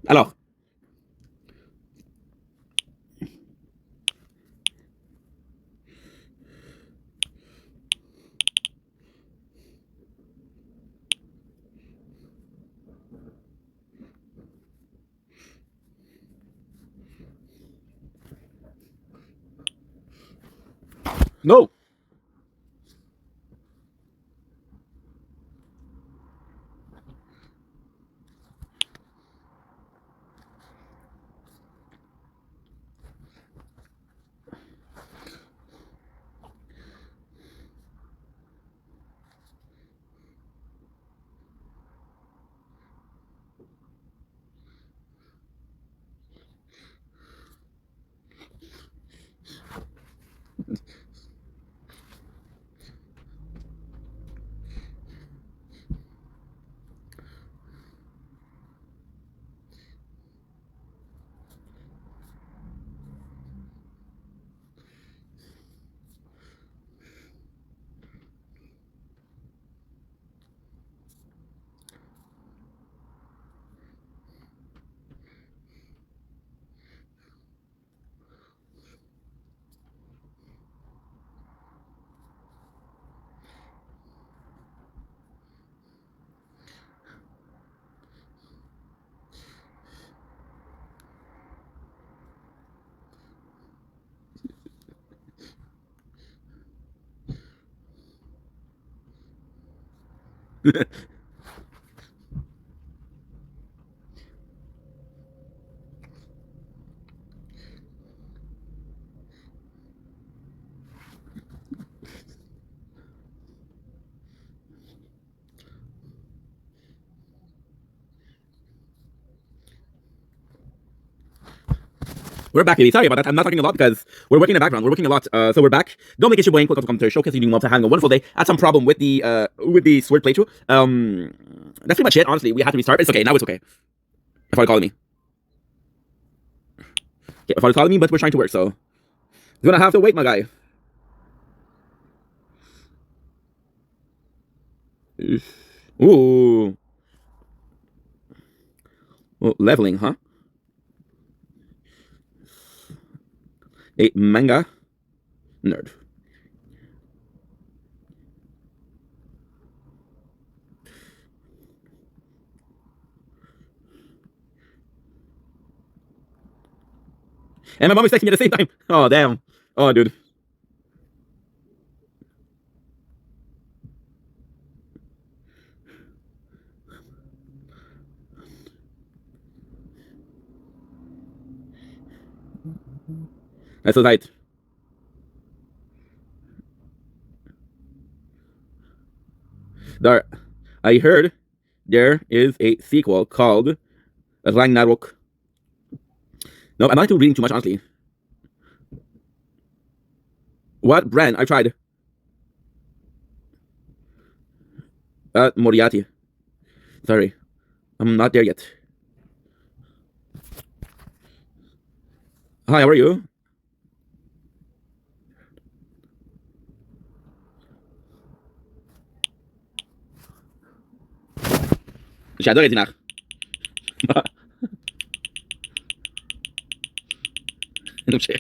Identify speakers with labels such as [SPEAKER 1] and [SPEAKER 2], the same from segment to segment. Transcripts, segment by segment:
[SPEAKER 1] Alors, no. We're back, baby. Sorry about that. I'm not talking a lot because we're working in the background. We're working a lot. So we're back. Don't make issue boying. Quick commentary showcase. You want to having a wonderful day. Had some problem with the Sword playthrough. That's pretty much it. Honestly, we had to restart. It's okay. Now it's okay. My father calling me. Yeah, my father's calling me, but we're trying to work, so you're gonna have to wait, my guy. Ooh. Well, leveling, huh? A manga nerd. And my mom is texting me at the same time. Oh, damn. Oh, dude. That's so tight. There, I heard there is a sequel called Ragnarok. No, I'm not reading too much, honestly. What brand? I tried. Moriarty. Sorry. I'm not there yet. Hi, how are you? J'adore Edinard. Não sei.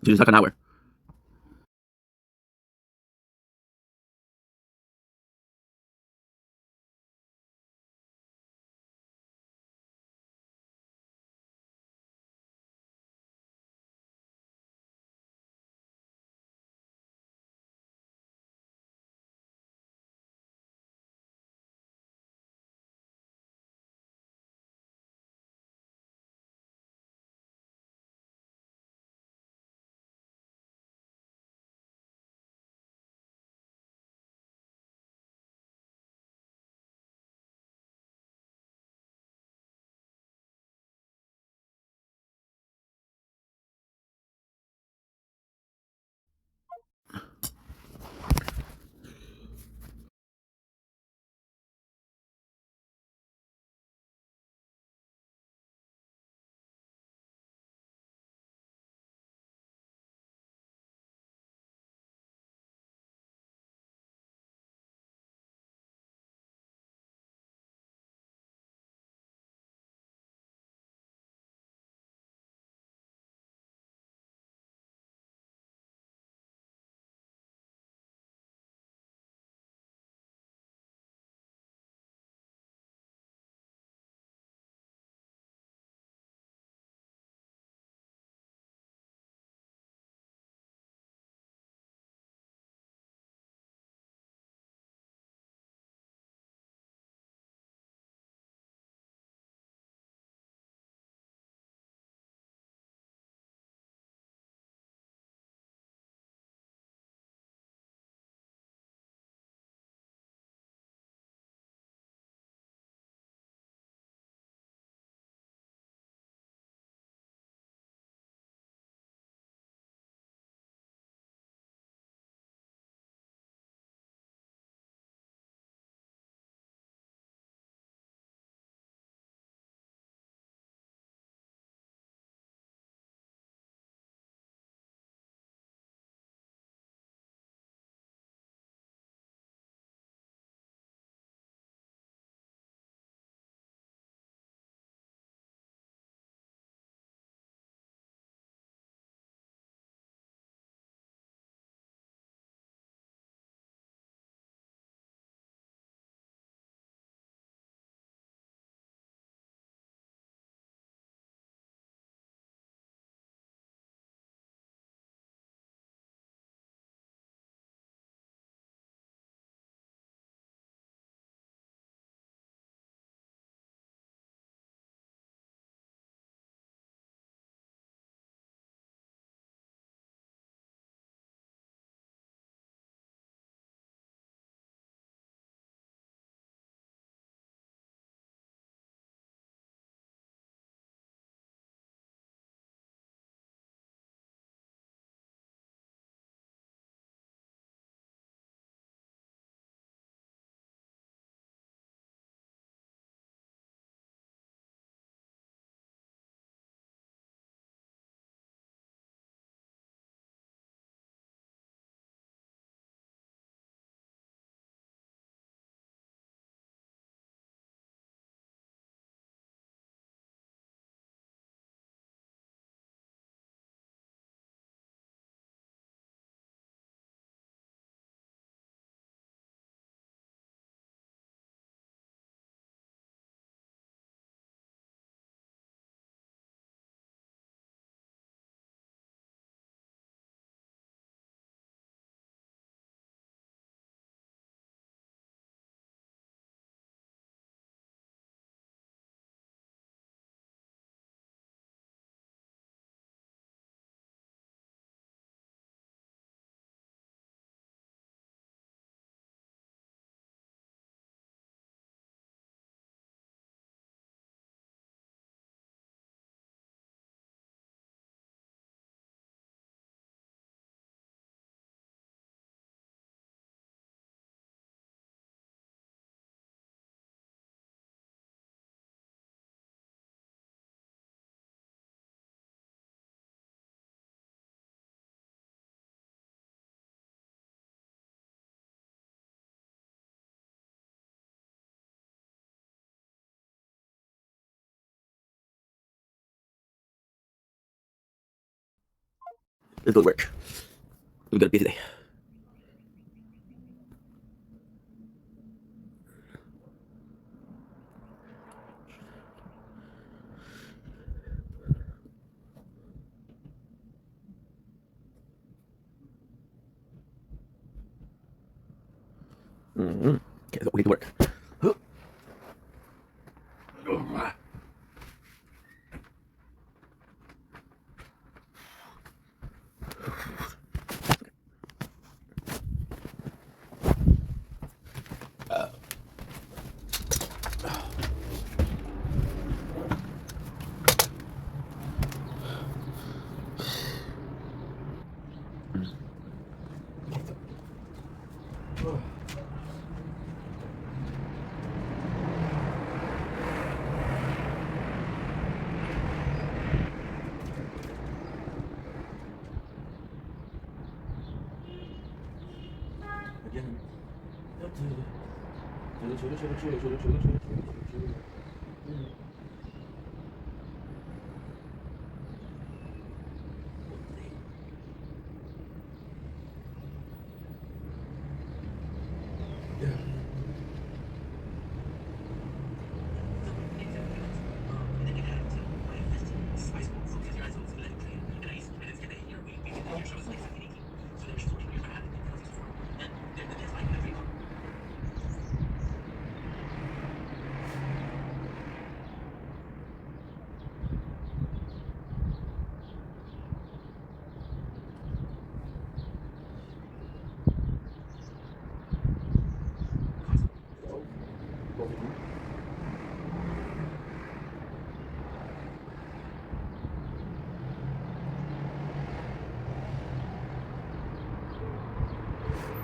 [SPEAKER 1] So just like an hour. let's go to work. We got a busy day. Okay, so we need to work. Again.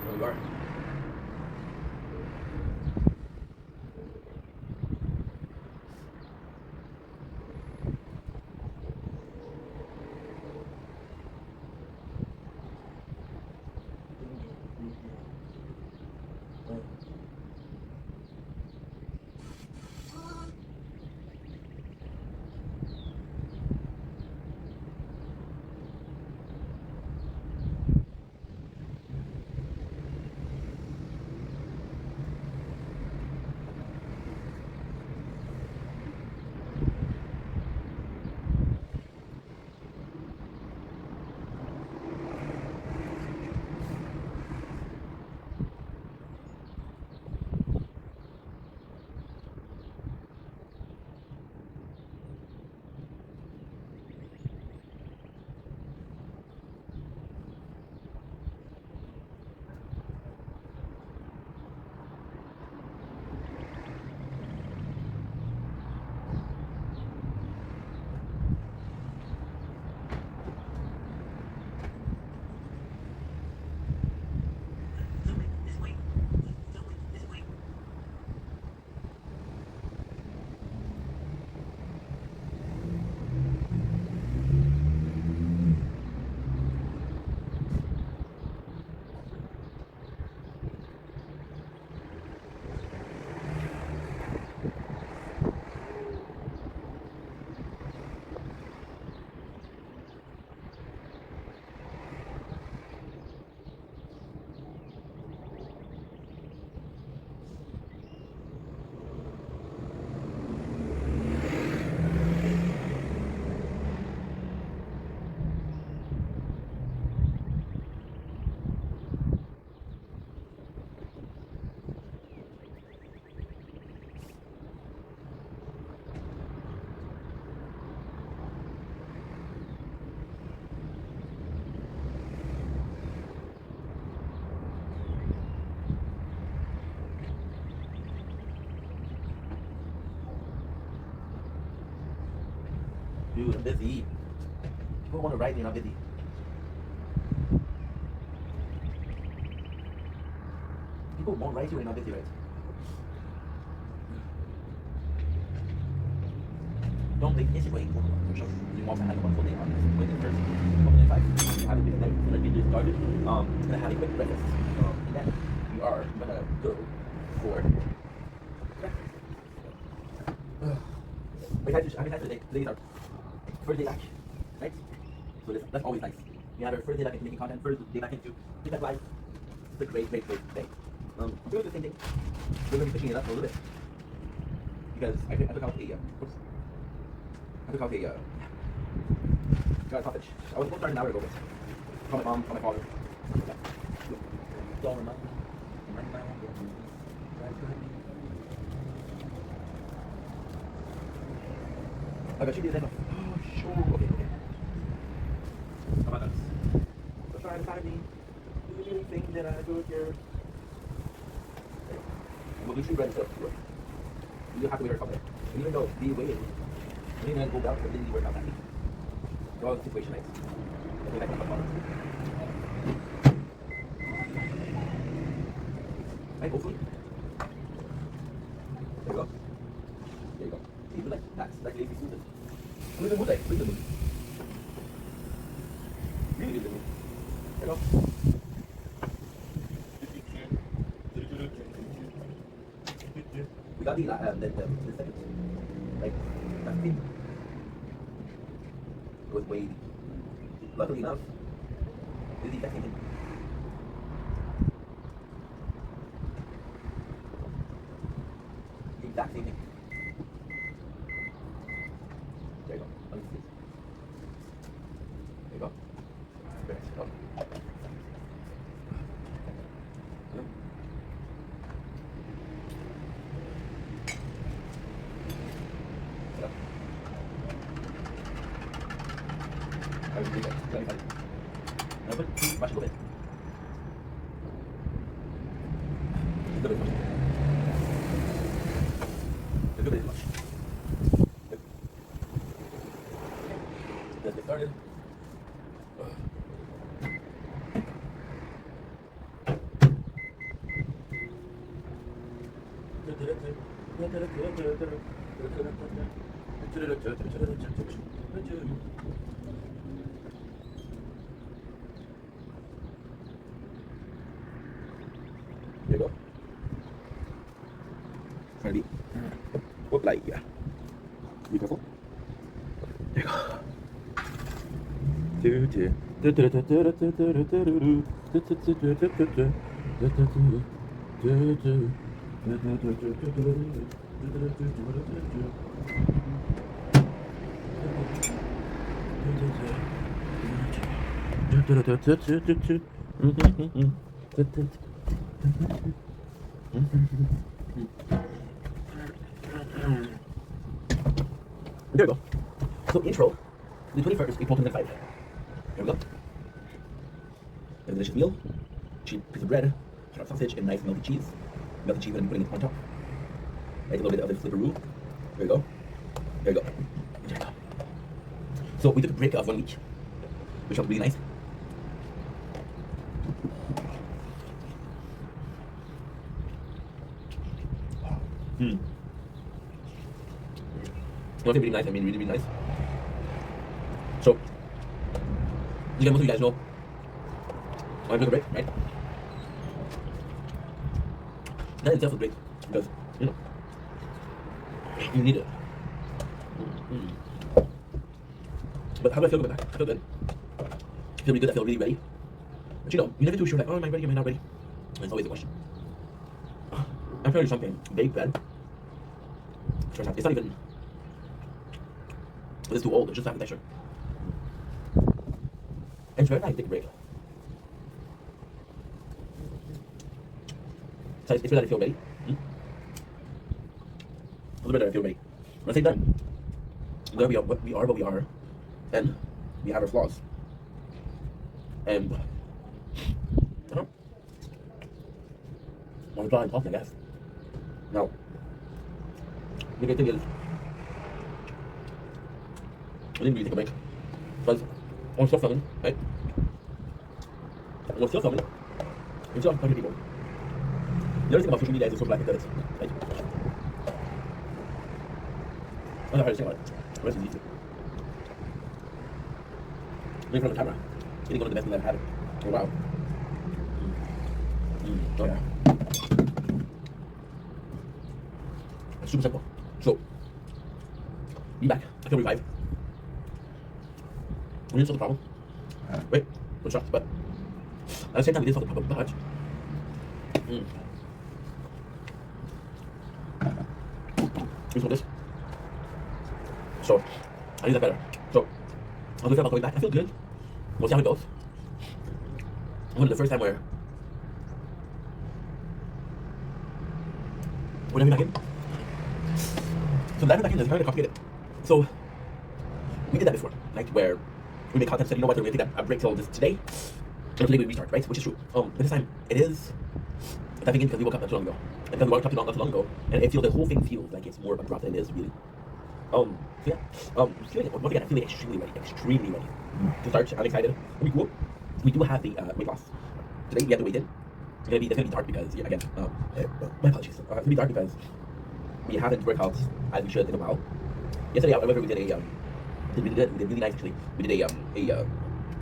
[SPEAKER 1] There you are. Dude, I'm busy. People want to write me and I'm busy. People won't write you when I'm busy, right? Don't make easy way. You want to have a wonderful day on this. Wait first. 1:05. You have a busy day. So let's get this started. Gonna have a quick breakfast. And then we are gonna go for breakfast. How many times a day? Today is our first day back, right? So that's always nice. We had our first day back into making content, first day back into TikTok Live. It's a great day. Doing the same thing. We're going to be pushing it up a little bit. Because I took out a sausage. I was supposed to start an hour ago, but from my mom, from my father. Don't remember. I got you the end. Oh, sure. Okay. How about this? So try to find me. Do anything that I do here. We'll do 2 bread instead of 2 bread. You have to wait her there. And even though the way we didn't go down, it didn't work out that way. Well, the situation is. Okay, that's not fun. Right, hopefully. There you go. There you go. See, you like that's lazy Susan. Look at the mood, look at the mood. Really good mood. There you go. We got the second, like, that thing. It was way, luckily enough, it was the exact same thing. The exact same thing. There you go. Let me see. There you go. Very nice. Oh. I was doing that. Very funny. Now put too much of it. A little bit much. A little bit much. Good. Let's get started. There you go. Try to be what light, yeah. Be careful. There you go. There we go. So intro, the 21st, April 2005. There we go. A delicious meal, cheap piece of bread, sharp sausage, and nice melted cheese. Melted cheese, and I'm putting it on top. Right, a little bit of the flipperoo. There you go. There you go. There you go. So we took a break of 1 week, which felt really nice. When I say really nice, I mean really nice. So, most of you guys know I took a break, right? That itself was great because, you need it. But how do I feel about that? I feel good. I feel really good. I feel really ready. But you're never too sure, like, oh, am I ready? Am I not ready? It's always a question. I'm trying to do something baked bread. It's not even. It's too old. It's just having texture. And it's very nice to take a break. So it's better that I feel ready. It's better that I feel ready. When I say that, we are what we are, and we have our flaws. And I don't know. I'm trying to talk, I guess. Now, the great thing is, I didn't really take a break because I'm still filming, right? I'm still filming. I'm still talking to people. The other thing about social media is it's so black and dead, right? I'm not hard to say about it. The rest is easy. In front of the camera, getting one of the best things I've had in a while. Oh yeah. It's super simple. So, be back. I can revive. We didn't solve the problem. Wait. I'm shocked, but at the same time, we did solve the problem. But we solved this, so I need that better. So I'm gonna feel about going back. I feel good. We'll see how it goes. One of the first time where when I went back in, so diving back in is kind of complicated. So we did that before, right? Where we make content, said, you know what, we're gonna take a break till this today, and today we restart, right? Which is true. But this time it is diving in because we woke up not too long ago, and because we woke up not too long ago, and it feels the whole thing feels like it's more abrupt than it is really. So yeah, feeling it once again. I'm feeling extremely ready to start. I'm excited. It'll be cool. We do have the weight loss today. We have to weigh in. It's gonna be dark because yeah, again, my apologies. It's gonna be dark because we haven't worked out as we should in a while. Yesterday, however, we did we did really nice actually. We did a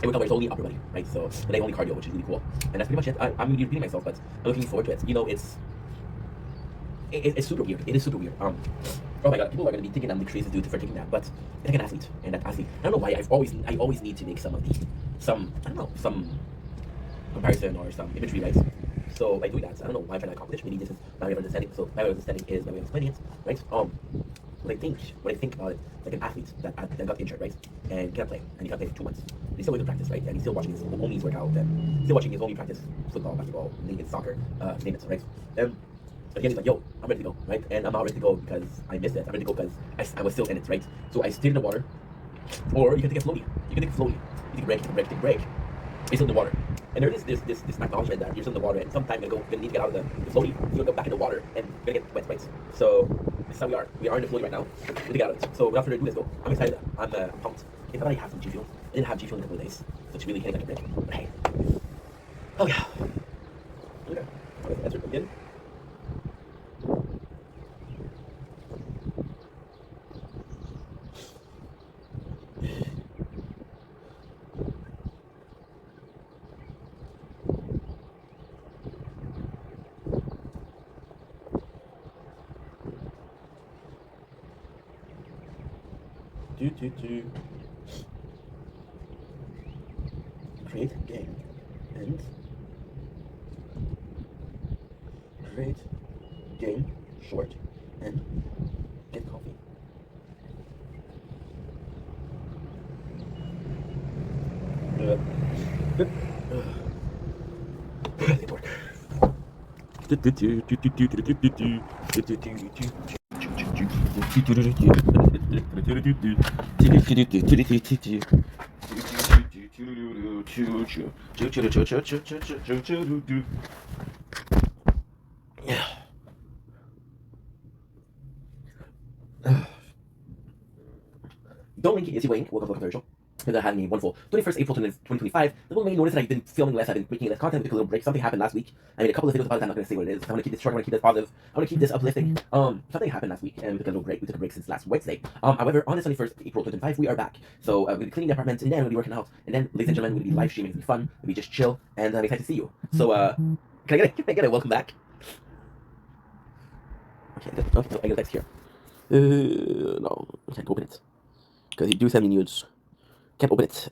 [SPEAKER 1] workout where it's only upper body, right? So today only cardio, which is really cool. And that's pretty much it. I'm really repeating myself, but I'm looking forward to it. You know, it's super weird. It is super weird. Oh my god, people are gonna be thinking I'm the craziest dude for taking that, but it's like an athlete, and that athlete. I don't know why. I always need to make some comparison or some imagery, right? So by doing that, I don't know why I'm trying to accomplish. Maybe this is my way of understanding. So my way of understanding is my way of explaining it, right? When I think about it, like an athlete that got injured, right, and cannot play, and he can't play for 2 months. He's still going to practice, right, and he's still watching his homies work out, and still watching his homie practice football, basketball, name it, soccer, name it, right? And at the end, he's like, yo, I'm ready to go, right? And I'm not ready to go because I missed it. I'm ready to go because I was still in it, right? So I stayed in the water, or you can take it slowly. You can take it slowly. You take a break, take a break, take a break. You're still in the water. And there is this acknowledgement that you're still in the water, and sometime you're gonna need to get out of the floaty. You're gonna go back in the water, and you're gonna get wet, right? So this is how we are. We are in the floaty right now. We need to get out of it. So without further ado, let's go. I'm excited. I'm pumped. If I already have some G Fuel, I didn't have G Fuel in a couple of days, so it's really hitting like a break. But hey, oh yeah. Okay. Let's answer it again. Create game and create game short and get coffee. It worked. Yeah. Don't link it, is Wayne. Welcome to the show. Because I had a wonderful 21st April 2025. The little may notice that I've been filming less, I've been making less content, we took a little break. Something happened last week. I made a couple of videos about it, I'm not going to say what it is. I want to keep this short, I want to keep this positive, I want to keep this uplifting. Something happened last week, and we took a little break. We took a break since last Wednesday. However, on the 21st April 2025, we are back. So we'll be cleaning the apartment, and then we'll be working out. And then, ladies and gentlemen, we'll be live streaming, it'll be fun, we'll be just chill, and I'm excited to see you. So, can I get a welcome back? Okay, I get a text here. No, I can't open it. Because you do send me news. Can't open it.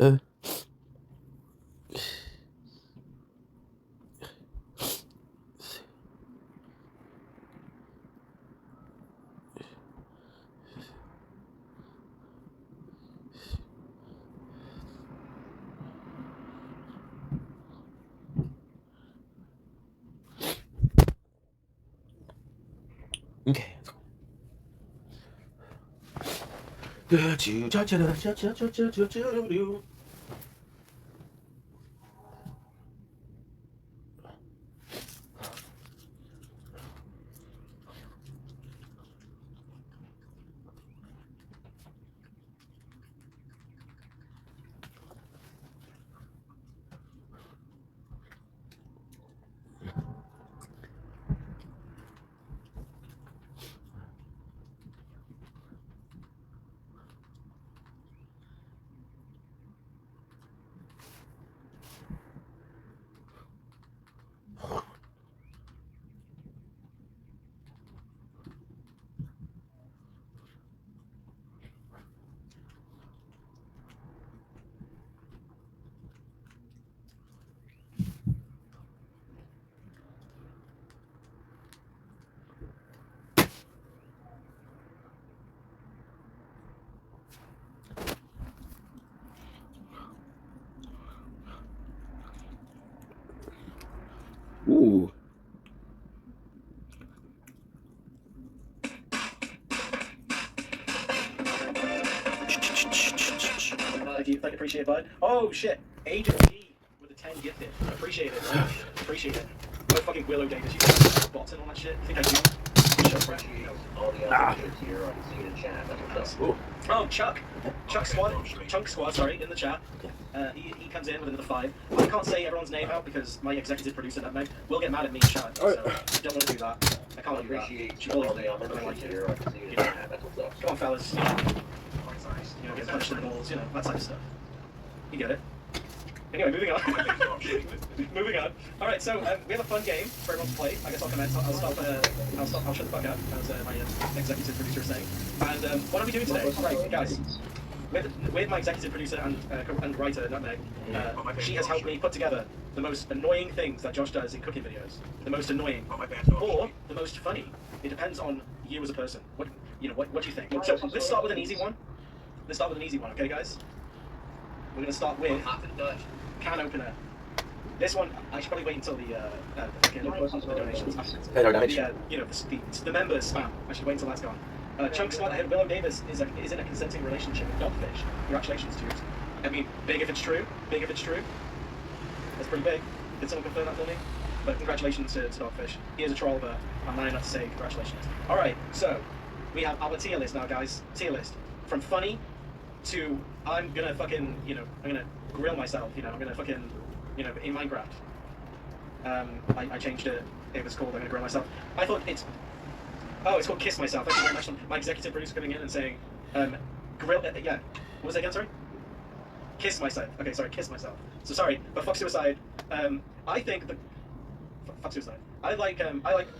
[SPEAKER 1] Okay, let's go. Ooh.
[SPEAKER 2] Thank you, appreciate it, bud. Oh shit, Agent G with the 10 gifted. Appreciate it, bro. Appreciate it. Oh fucking Willow Davis, you got bots and all that shit. I think I do. Oh, Chuck. Chunk Squad, sorry, in the chat. He comes in with another 5. I can't say everyone's name out because my executive producer, Nutmeg, will get mad at me in chat. So I don't want to do that. I can't do that. She bullies me. I don't like it. You know, come on, fellas. You know, get punched in the balls, you know, that type of stuff. You get it. Anyway, moving on. Moving on. All right, so we have a fun game for everyone to play. I guess I'll commence. I'll shut the fuck up, as my executive producer is saying. And what are we doing today? Right, guys. With my executive producer and writer, Nutmeg, she has helped me put together the most annoying things that Josh does in cooking videos. The most annoying, or the most funny. It depends on you as a person. What do you think? So let's start with an easy one. Okay, guys? We're gonna start with can opener. This one, I should probably wait until the donations. The members spam. I should wait until that's gone. Chunk Squad ahead. Willow Davis is in a consenting relationship with Dogfish. Congratulations, dude. I mean, big if it's true. That's pretty big. Did someone confirm that for me? But congratulations to Dogfish. He is a troll, but I'm not enough to say congratulations. Alright, so we have our tier list now, guys. Tier list. From funny to I'm gonna fucking, I'm gonna grill myself, I'm gonna fucking, in Minecraft. I changed it. It was called I'm gonna grill myself. I thought it's called Kiss Myself. Thank you very much. My executive producer coming in and saying, grill, yeah. What was it again, sorry? Kiss myself. Okay, sorry, kiss myself. So sorry, but fuck suicide. I think fuck suicide. I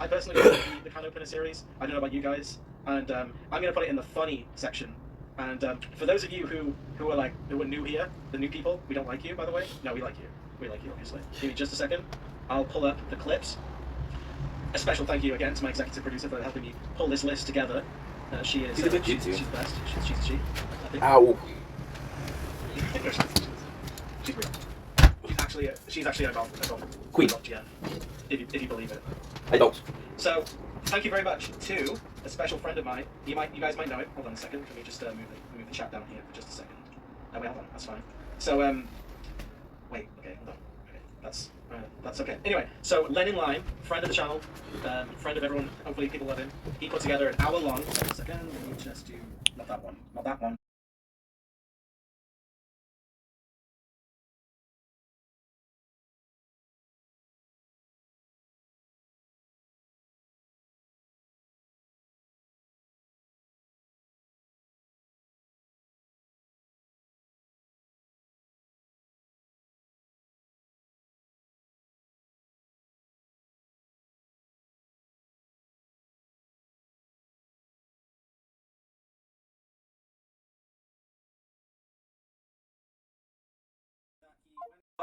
[SPEAKER 2] personally like the can opener series. I don't know about you guys. And I'm gonna put it in the funny section. And for those of you who are new here, the new people, we don't like you, by the way. No, we like you. We like you, obviously. Give me just a second. I'll pull up the clips. A special thank you again to my executive producer for helping me pull this list together. She is.
[SPEAKER 1] She's a good G too.
[SPEAKER 2] She's the best. She's a G.
[SPEAKER 1] Ow.
[SPEAKER 2] She's real. She's actually a golf
[SPEAKER 1] queen.
[SPEAKER 2] GM, if you believe it.
[SPEAKER 1] I don't.
[SPEAKER 2] So, thank you very much to a special friend of mine. You guys might know it. Hold on a second. Let me just move the chat down here for just a second. Oh wait, hold on. That's fine. So wait. Okay, hold on. Okay, that's okay. Anyway, so Lenin Lime, friend of the channel, friend of everyone. Hopefully people love him. He put together an hour-long. Second. Let me just do not that one.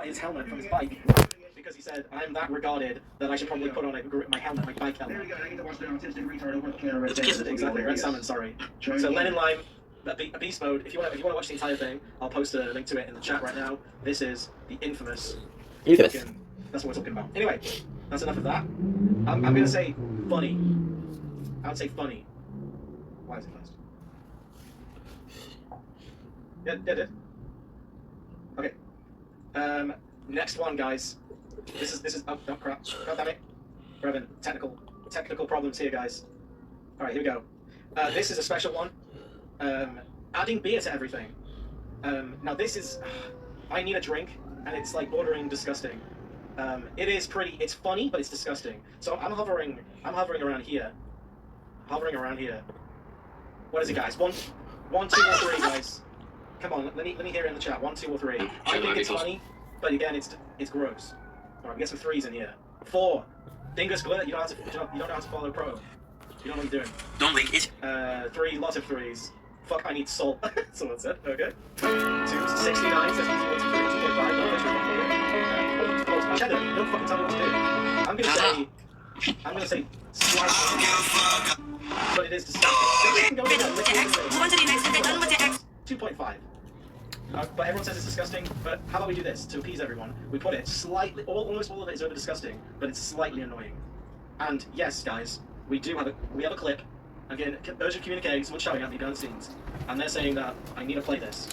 [SPEAKER 2] His helmet from his bike because he said, "I'm that regarded that I should probably put on my helmet, my bike helmet." Exactly, Red Salmon. Sorry. So Lenin Lime, a beast mode. If you want to watch the entire thing, I'll post a link to it in the chat right now. This is the infamous. That's what we're talking about. Anyway, that's enough of that. I'm gonna say funny. I would say funny. Why is it first? Yeah, it did. Okay. Next one, guys. This is oh crap. God damn it. We're having technical problems here, guys. Alright, here we go. This is a special one. Adding beer to everything. Now this is I need a drink, and it's like bordering disgusting. It's funny, but it's disgusting. So I'm hovering around here. What is it, guys? One, 2, or 3, guys. Come on, let me hear it in the chat. 1, 2, or 3. I think it's funny, but again, it's gross. All right, we get some 3s in here. 4. Dingus Glurt. You don't know how to follow pro. You don't know what you're doing.
[SPEAKER 1] Don't leak it.
[SPEAKER 2] 3. Lots of 3s. Fuck, I need salt. Someone said. Okay. 2. 69. Says 1, 2, 3. 2.5. Cheddar. Don't fucking tell me what to do. I'm gonna say. Slice. But it is disgusting. 2.5. But everyone says it's disgusting. But how about we do this to appease everyone? We put it slightly, almost all of it is over disgusting, but it's slightly annoying. And yes, guys, we have a clip. Again, urgent communique, someone shouting at me behind the scenes, and they're saying that I need to play this.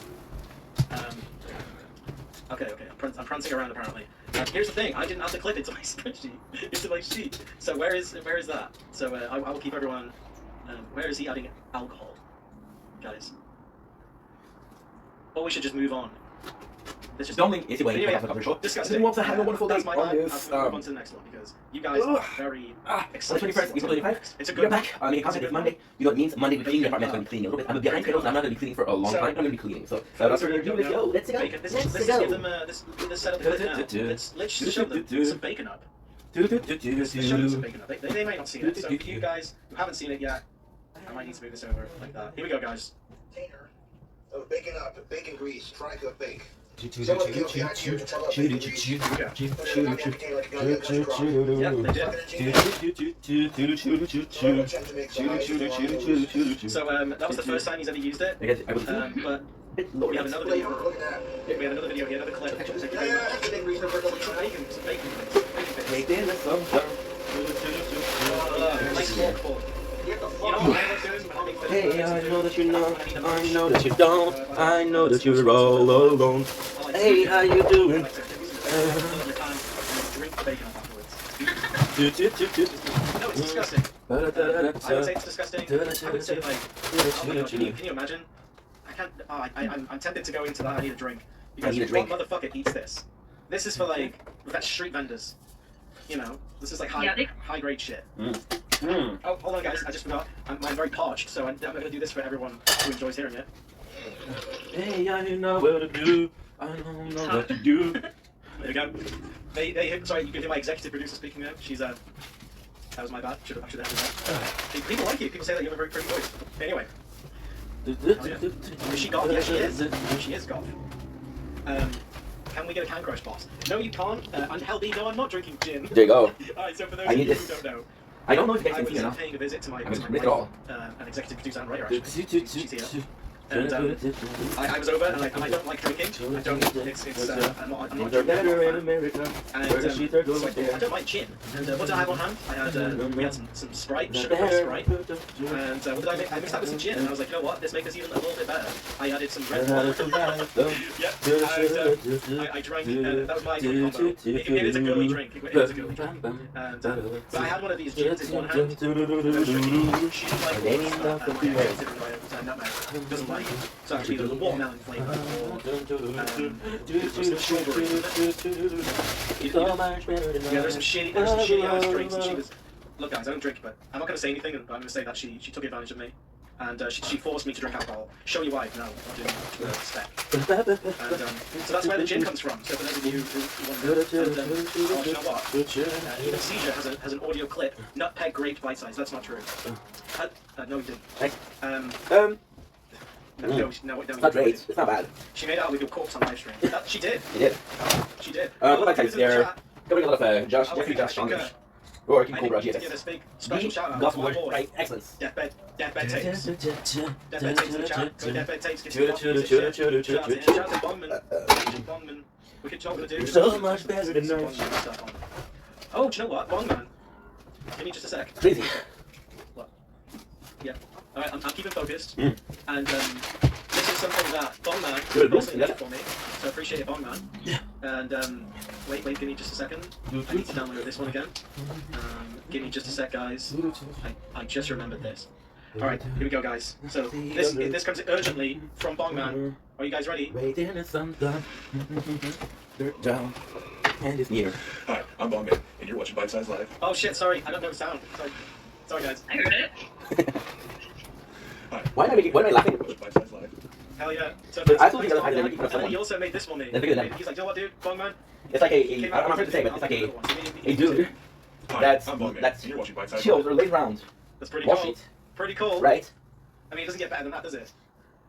[SPEAKER 2] Okay, I'm prancing around apparently. Here's the thing, I didn't add the clip into my spreadsheet, into my sheet. So where is that? So I will keep everyone. Where is he adding alcohol, guys? Or we should just move on. Let's just
[SPEAKER 1] Don't think it's way.
[SPEAKER 2] anyway, disgusting.
[SPEAKER 1] Want to have a wonderful day
[SPEAKER 2] That's my
[SPEAKER 1] on
[SPEAKER 2] bad.
[SPEAKER 1] this.
[SPEAKER 2] I'll move on to the next one because you guys are very excited.
[SPEAKER 1] On the 21st, April 25th,
[SPEAKER 2] It's a
[SPEAKER 1] we're
[SPEAKER 2] good
[SPEAKER 1] back. Making content is Monday. You know what it means? Monday we clean. The apartment's going to be cleaning a little bit. I'm behind schedule, so I'm not going to be cleaning for a long time. I'm going to be cleaning. So that's what we're going to do. Let's go. Let's go.
[SPEAKER 2] Let's give them let's set up the clip now. Let's show them some bacon up. Let's show them some bacon up. They might not see it. So you guys who haven't seen it yet, I might need to move this over like that. Here we go, guys.
[SPEAKER 3] Container of bacon up, bacon grease, try to bake.
[SPEAKER 2] Yeah, they did. So that was the first time he's ever used it. But we have another video. We have another video here, another clip. Thank you very much. Some bacon. Nice forkful.
[SPEAKER 1] Hey, I know that you know, I know that you don't, I know that you're all alone. Hey, how you doing?
[SPEAKER 2] Drink the bacon afterwards. No, it's disgusting. I would say it's disgusting. I would say like, oh my God, can you imagine? I can't. I'm tempted to go into that. I need a drink because what motherfucker eats this? This is for like street vendors. You know, this is like high grade shit. Oh, hold on, guys. I just forgot. I'm very parched, so I'm going to do this for everyone who enjoys hearing it.
[SPEAKER 1] Hey, I know what to do. I don't know what to do.
[SPEAKER 2] There we go. Sorry, you can hear my executive producer speaking now. She's that was my bad. Should have had that. People like you. People say that you have a very pretty voice. Anyway. Is she golf? Yes, she is. She is golf. Can we get a Can Crush boss? No, you can't. And Helby, no, I'm not drinking gin.
[SPEAKER 1] There you go.
[SPEAKER 2] Alright, so for those of you who don't know,
[SPEAKER 1] I don't know if you guys
[SPEAKER 2] I
[SPEAKER 1] can see it
[SPEAKER 2] was
[SPEAKER 1] now.
[SPEAKER 2] paying a visit to my
[SPEAKER 1] I mean,
[SPEAKER 2] wife,
[SPEAKER 1] it all.
[SPEAKER 2] an executive producer and writer actually. She's here. And I was over and I don't like drinking. I don't. I'm not
[SPEAKER 1] in America.
[SPEAKER 2] and so I don't like gin. And what did I have on hand? I had we had some Sprite, sugar-free Sprite. And what did I make? I mixed that with some gin, and I was like, you know what? This makes this even a little bit better. I added some Red Bull. Yeah. And I drank. That was my drink combo. It is a girly drink. It is a girly drink. And but I had one of these gins in one hand. She didn't like nutmeg. Doesn't like it. So actually there's a watermelon flavour or some strawberry. Yeah, there's some shitty ass drinks, and she was. Look, guys, I don't drink, but I'm not going to say anything. But I'm going to say that she took advantage of me, and she forced me to drink alcohol. Show your wife, no, I'm doing it step. And so that's where the gin comes from. So for those of you who want to know, you know what? Even Seizure has an audio clip. Nutpeg grape bite size. That's not true. No, he didn't. No,
[SPEAKER 1] it's not great. It's not bad.
[SPEAKER 2] She made out with your corpse on live stream. She did.
[SPEAKER 1] You did.
[SPEAKER 2] She did.
[SPEAKER 1] What about types there? Covering a lot of Jeffrey Josh Saunders. Or King Cobra GS.
[SPEAKER 2] Yeah, this big special shout out
[SPEAKER 1] Gospel
[SPEAKER 2] to my
[SPEAKER 1] word.
[SPEAKER 2] boy.
[SPEAKER 1] Right, excellence.
[SPEAKER 2] Deathbed tapes. Deathbed tapes in the chat. Go Deathbed tapes. Get your shout out to Bongman. Wicked job to do.
[SPEAKER 1] You're so much better than us.
[SPEAKER 2] Oh, do you know what? Bongman. Give me just a sec.
[SPEAKER 1] Crazy.
[SPEAKER 2] What? Yeah. Alright, I'm keeping focused. And this is something that Bongman recently did for me. So appreciate it, Bongman.
[SPEAKER 1] Yeah.
[SPEAKER 2] And wait, give me just a second. I need to download this one again. Give me just a sec, guys. I just remembered this. Alright, here we go, guys. So this comes urgently from Bongman. Are you guys ready?
[SPEAKER 1] Waiting in some gun. Dirt down. And it's near.
[SPEAKER 4] Hi, I'm Bongman, and you're watching Bite Size Live.
[SPEAKER 2] Oh shit, sorry. I don't know the sound. Sorry guys.
[SPEAKER 5] I heard it.
[SPEAKER 4] Hi.
[SPEAKER 1] Why am I laughing?
[SPEAKER 4] Watching Bite Size Live.
[SPEAKER 2] Hell yeah. So
[SPEAKER 1] I thought you guys had
[SPEAKER 2] and then he also made this for me.
[SPEAKER 1] Then bigger than
[SPEAKER 2] He's like, you know what, dude? Bongman.
[SPEAKER 1] It's like I'm not afraid to say, but it's like a dude
[SPEAKER 4] Hi,
[SPEAKER 1] that's
[SPEAKER 4] I'm Bongman,
[SPEAKER 1] that's
[SPEAKER 4] and you're watching Bite Size
[SPEAKER 1] chilled
[SPEAKER 4] Live.
[SPEAKER 1] or laid around.
[SPEAKER 2] That's pretty
[SPEAKER 1] Wall
[SPEAKER 2] cool.
[SPEAKER 1] Street.
[SPEAKER 2] Pretty cool.
[SPEAKER 1] Right?
[SPEAKER 2] I mean, it doesn't get better than that, does it?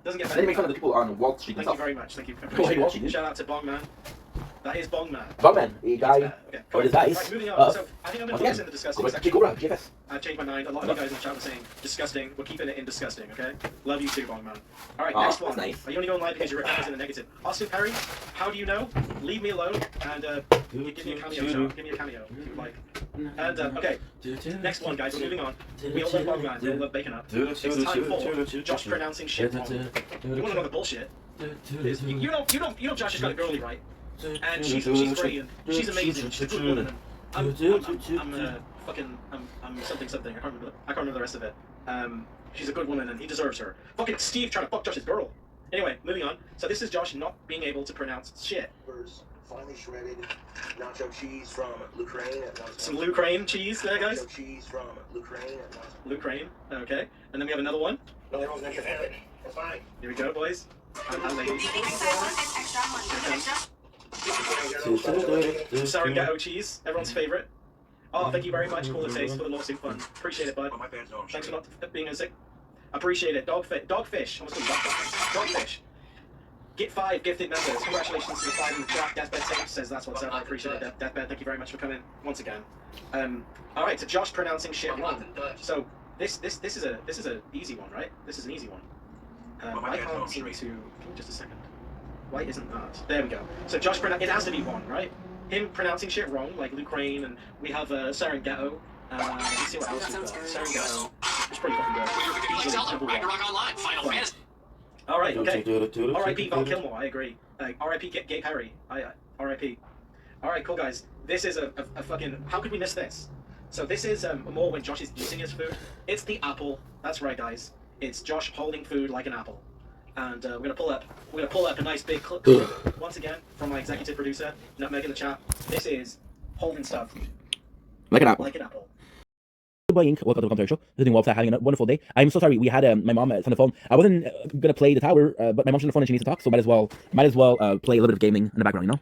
[SPEAKER 2] Doesn't get
[SPEAKER 1] And
[SPEAKER 2] better
[SPEAKER 1] then he
[SPEAKER 2] than
[SPEAKER 1] made fun of the
[SPEAKER 2] that.
[SPEAKER 1] people on Wall Street
[SPEAKER 2] Thank you
[SPEAKER 1] themselves.
[SPEAKER 2] very much. Thank you.
[SPEAKER 1] Go ahead, Wall Street, dude.
[SPEAKER 2] Shout out to Bongman. That is Bongman.
[SPEAKER 1] Bugman, a guy,
[SPEAKER 2] Okay,
[SPEAKER 1] or
[SPEAKER 2] cool.
[SPEAKER 1] this guy is,
[SPEAKER 2] Right, moving on. So I think I'm going to
[SPEAKER 1] once
[SPEAKER 2] put this
[SPEAKER 1] again,
[SPEAKER 2] in the disgusting
[SPEAKER 1] Cobra,
[SPEAKER 2] section.
[SPEAKER 1] Cobra, GFS.
[SPEAKER 2] I've changed my mind. A lot of you guys in the chat were saying disgusting. We're keeping it in disgusting, okay? Love you too, Bongman. All right,
[SPEAKER 1] Aw,
[SPEAKER 2] next one.
[SPEAKER 1] that's nice.
[SPEAKER 2] Are you only going live because your account is in the negative? Austin Perry, how do you know? Leave me alone and give me a cameo shot. Give me a cameo if you like. And okay, next one, guys. We're moving on. We all love Bongman. We all love Bacon Up. It's time for Josh pronouncing shit wrong. You want to know the bullshit? You know, Josh has got a girlie, right? And she's great and she's amazing. She's a good woman. And I'm something. I can't remember the rest of it. She's a good woman and he deserves her. Fucking Steve trying to fuck Josh's girl. Anyway, moving on. So this is Josh not being able to pronounce shit.
[SPEAKER 3] Finely shredded nacho cheese from Ukraine.
[SPEAKER 2] Some Ukraine cheese there, guys.
[SPEAKER 3] Nacho cheese from Ukraine.
[SPEAKER 2] Ukraine. Okay. And then we have another one.
[SPEAKER 3] No, everyone's gonna get it. That's fine.
[SPEAKER 2] Here we go, boys. And ladies. Sarangato cheese, everyone's favorite. Oh, thank you very much, Cooler Taste, for the lawsuit fund. Appreciate it, bud.
[SPEAKER 4] Oh, my fans know I'm
[SPEAKER 2] Thanks for
[SPEAKER 4] sure.
[SPEAKER 2] not being a sick. Appreciate it. Dogfish. I was going Dogfish. Get 5 gifted members. Congratulations to the 5 in the chat. Deathbed Tapes says that's what's up. I appreciate it. Deathbed, thank you very much for coming once again. All right, so Josh pronouncing shit wrong. So this is a easy one, right? This is an easy one. I can't seem to. Give me just a second. Why isn't that? There we go. So Josh, it has to be one, right? Him pronouncing shit wrong, like Ukraine, and we have Sarangato. Let's see what else we've got. Sarangato. It's pretty fucking good. Easily number one. All right, okay. R.I.P. Val Kilmore. I agree. R.I.P. Gay Perry. R.I.P. All right, cool guys. This is a fucking. How could we miss this? So this is more when Josh is eating his food. It's the apple. That's right, guys. It's Josh holding food like an apple. And we're gonna pull up a nice big clip once again from my executive producer, Nutmeg in the chat. This is holding stuff
[SPEAKER 1] Like an apple.
[SPEAKER 2] like an apple.
[SPEAKER 1] Goodbye, Inc. Welcome to the commentary show. This is Walter having a wonderful day. I'm so sorry. We had my mom on the phone. I wasn't gonna play the tower, but my mom's on the phone and she needs to talk, so might as well play a little bit of gaming in the background, you know.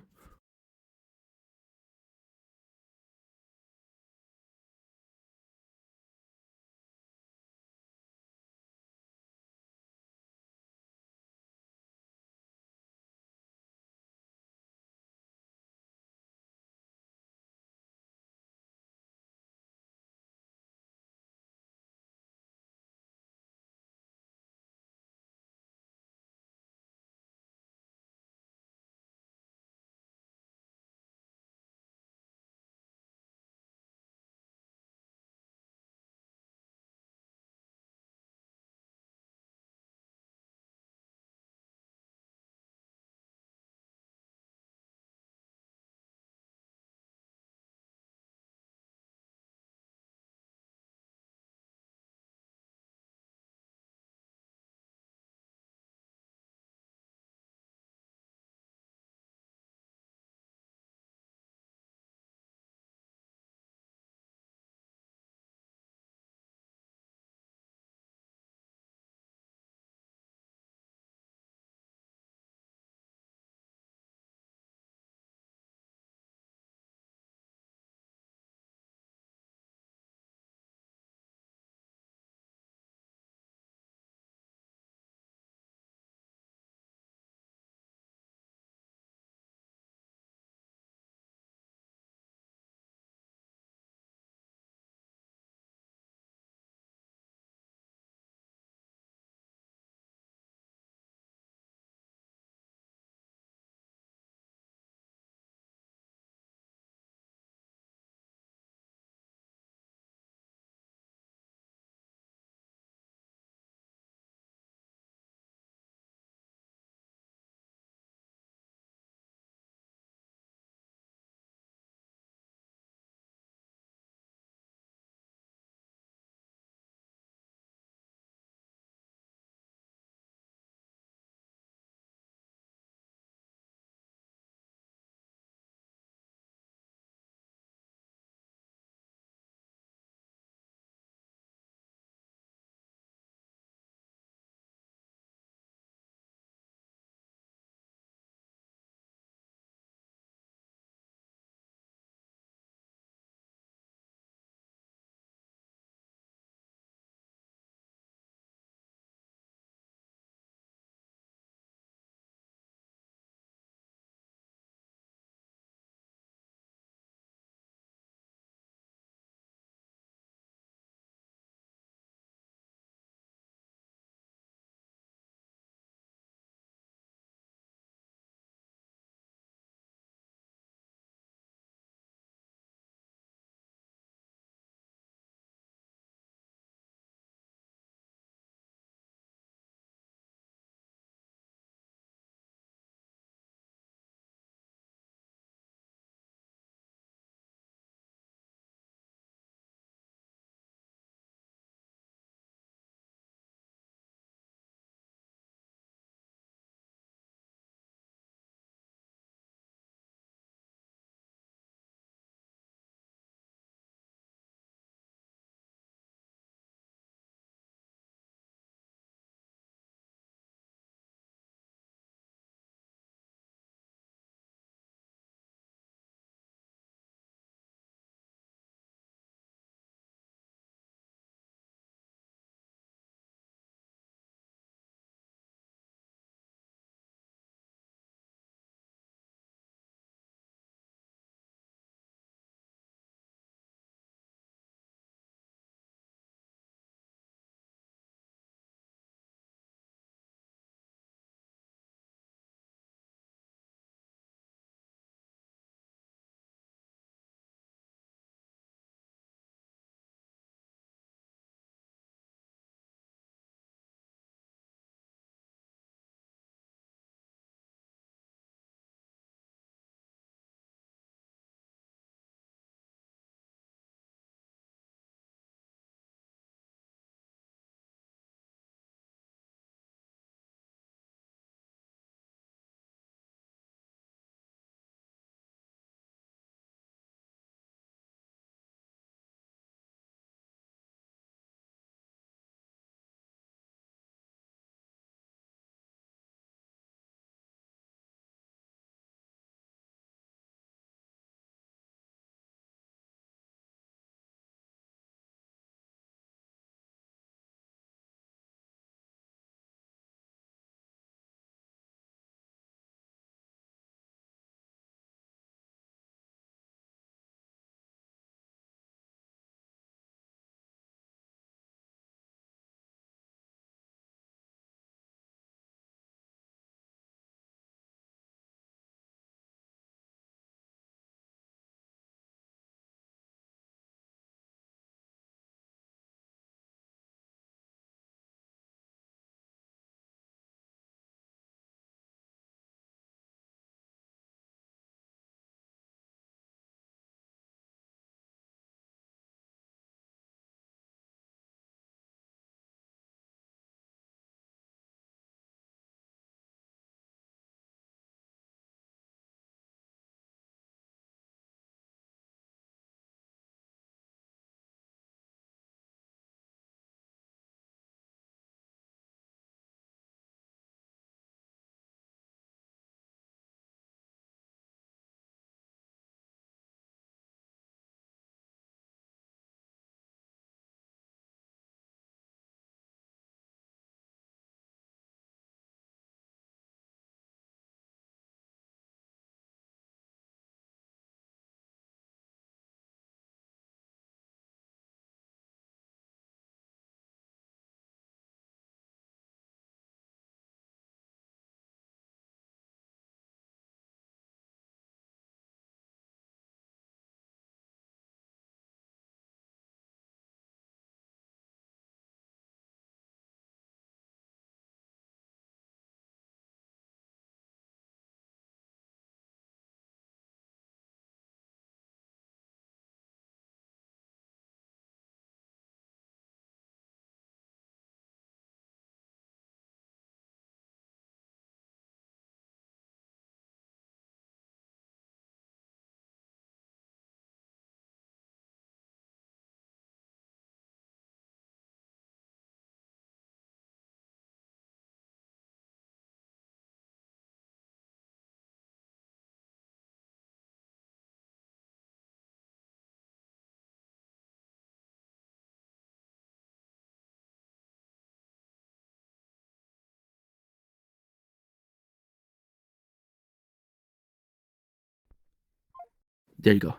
[SPEAKER 1] There you go.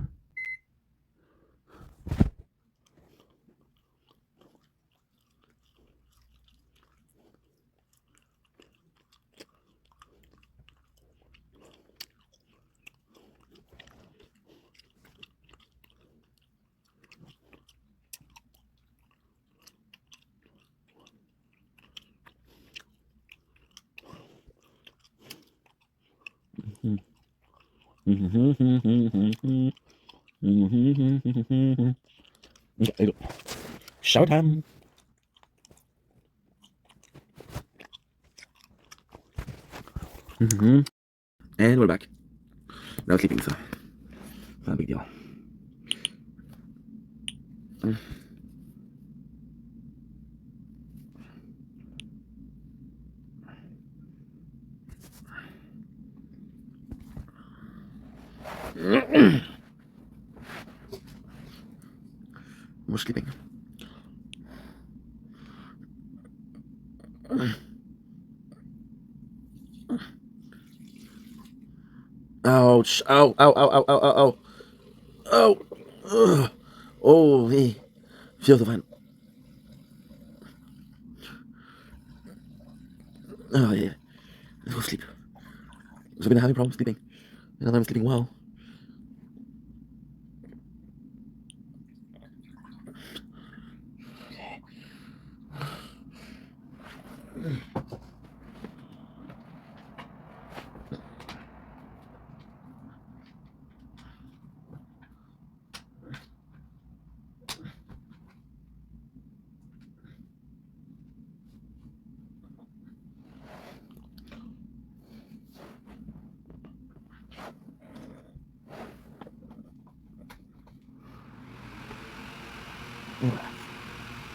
[SPEAKER 1] Okay, there you go. Shower time. And we're back. Now sleeping, so not a big deal. We're sleeping. Ouch. Ow, ow, ow, ow, ow, ow, ow. Oh, oh, hey. Feels so fine. Oh, yeah. Let's go sleep. So I've been having problems sleeping. And now I'm sleeping well.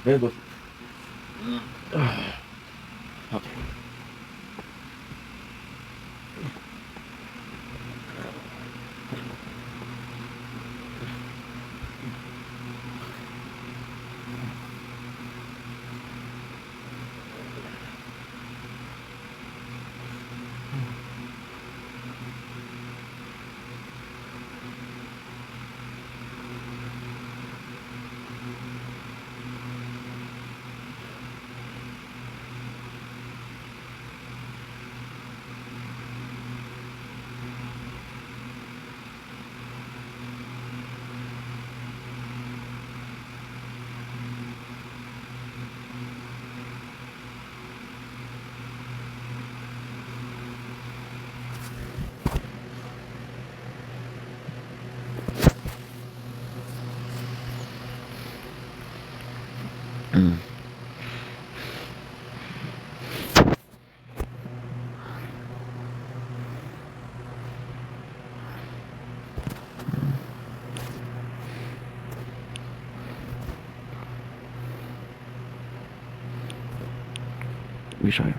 [SPEAKER 1] Very good. Okay. Let me show you.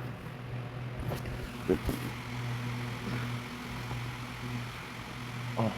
[SPEAKER 1] Oh.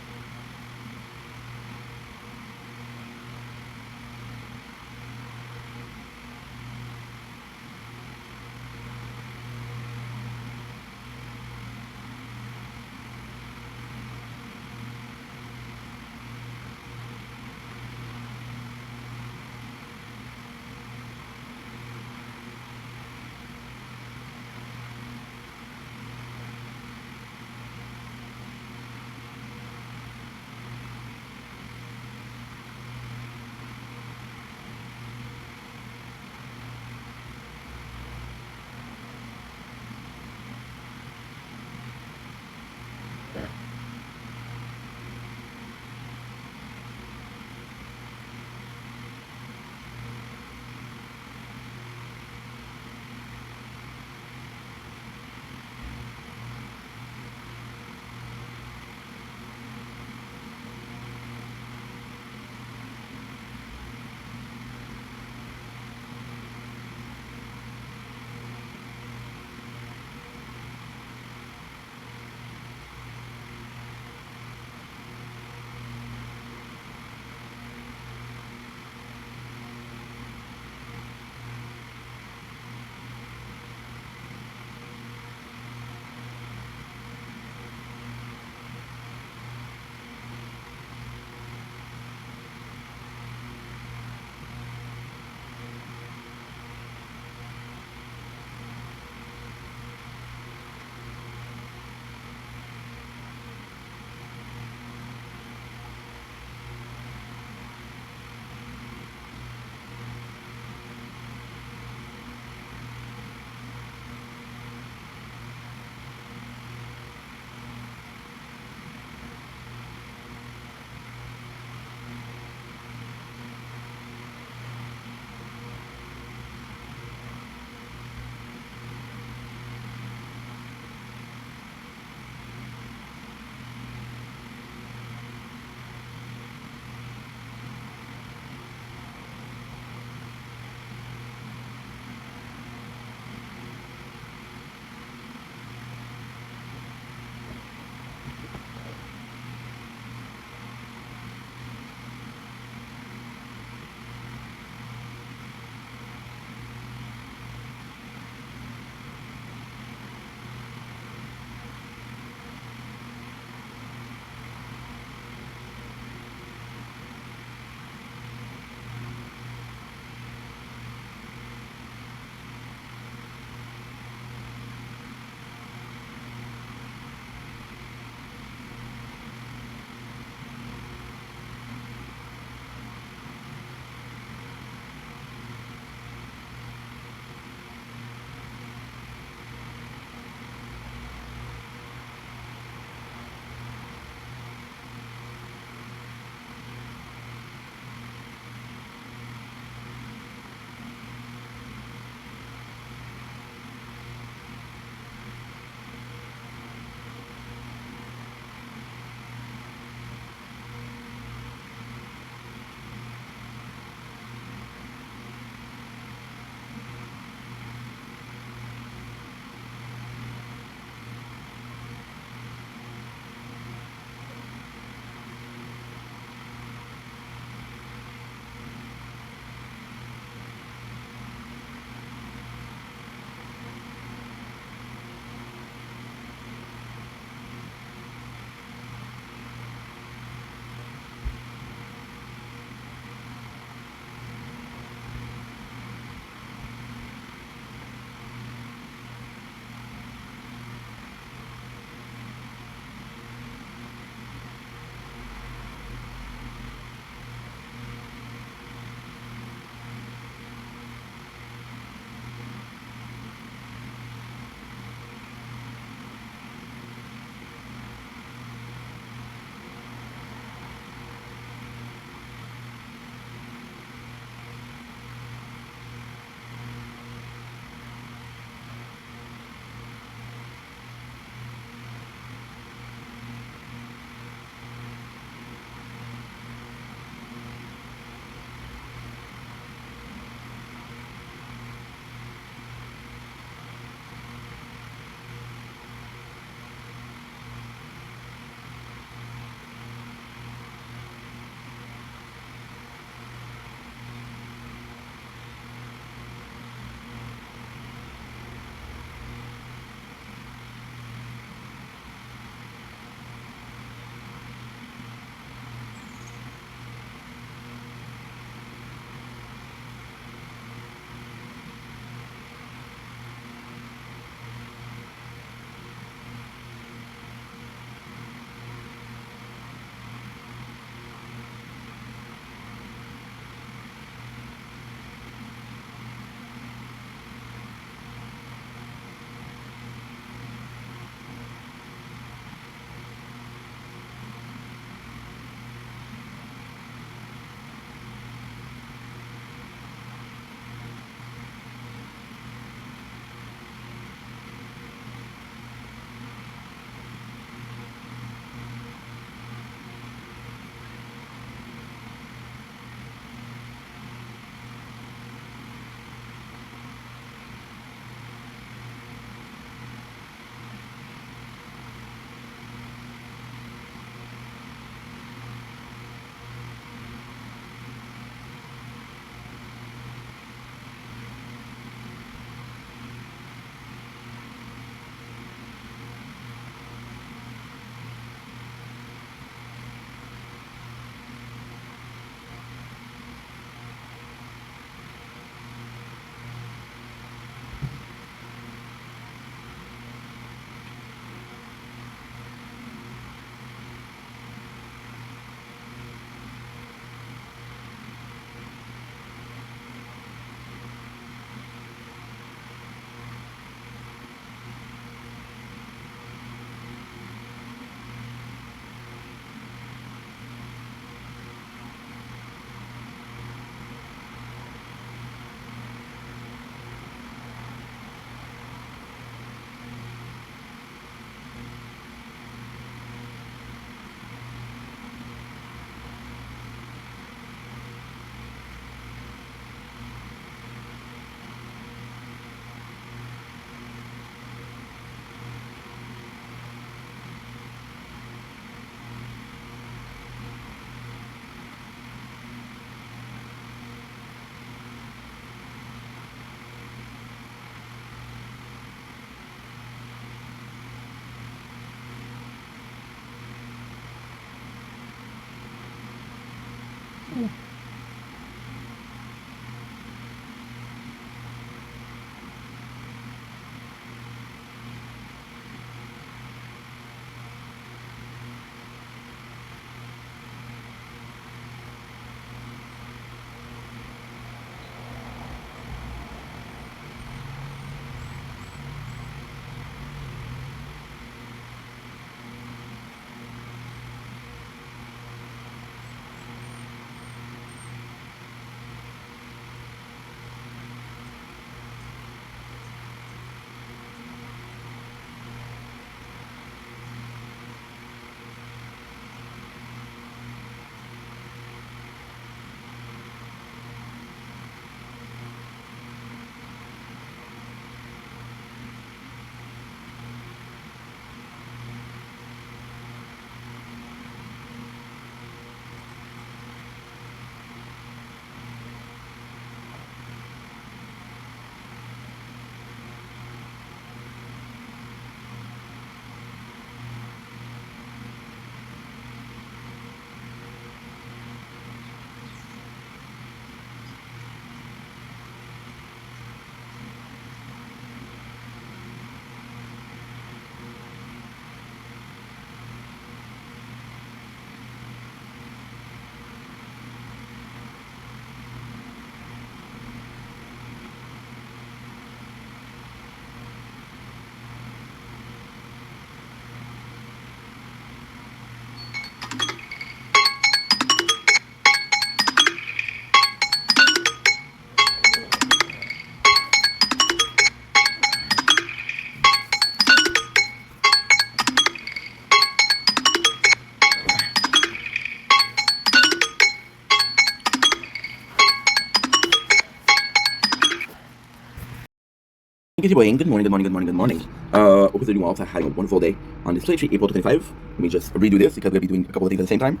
[SPEAKER 1] Good morning, good morning, good morning, good morning, good morning. Hope you're doing well. I had a wonderful day on this play sheet, April 25. Let me just redo this because we're going to be doing a couple of things at the same time.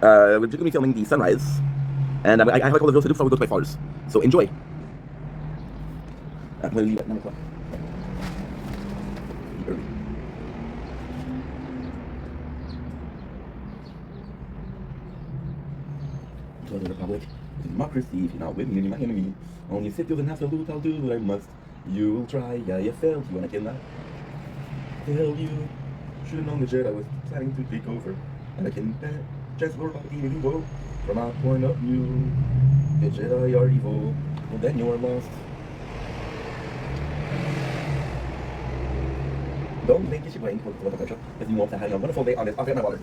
[SPEAKER 1] We're just going to be filming the sunrise, and I have a couple of videos to do before we go to my father's. So enjoy. I'm going to leave at 9 o'clock. Early. To the Republic, to democracy, if you're not with me, you're my enemy. Only sit till the absolute, I'll do what I must. You'll try, yeah, you failed, you wanna kill that? Tell you, should've known the Jedi was planning to take over. And I can bet, Chancellor Palpatine evil. From my point of view, the Jedi are evil, well then you're lost. Don't make it playing for the culture, if you want to have a wonderful day on this. I'll get my water.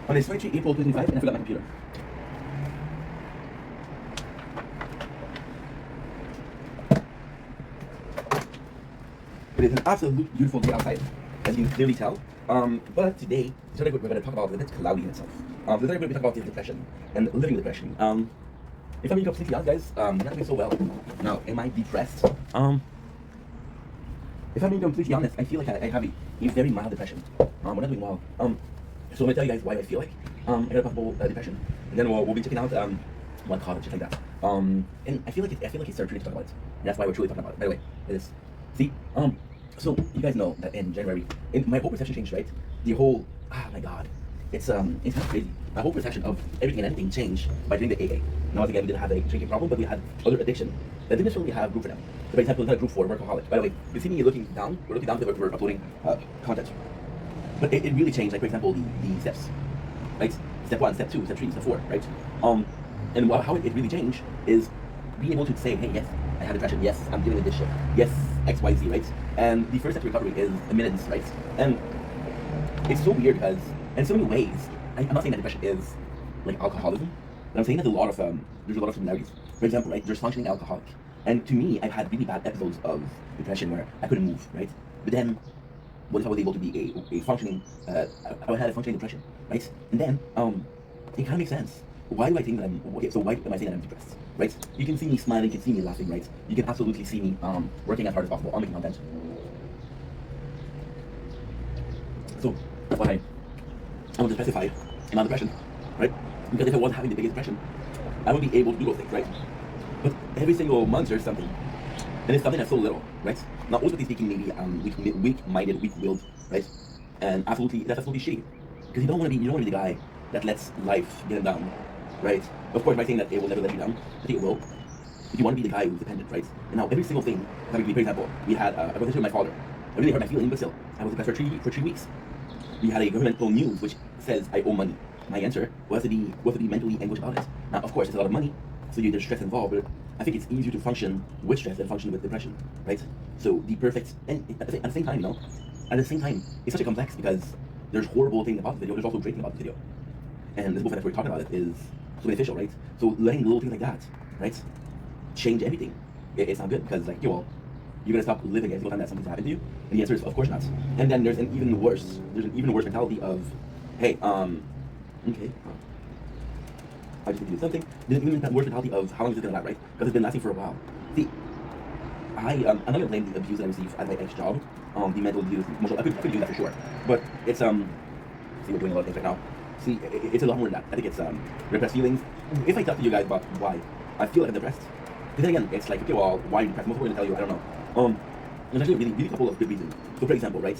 [SPEAKER 1] On this Friday, April 25, and I forgot my computer. It is an absolute beautiful day outside, as you can clearly tell. But today, we're going to talk about a bit cloudy in itself. Today we're going to be talking about depression and living with depression. If I'm being completely honest, guys, I'm not doing so well. Now, am I depressed? If I'm being completely honest, I feel like I have a very mild depression. We're not doing well. So I'm gonna tell you guys why I feel like I got a possible depression, and then we'll be checking out what caused it, shit like that. And I feel like it's surgery to talk about it. That's why we're truly talking about it. By the way, it is. See, so you guys know that in January, my whole perception changed, right? The whole, oh my god, it's kind of crazy. My whole perception of everything and anything changed by doing the AA. Now, again, we didn't have a drinking problem, but we had other addiction that didn't necessarily have group for them. So, for example, we had a group for workaholic. By the way, you see me looking down. We're looking down because we're uploading content. But it really changed, like, for example, the steps, right? Step 1, step 2, step 3, step 4, right? And how it really changed is being able to say, hey, yes, I have depression. Yes, I'm dealing with this shit. Yes, X, Y, Z, right? And the first step to recovery is admittance, right? And it's so weird because, in so many ways, I'm not saying that depression is like alcoholism, but I'm saying that there's a lot of similarities. For example, right, there's functioning alcoholic. And to me, I've had really bad episodes of depression where I couldn't move, right? But then, what if I was able to be a functioning, I had a functioning depression, right? And then, it kind of makes sense. Why do I think that why am I saying that I'm depressed, right? You can see me smiling, you can see me laughing, right? You can absolutely see me working as hard as possible on making content. So, that's why I want to specify my depression, right? Because if I wasn't having the biggest depression, I would be able to do those things, right? But every single month there's something, and it's something that's so little, right? Now, ultimately speaking, maybe weak-minded, weak-willed, right? And that's absolutely shitty because you don't want to be the guy that lets life get him down, right? Of course, by saying that it will never let you down, I think it will. But you want to be the guy who's dependent, right? And now every single thing, for example, we had a conversation with my father. I really hurt my feelings, but still, I was depressed for 3 weeks. We had a governmental news which says I owe money. My answer was to be mentally anguished about it. Now, of course, it's a lot of money, so there's stress involved, but I think it's easier to function with stress than function with depression, right? So the perfect, and at the same time, it's such a complex because there's horrible things about the video, there's also great things about the video. And this book that we're talking about it is so beneficial, right? So letting little things like that, right, change everything. It's not good because like, you're gonna stop living every single time that something's happened to you. And the answer is, of course not. And then there's an even worse mentality of, hey, okay, I just need to do something. There's an even worse mentality of how long is it gonna last, right? Because it's been lasting for a while. See, I'm not gonna blame the abuse that I received at my ex-job, the mental abuse, emotional. I could do that for sure. But it's see, we're doing a lot of things right now. See, it's a lot more than that. I think it's repressed feelings. If I talk to you guys about why I feel like I'm depressed, because then again, it's like, okay, well, why are you depressed? Most people are gonna tell you, I don't know. There's actually really couple of good reasons. So for example, right,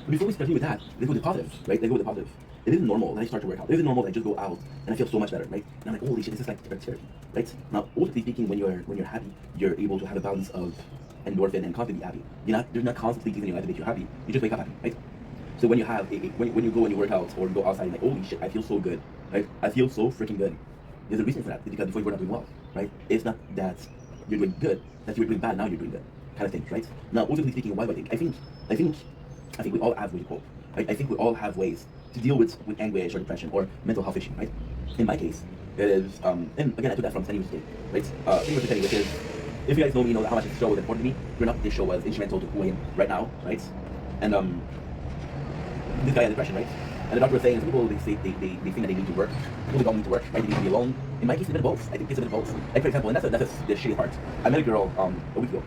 [SPEAKER 1] before we continue with that, let's go with the positive, right? Let's go with the positive. It isn't normal that I start to work out. It isn't normal that I just go out and I feel so much better, right? And I'm like, holy shit, this is like therapy, right? Now, ultimately speaking, when you're happy, you're able to have a balance of endorphin and constantly happy. There's not constantly things in your life that make you happy. You just wake up happy, right? So when you have when you go and you work out or you go outside, you're like, holy shit, I feel so good, right? I feel so freaking good. There's a reason for that, because before you were not doing well, right? It's not that you're doing good, that you were doing bad, now you're doing good, kind of thing, right? Now, ultimately speaking, why do I think? I think we all have ways to cope. Right? I think we all have ways to deal with anguish or depression or mental health issue, right? In my case, it is, and again, I took that from 10 years ago, right? 10 years ago, which is, if you guys know me, you know how much this show was important to me. Growing up, this show was instrumental to who I am right now, right? And this guy had depression, right? And the doctor was saying, some people, they think that they need to work. People, they don't need to work, right? They need to be alone. In my case, it's a bit of both. I think it's a bit of both. Like, for example, and that's the shitty part. I met a girl a week ago,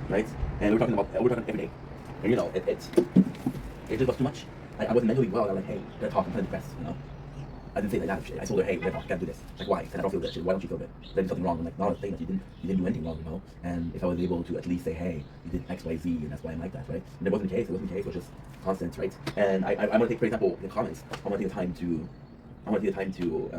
[SPEAKER 1] right? And we were talking every day. And you know, it just was too much. I wasn't mentally well. I was like, hey, gotta talk, I'm kind of depressed, you know? I didn't say like that shit. I told her, hey, gotta talk, you gotta do this. Like, why? And I don't feel good. Shit, why don't you feel good? Did I do something wrong? I'm like, no, I'm saying that you didn't do anything wrong, you know? And if I was able to at least say, hey, you did X, Y, Z, and that's why I'm like that, right? And it wasn't the case. It was just constant, right? And I want to take, for example, the comments. I want to take the time to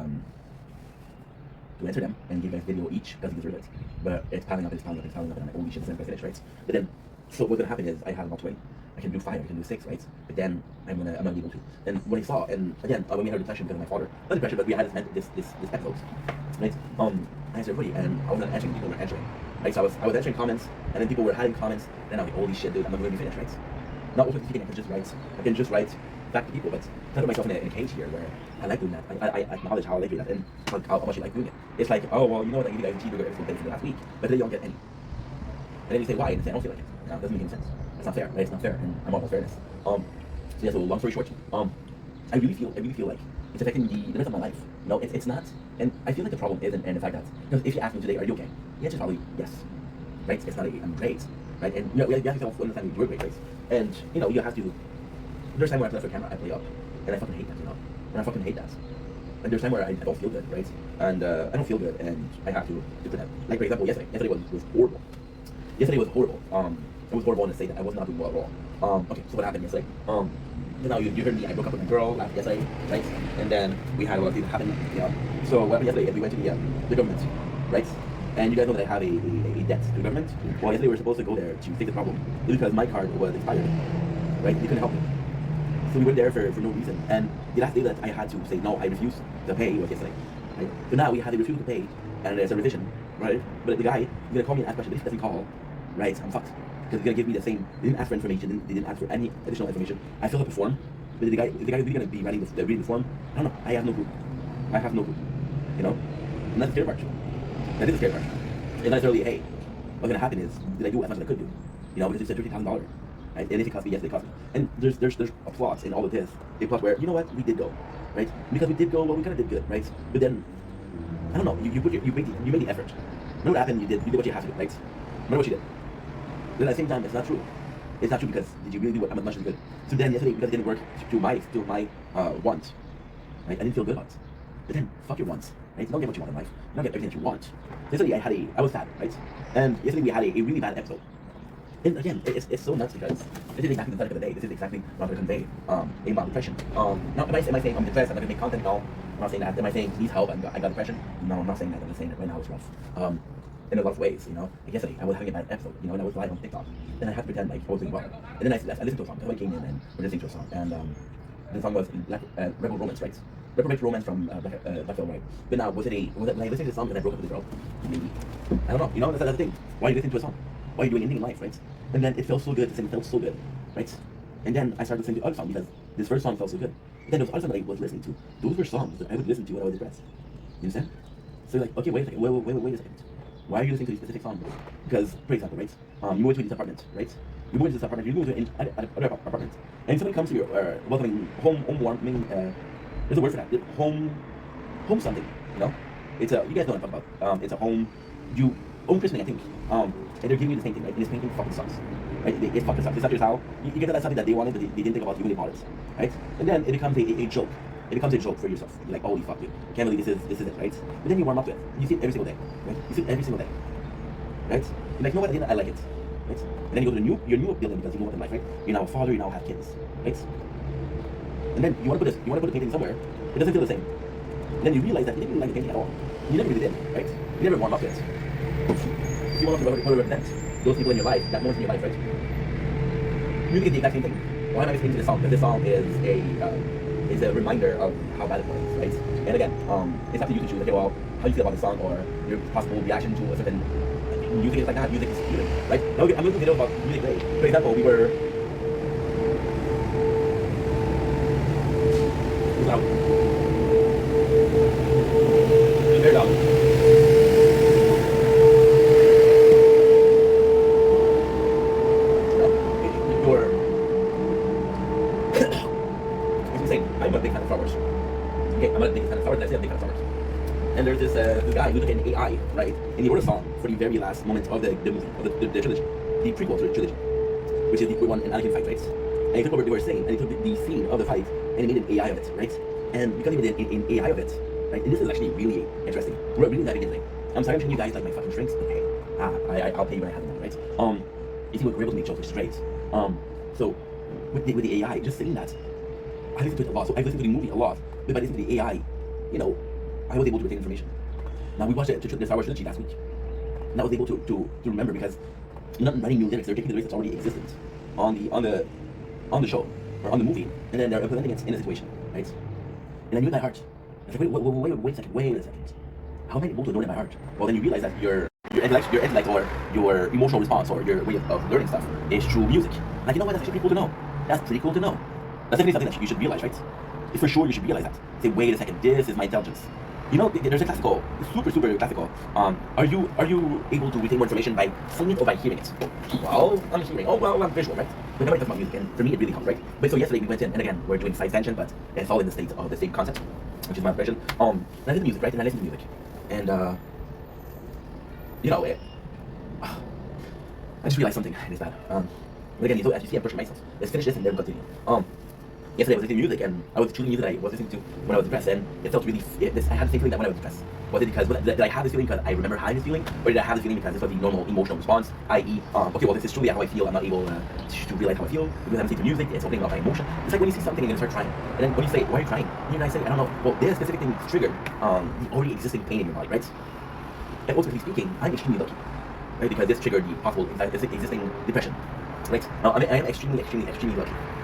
[SPEAKER 1] answer them and give a video each because you deserve it. But it's piling up, and I'm like, holy shit, it's never finished, right? But then, so what's gonna happen is I have not 20. I can do 5, I can do 6, right? But then I'm not able to. And when I saw, and again, when we had depression because of my father, not depression, but we had this episode, right? I answered everybody, and I wasn't answering, people were answering, right? So I was answering comments, and then people were having comments, and I'm like, holy shit, dude, I'm not going to be finished, right? Not also speaking, I can just write back to people, but I put myself in a cage here where I like doing that. I acknowledge how I like doing that, and how much I like doing it. It's like, oh, well, you know what, I give you guys a cheeseburger every single day for the last week, but then you don't get any. And then you say, why? And you say, I don't feel like it. You know, it doesn't make any sense. It's not fair, right? It's not fair, and I'm all about fairness. So yeah, so long story short, I really feel like it's affecting the rest of my life. You know, it's not, and I feel like the problem isn't in the fact that, because if you ask me today, are you okay? The answer is probably yes, right? It's not I'm great, right? And you know, you have to understand you're great, right? And you know, you have to. There's time where I play for camera, I play up, and I fucking hate that, you know, and I fucking hate that. And there's time where I don't feel good, right? And I don't feel good, and I have to pretend. Like for example, yesterday was horrible. Yesterday was horrible. It was horrible to say that I was not doing well at all. Okay, so what happened yesterday? You know, you heard me, I broke up with my girl yesterday, right? And then we had a lot of things that happened, you know. So what happened yesterday is we went to the government, right? And you guys know that I have a debt to the government. Well, yesterday we were supposed to go there to fix the problem. It's because my card was expired, right? They couldn't help me. So we went there for no reason. And the last day that I had to say, no, I refuse to pay was yesterday, right? So now we had a refusal to pay, and there's a revision, right? But the guy, he's gonna call me and ask questions. If he doesn't call, right, I'm fucked. Because he's gonna give me the same. They didn't ask for information. They didn't ask for any additional information. I filled up the form, but the guy really gonna be reading the form. I don't know. I have no clue. You know, and that's the scary part. That is the scary part. It's not necessarily, hey, what's gonna happen is, did I do as much as I could do? You know, because it's $30,000. Right? And if it cost me, yes, it cost me. And there's a plot in all of this. A plot where, you know what, we did go, right? Because we did go, well, we kind of did good, right? But then, I don't know. You made the effort. Remember what happened? You did what you have to do, right? Remember what you did. But at the same time, it's not true. It's not true because did you really do what much as good? So then yesterday, because it didn't work to my want, right? I didn't feel good about it. But then, fuck your wants, right? You don't get what you want in life. You don't get everything that you want. Yesterday, I was sad, right? And yesterday we had a really bad episode. And again, it's so nuts because this is exactly the subject of the day. This is exactly what I'm going to convey in my depression. Now, am I saying I'm depressed, I'm not going to make content? No, I'm not saying that. Am I saying please help, I got depression? No, I'm not saying that. I'm just saying that right now it's rough. In a lot of ways, you know. Like yesterday, I was having a bad episode, you know, and I was live on TikTok. Then I had to pretend like I was doing well. And then I listened to a song. So I came in and we're listening to a song. And the song was Rebel Romance, right? Rebel Romance from Black Veil White. But now, was it when I listened to the song and I broke up with the girl? Maybe. I don't know, you know, that's the thing. Why are you listening to a song? Why are you doing anything in life, right? And then it felt so good, the sing felt so good, right? And then I started listening to other songs because this first song felt so good. And then those other songs that I was listening to, those were songs that I would listen to when I was depressed. You understand? So you're like, okay, wait a second, wait a second. Why are you listening to these specific songs? Because, for example, right? You go into this apartment, right? You go into this apartment, you go to another apartment, and somebody comes to your welcoming home warming. There's a word for that. Home something. You know, it's a you guys know what I'm talking about. It's a home christening, I think. And they're giving you the same thing, right? And this painting fucking sucks, right? It fucking sucks. It's not just how you get that something that they wanted, but they didn't think about you when they bought it, right? And then it becomes a joke. It becomes a joke for yourself. You're like, holy fuck, dude. Can't believe this is it, right? But then you warm up to it. You see it every single day, right? You see it every single day, right? You're like, you know what? I like it, right? And then you go to your new building because you move up in life, right? You're now a father. You now have kids, right? And then you want to put the painting somewhere. It doesn't feel the same. And then you realize that you didn't really like the painting at all. You never really did, right? You never warm up to it. You want to represent those people in your life, that moments in your life, right? Music is the exact same thing. Why am I listening to this song? Because this song is a reminder of how bad it was, right? And again, it's up to you to choose, okay, well, how you feel about the song or your possible reaction to a certain music is like that. Music is feeling, right? Now, I'm looking at a video about music today. For example, we were... It was loud. It was very loud. I'm a big fan of flowers. Okay, I'm a big fan of flowers. That's it, I'm a big fan of flowers. And there's this guy who took an AI, right? And he wrote a song for the very last moment of the movie, of the trilogy, the prequel to the trilogy, which is the one in Anakin fight, right? And he took what they were saying, and he took the scene of the fight, and he made an AI of it, right? And because he made an AI of it, right? And this is actually really interesting. We're really diving into it. I'm sorry I'm showing you guys like my fucking shrinks, but hey, I'll pay you when I have them, right? You see, we're able to make jokes, which is great. So with the AI, just saying that. I listened to it a lot, so I listened to the movie a lot, but by listening to the AI, you know, I was able to retain information. Now, we watched the Star Wars trilogy last week, and I was able to remember because you're not writing new lyrics, they're taking the lyrics that's already existent on the show, or on the movie, and then they're implementing it in a situation, right? And I knew in my heart, I was like, wait a second. How am I able to know it in my heart? Well, then you realize that your intellect or your emotional response or your way of learning stuff is through music. Like, you know what, that's actually pretty cool to know. That's pretty cool to know. That's definitely something that you should realize, right? For sure, you should realize that. Say, wait a second, this is my intelligence. You know, there's a classical, super classical. Are you able to retain more information by seeing it or by hearing it? Well, I'm hearing. Oh, well, I'm visual, right? But nobody talks about music, and for me, it really comes, right? But so yesterday we went in, and again, we're doing side tangent, but it's all in the state of the same concept, which is my impression. And I listen to music, right? And I listen to music, and you know, I just realized something. It is that. But again, so as you see, I'm pushing myself. Let's finish this and then continue. Yesterday I was listening to music, and I was choosing music that I was listening to when I was depressed, and it felt really. I had the same feeling that when I was depressed. Was it because did I have this feeling because I remember having this feeling, or did I have this feeling because this was the normal emotional response? I.e., okay, well, this is truly how I feel. I'm not able to realize how I feel because I'm listening to music. It's opening up my emotion. It's like when you see something and you start crying, and then when you say, "Why are you crying?" You guys say, "I don't know." Well, this specific thing triggered the already existing pain in your body, right? And ultimately speaking, I'm extremely lucky, right? Because this triggered the possible existing depression. Right? Now, I am extremely lucky.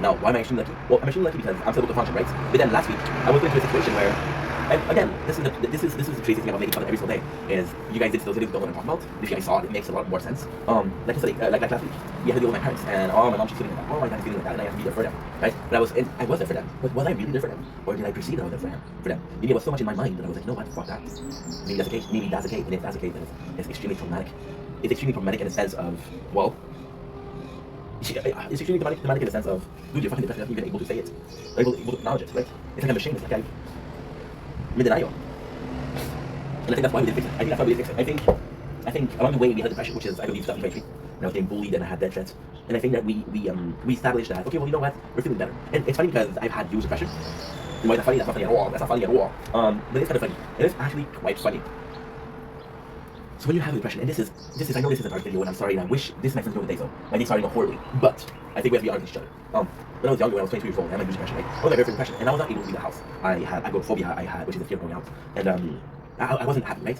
[SPEAKER 1] Now, why am I extremely lucky? Well, I'm extremely lucky because I'm still able to function, right? But then last week, I was into a situation where, and again, this is the crazy thing about making content every single day, is you guys did those videos that I'm talking about. If you guys saw it, it makes a lot more sense. Like yesterday, like last week, we had to deal with my parents, and my mom, she's feeling like that. Oh, my dad is feeling like that, and I have to be there for them, right? But I was there for them. But was I really there for them? Or did I perceive that I was there for them? Maybe it was so much in my mind that I was like, you know what, fuck that. Maybe that's the case. Maybe that's the case. And if that's the case, then it's extremely traumatic. It's extremely traumatic in the sense of, well, it's extremely dramatic in the sense of, dude, you're fucking depressed, you're not even able to say it. You're able to acknowledge it, right? It's like I'm ashamed, it's like I'm in denial. And I think that's why we didn't fix it. I think along the way we had depression, which is, I believe, 2023. And I was getting bullied and I had dead threats. And I think that we established that, okay, well, you know what, we're feeling better. And it's funny because I've had huge depression. You know, that's not funny at all. But it's kind of funny. It is actually quite funny. So when you have depression, and this is I know this is a dark video, and I'm sorry, and I wish this is my first video today, so my day's starting off horribly. But I think we have to be honest with each other. When I was younger, when I was 22 years old, I had my huge depression, right? I was my very first depression, and I was not able to leave the house. I had agoraphobia, which is the fear of going out, and I wasn't happy, right?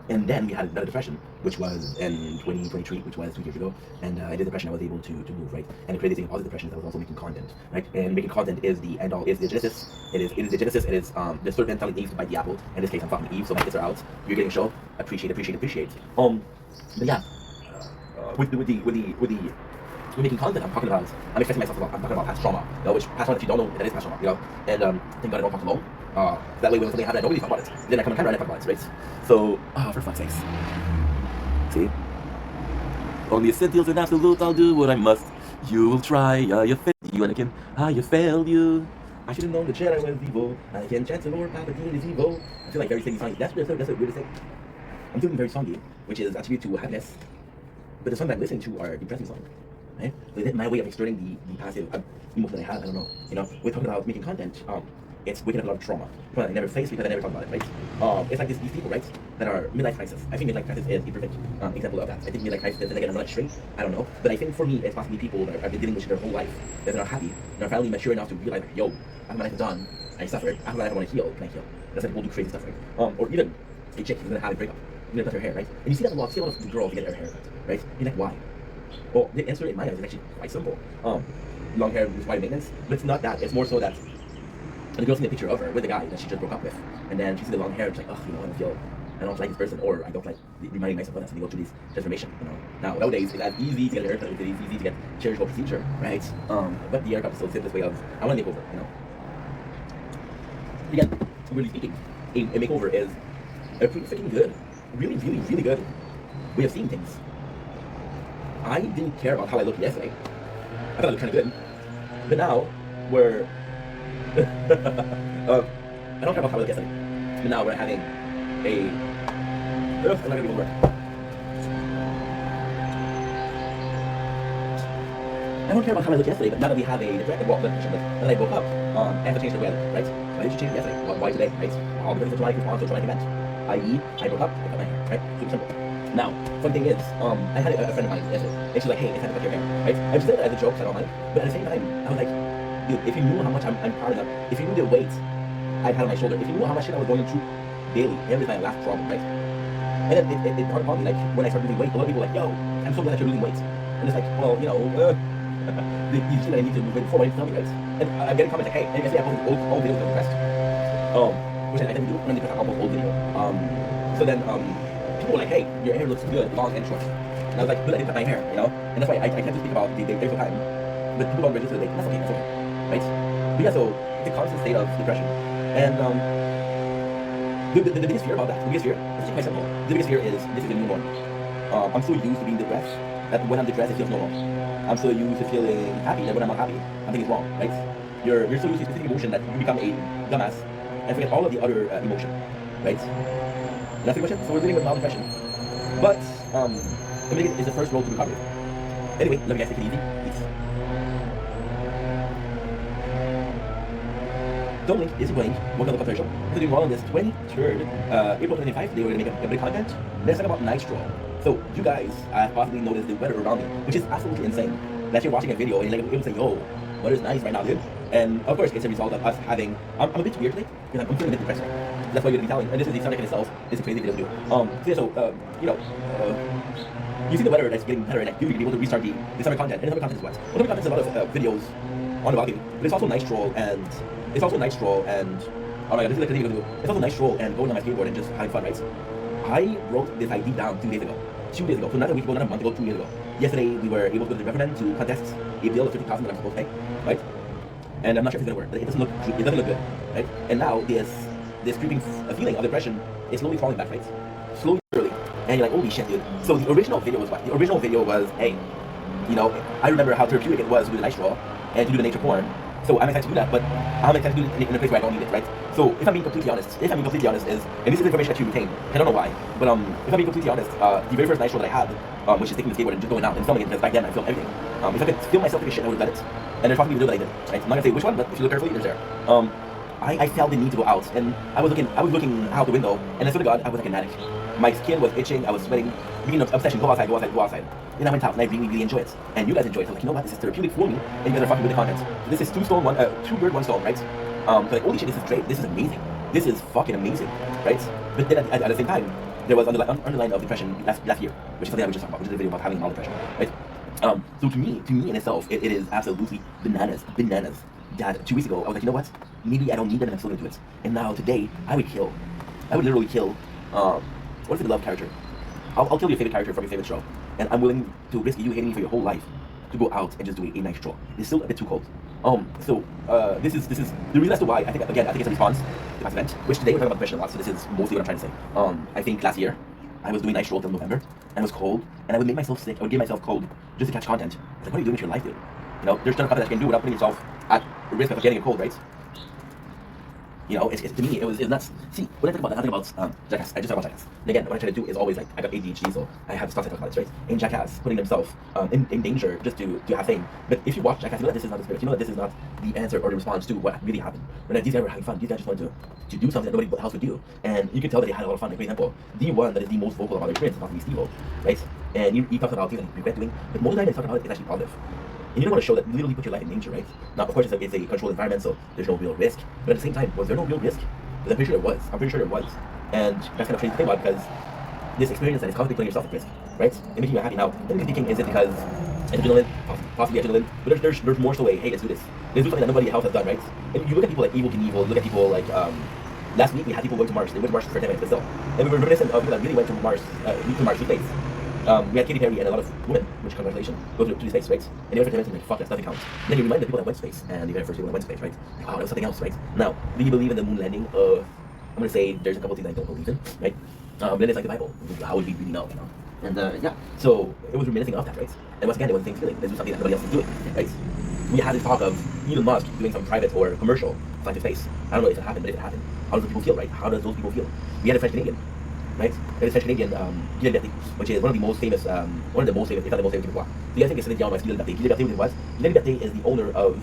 [SPEAKER 1] And then we had another depression, which was in 2023, which was 2 years ago, and I did depression. I was able to move, right? And the crazy thing about the depression is I was also making content, right? And making content is the end all, is the genesis. It is the genesis. It is the serpent telling Eve to bite the apple. In this case, I'm fucking Eve, so my kids are out. You're getting a show. Appreciate. But yeah, with making content, I'm expressing myself about. I'm talking about past trauma, which past trauma, if you don't know, that is past trauma, And thank God I don't talk alone. That way when something happens, I don't really talk about it. Then I come on camera and I talk about it, right? So, for fuck's sakes. See? Only essentials and absolute, I'll do what I must. You will try, you fail you, and again, you failed you. I should have known the Jedi was evil. I can chance the Lord Palpatine is evil. I feel like very singy. That's a weird thing. I'm feeling very songy, which is attributed to happiness. But the songs I'm listening to are depressing songs, right? So that's my way of exerting the passive emotion that I have. I don't know. We're talking about making content. It's waking up a lot of trauma I never faced because I never talk about it, right? It's like these people, right, that are midlife crisis. I think midlife crisis is a perfect example of that. I think midlife crisis, and again, I'm not straight, I don't know, but I think for me, it's possibly people that have been dealing with shit their whole life, that are happy, and are finally mature enough to realize, like, yo, after my life is done, I suffered, after my life I want to heal, can I heal? That's why people do crazy stuff, right? Or even a chick who's gonna have a breakup, you're gonna cut her hair, right? And you see that a lot, of girls get their hair cut, right? You're like, why? Well, the answer in my eyes is actually quite simple. Long hair requires maintenance, but it's not that, it's more so that and the girl's seen a picture of her with a guy that she just broke up with, and then she sees the long hair and she's like, I don't like this person, or I don't like reminding myself of that, so they go through this transformation, Now, nowadays, it's as easy to get a haircut, it's easy to get surgical procedure, right? But the haircut is still the simplest way of, I want a makeover, Again, really speaking, a makeover is a pretty freaking good, really good way of seeing things. I didn't care about how I looked yesterday. I thought I looked kind of good, but now we're I don't care about how I look yesterday, but now we're having a. I'm not gonna be able to work. I don't care about how I look yesterday, but now that we have a directed walk, that I woke up, I have to change the weather, right? I need to change it yesterday. Why today, right? All because it's a traumatic event. I.e., I woke up, I cut my hair, right? Super simple. Now, fun thing is, I had a friend of mine yesterday, and she's like, hey, it's time to cut your hair, right? I just did it as a joke, so I don't mind, but at the same time, I was like, dude, if you knew how much I'm proud of, if you knew the weight I had on my shoulder, if you knew how much shit I was going through daily, every time I laughed problem, right? And then it dawned upon me, like, when I started losing weight, a lot of people were like, yo, I'm so glad that you're losing weight. And it's like, well, you see that I need to lose weight before I tell me, right? And I'm getting comments like, hey, and you can see I posted old videos of depressed. Which I didn't do, when I did almost old video. So then, people were like, hey, your hair looks good, long and short. And I was like, good, I didn't cut my hair, And that's why I tend to speak about the day for time. But people don't register the day, that's okay, right? But yeah, so it's a constant state of depression. And the biggest fear about that, is quite simple. The biggest fear is, this is a new norm. I'm so used to being depressed, that when I'm depressed, it feels normal. I'm so used to feeling happy, that when I'm not happy, something is wrong, right? You're so used to a specific emotion that you become a dumbass, and forget all of the other emotion, right? And that's pretty much it. So we're dealing with mild depression. But, admitting it is the first road to recovery. Anyway, love you guys, take it easy. Peace. Don't link is playing one of the show. We're doing well on this 23rd, April 25th. They were going to make a bit of content. Let's talk about Nitro. So, you guys possibly noticed the weather around me, which is absolutely insane. That you're watching a video and you're like able to say, yo, weather's nice right now, dude. And of course, it's a result of us having. I'm a bit weird today because I'm feeling a bit depressed. That's why you're gonna be telling. And this is the subject in itself. It's a crazy video to do. You see the weather that's getting better, and like, you're gonna be able to restart the summer content. And the summer content is what? Well, summer content is a lot of videos on the balcony, but it's also night stroll and oh my god, this is like the thing you're gonna do. It's also night stroll and going on my skateboard and just having fun, right? I wrote this idea down 2 days ago. 2 days ago, so not a week ago, not a month ago, 2 years ago. Yesterday, we were able to go to the referendum to contest a bill of 50,000 that I'm supposed to pay, right? And I'm not sure if it's gonna work. It doesn't look good, right? And now this creeping feeling of depression is slowly falling back, right? Slowly, and you're like, holy shit, dude. So the original video was what? The original video was, hey, I remember how therapeutic it was to do the night stroll and to do the nature porn. So I'm excited to do that, but I'm excited to do it in a place where I don't need it, right? So if I'm being completely honest is, and this is information that you retain, I don't know why, but if I'm being completely honest, the very first night show that I had, which is taking the skateboard and just going out and filming it, because back then I filmed everything. If I could film myself take a shit, I would have done it. And there's probably a video that I did, right? I'm not gonna say which one, but if you look carefully, there's there. I felt the need to go out, and I was looking out the window, and I swear to God, I was like an addict. My skin was itching. I was sweating. Being an obsession. Go outside. Go outside. Go outside. Then I went out and I really, really enjoy it. And you guys enjoy it. So like, you know what? This is therapeutic for me. And you guys are fucking with the content. So this is two bird, one stone, right? So like, holy shit, this is great. This is amazing. This is fucking amazing, right? But then at the same time, there was underline of depression last year, which is something I was just talking about, which is a video about having mild depression, right? So to me in itself, it is absolutely bananas that 2 weeks ago, I was like, you know what? Maybe I don't need that and I'm still gonna do it. And now today, I would literally kill, what is the love character? I'll kill your favorite character from your favorite show. And I'm willing to risk you hating me for your whole life to go out and just do a nice stroll. It's still a bit too cold. This is the reason as to why I think it's a response to past event, which today we're talking about depression a lot, so this is mostly what I'm trying to say. I think last year, I was doing nice stroll till November, and it was cold, and I would make myself sick, I would give myself cold just to catch content. I was like, what are you doing with your life, dude? You know, there's certain content that you can do without putting yourself at risk of getting a cold, right? You know, to me, it was nuts. See, when I think about Jackass, I just talk about Jackass. And again, what I try to do is always like, I got ADHD, so I have stuff I talk about this, right? In Jackass, putting themselves in danger just to have fame. But if you watch Jackass, you know that this is not the spirit. You know that this is not the answer or the response to what really happened. When these guys were having fun, these guys just wanted to do something that nobody else would do. And you can tell that they had a lot of fun. Like, for example, the one that is the most vocal about their experience is talking to Steve-O, right? And he talks about things that he regret doing, but most of the time they talk about it is actually positive. And you don't want to show that you literally put your life in danger, right? Now, of course, it's a controlled environment, so there's no real risk. But at the same time, was there no real risk? Because I'm pretty sure there was. And that's kind of crazy to think about because this experience that is constantly putting yourself at risk, right? And making you unhappy. Now, then thinking, is it because adrenaline, possibly adrenaline, but there's more so a, hey, let's do this. Let's do something that nobody else has done, right? And you look at people like Evel Knievel, you look at people like, last week we had people going to Mars. They went to Mars for 10 minutes, but still. And we were reminiscent of people that really went to Mars to space. We had Katy Perry and a lot of women, which congratulations, go to space, right? And they went for 10 minutes and like, fuck, that's nothing counts. And then you remind the people that went to space, and the very first people that went to space, right? Like, wow, that was something else, right? Now, do you believe in the moon landing? I'm gonna say there's a couple things I don't believe in, right? Then it's like the Bible. How would we really know, you know? And yeah, so it was reminiscing of that, right? And once again, it was the same feeling. Let's do something that nobody else is doing, right? We had this talk of Elon Musk doing some private or commercial flight to space. I don't know if it happened, but if it happened, how do those people feel, right? How does those people feel? We had a French Canadian, right? There's a French Canadian, Guy Liberté, which is one of the most famous, if not the most famous Québécois. The guy think is Céline Dion, Guy Liberté. Guy Liberté, what it was? Guy Liberté is the owner of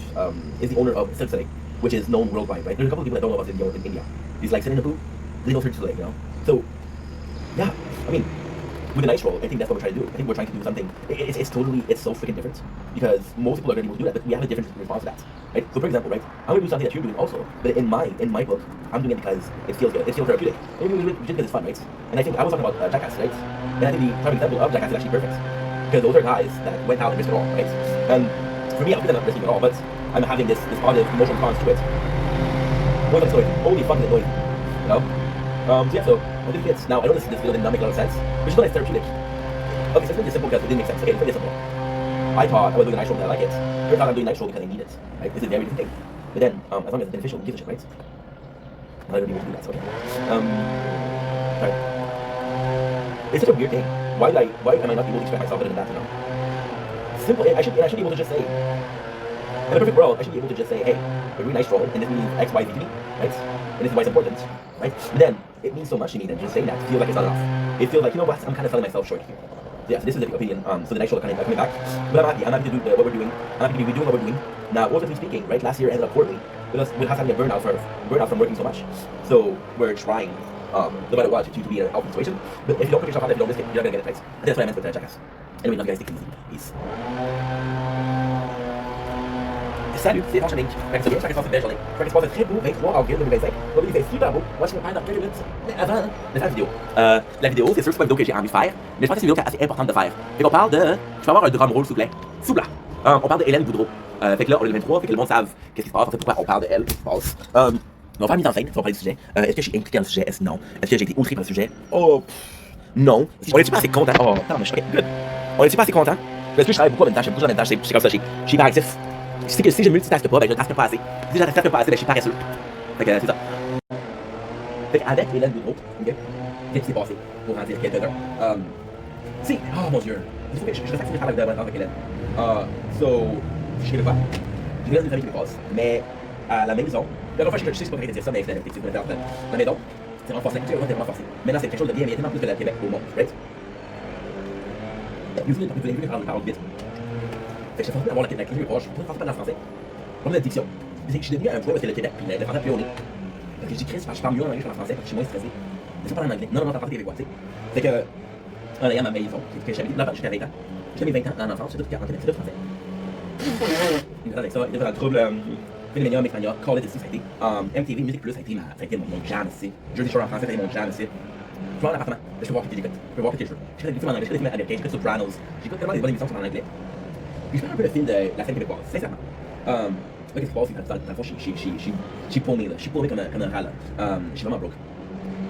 [SPEAKER 1] Cirque du Soleil, which is known worldwide, right? There's a couple of people that don't know about Céline Dion in India. He's like Céline Dion, they know Cirque du Soleil, you know? So, yeah, I mean, with a nice roll, I think that's what we're trying to do. I think we're trying to do something. It's so freaking different because most people are going to be able to do that, but we have a different response to that, right? So, for example, right, I'm going to do something that you're doing also, but in my book, I'm doing it because it feels good. It feels therapeutic. Maybe we do it just because it's fun, right? And I think I was talking about Jackass, right? And I think the prime example of Jackass is actually perfect because those are guys that went out and risked it all, right? And for me, I'm not risking it all, but I'm having this positive emotional response to it. What's the story? Holy fucking annoying, you know? So yeah, so what did it now? I know this video did not make a lot of sense, but it's not as therapeutic. Okay, so it's pretty simple because it didn't make sense. Okay, it's pretty simple. I thought I was doing a nice show because I like it. Turns out I'm doing a nice show because I need it. Right? This is a very different thing. But then, as long as it's beneficial, give a shit, right? I don't even do that, so okay. Right. It's such a weird thing. Why am I not able to express myself better than that, you know? Simple. I should be able to just say, in a perfect world, I should be able to just say, hey, a really nice role, and this means X, Y, Z to me, right? And this is why it's important, right? But then, it means so much to me that just saying that feels like it's not enough. It feels like, you know what, I'm kind of selling myself short here. So yeah, so this is the opinion, so the nice show kind of coming back. But I'm happy to do what we're doing. I'm happy to be doing what we're doing. Now, ultimately speaking, right, last year ended up horribly. Because we have having a burnout from working so much. So we're trying, no matter what, to be in a healthy situation. But if you don't put yourself out there, if you don't risk it, you're not going to get it right. And that's what I meant with Jackass. Anyway, love you guys, take it easy. Peace. Salut, c'est Franck Channing. Fait que c'est bien, chaque fois c'est belle journée. Fait que c'est passé très beau, 23 avril 2025. Aujourd'hui, il fait super beau. Moi, je me perds dans quelques minutes. Mais avant de faire la vidéo, c'est sûr que c'est pas une vidéo que j'ai envie de faire, mais je pense que c'est une vidéo qui est assez importante de faire. Fait qu'on parle de. Je peux avoir un drum roll, s'il vous plaît. S'il vous plaît. On parle de Hélène Boudreau. Fait que là, on est le 23, fait que le monde savent qu'est-ce qui se passe, en fait, pourquoi on parle de elle, qu'est-ce qui se passe. On va faire une mise en scène, on va parler du sujet. Est-ce que je suis impliqué dans le sujet? Est-ce que non? Est-ce que j'ai été outré par le sujet? Oh, non. On est-tu pas assez content? Oh, attends, mais ok, good. On est-tu pas assez content? Parce que je travaille beaucoup en même temps, j'aime beaucoup en même temps, c'est comme ça, je suis hyperactif. Si je ne multitaske pas, ben je ne taske pas assez. Si je ne taske pas assez, ben je suis paresseux. Fait que c'est ça. Fait qu'avec Hélène Boudreau, ok, qu'est-ce qui s'est passé pour en dire quelques-uns? Si, oh mon dieu, il faut que je reste actif avec Hélène. Je sais pas. Je viens d'une famille québécoise, mais à la maison, la dernière fois je sais pas comment dire ça, mais c'est la maison, c'est renforcé, tu sais, c'est renforcé. Maintenant c'est quelque chose de bien, mais il y a tellement plus de la Québec au monde, right? Vous voulez parler vite. Fait que j'ai forcé d'avoir la culture proche, je ne pense pas dans le français. Comme la diction. Je suis devenu à un point où c'est le Québec, puis le français plus haut nez. Fait que j'ai dit, Chris, je parle mieux en anglais que en français, parce que je suis moins stressé. laisse-moi parler en anglais. Non, t'as parlé québécois, tu sais. Fait que, en ayant ma maison, que j'habite là-bas jusqu'à 20 ans. Jusqu'à mes 20 ans en enfance, c'est tout en Québec, c'est tout français. Il était avec ça, il était dans le trouble. Phénoménia, Mexmania, Call It, ça a été. MTV, Musique Plus, ça a été mon jam ici. Jersey Shore en français, ça a été mon jam ici. Je vais dans l'appartement, je peux voir qui j'écoute. Je peux voir qui je veux. J'écoute des films en anglais, j'écoute des films américains, j'écoute Sopranos. J'écoute tellement des bonnes émissions qui sont en anglais. Puis je fais un peu le fil de la scène québécoise, sincèrement. Là, qu'est-ce qui se passe, c'est que dans le fond, je suis paumé, là. Je suis paumé comme un rat, là. Je suis vraiment broke.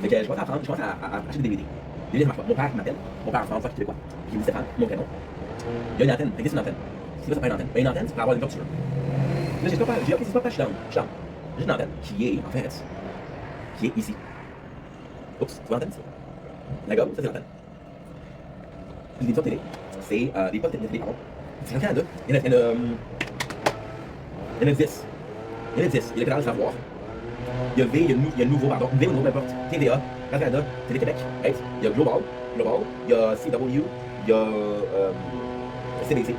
[SPEAKER 1] Fait que je commence à apprendre, je commence à acheter des DVD. Les DVD, ça marche pas. Mon père m'appelle, mon père en France, qui québécois. Puis il me dit Stéphane, mon prénom. Il y a une antenne, fait que c'est une antenne. C'est quoi ça s'appelle une antenne? Ben, une antenne, c'est pour avoir une voiture. Là, j'ai pas, ok, c'est pas, je suis down. J'ai une antenne qui est, en fait, qui est ici. Oups, tu vois l'antenne ici? La gomme, ça c'est l'antenne. Les émissions de télé, c'est des postes de télé, pardon. C'est au Canada, il y en a 10. Il y en a 10. Il y a le Canal de Savoir. Il y a V, il y a le nouveau, pardon. V ou nouveau, peu importe. TVA, Radio-Canada, Télé-Québec. Right? Il y a Global. Il y a CW. Il y a CBC.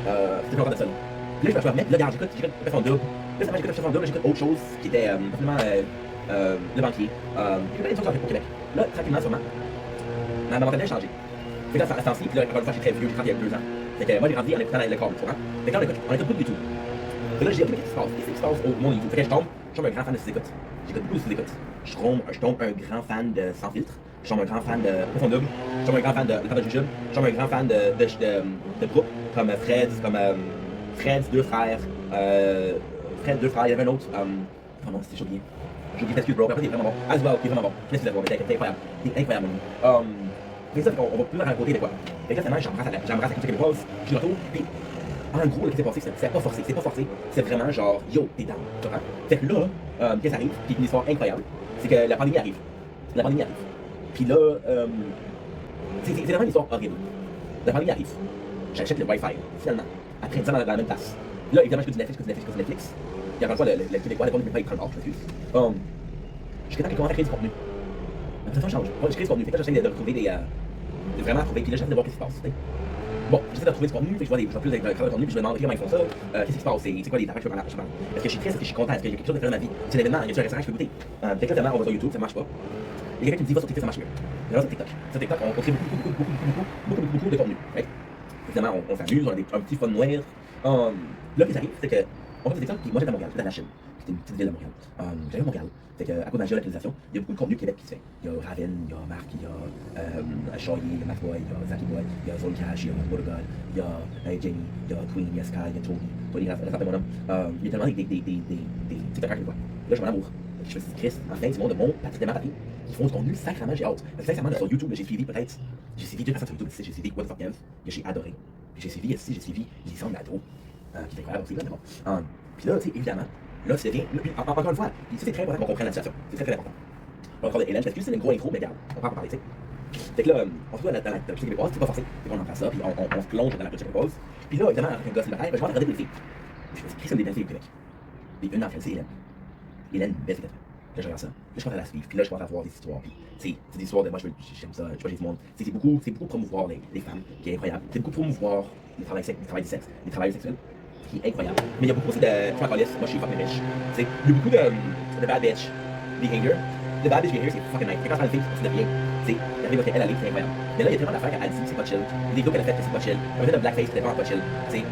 [SPEAKER 1] C'est toujours de ça. Puis là, je vais mettre, là, regarde, j'écoute Fond Double. Là, j'écoute Fond Double, j'écoute autre chose qui était simplement le banquier. J'écoute des choses au Québec. Là, tranquillement, sûrement, ma mentalité a changé. Fait que là, à ce temps-ci, puis là, encore une fois, je suis très vieux, j'ai grandi il y a 2 ans. Fait que moi, j'ai grandi en écoutant le câble, tu vois. Fait que là, on écoute beaucoup de YouTube. Fait que là, je dis, ok, qu'est-ce qui se passe? Qu'est-ce qui se passe au monde YouTube? Fait que je tombe un grand fan de sous-écoute. J'écoute beaucoup de sous-écoute. Je tombe un grand fan de Sans Filtre. Je tombe un grand fan de Fond Double. Je tombe un grand fan de Le Temps de Jujube. Je tombe un grand fan de groupes comme Fred's deux frères. Fred deux frères, il y avait un autre. Oh non, c'était oublié. J'ai oublié Rescue Bro. Après, il est vraiment bon. Aswell, qui est vraiment bon. Qu'est-ce que c'est là? C'est incroyable. C'est incroyable. C'est ça, on va plus vers un côté québécois. Fait que là, finalement, j'embrasse la culture québécoise. Je retourne, puis en gros, ce qui s'est passé, c'est pas forcé. C'est pas forcé. C'est vraiment genre, yo, t'es down. Tu comprends? Fait que là, qu'est-ce qui arrive? Puis une histoire incroyable. C'est que la pandémie arrive. Puis là, c'est vraiment une histoire horrible. La pandémie arrive. J'achète le Wi-Fi, finalement. Après 10 ans dans la même place. Là, évidemment, je fais du Netflix. Et encore une fois, le Québécois, le pas, il prend le bord, je m'excuse. Jusqu'à temps qu'il commence à créer du contenu. La situation change. Moi, je crée du contenu. Fait que là, j'essaie de retrouver de vraiment trouver. Puis là, j'essaie de voir ce qui se passe. Bon, j'essaie de retrouver du contenu. Fait que je vois plus de contenu. Puis je me demande, comment ils font ça. Qu'est-ce qui se passe? C'est quoi les affaires que je peux prendre? Est-ce que je suis triste? Est-ce que je suis content? Est-ce qu'il y a quelque chose de faire dans ma vie? C'est un événement. Il y a un restaurant que je peux goûter. Fait que là, on va sur YouTube, ça marche pas. Il y a quelqu'un qui me dit, va sur TikTok, ça marche mieux. Et là, sur TikTok. Sur TikTok, on crée beaucoup de contenu. Évidemment, on s'amuse, on a un petit fun noir. Là, ce qui arrive, c'est que, on fait des TikTok, puis moi j'étais à Montréal, j'étais à la Chine. C'était une petite ville à Montréal. J'arrive à Montréal. Fait que, à cause de la géolocalisation, il y a beaucoup de contenu Québec qui se fait. Il y a Raven, il y a Marc, il y a Shoyi, il y a McBoy, il y a Zaki Boy, il y a Zoli Cash, il y a Motorgod, il y a Jenny, il y a Queen, il y a Sky, il y a Tony, rappelle mon nom. Il y a tellement des TikTokers québécois. Là, je m'en amour. Je fais Chris, enfin, du monde de mon papier, qui font du contenu sacrément, j'ai hâte. Parce que sincèrement, sur YouTube, j'ai suivi peut-être, j'ai suivi 2 personnes sur YouTube, j'ai suivi What the Fuck Kev, que j'ai adoré. Puis j'ai suivi Lisandre Nadeau, qui est incroyable aussi, là, mais bon. Puis là, tu sais, évidemment, là, c'est bien. Encore une fois, ça c'est très important qu'on comprenne la situation. C'est très important. On va parler d'Hélène, parce que c'est une grosse intro, mais regarde, on va en parler, tu sais. Fait que là, on se trouve dans la culture québécoise, c'est pas forcé. On en prend ça, puis on se plonge dans la culture québécoise. Puis là, évidemment, avec un gosse libertaire, je vais regarder des filles. Je me dis, qui sont des belles filles au Québec? Puis une d'entre elles, c'est Hélène. Hélène, belle fille. Là, je regarde ça. Là, je commence à la suivre. Puis là, je commence à voir des histoires. Puis, tu sais, c'est des histoires de moi, j'aime ça. Je vois les monde. C'est beaucoup promouvoir les femmes, qui est incroyable. C'est beaucoup promouvoir les travails du sexe, les travailleurs sexuels, qui est incroyable. Mais il y a beaucoup aussi de. Je m'en calisse, moi, je suis fucking riche. Tu sais, il y a beaucoup de bad bitch behavior. Le bad bitch behavior, c'est fucking nice. Quand on parle de filles, c'est de rien. Tu sais, il arrive qu'elle allait, c'est incroyable. Mais là, il y a tellement d'affaires qu'elle dit, c'est pas chill. Des vidéos qu'elle a faites, c'est pas chill. Un fait de blackface, c'est vraiment pas chill. Tu sais,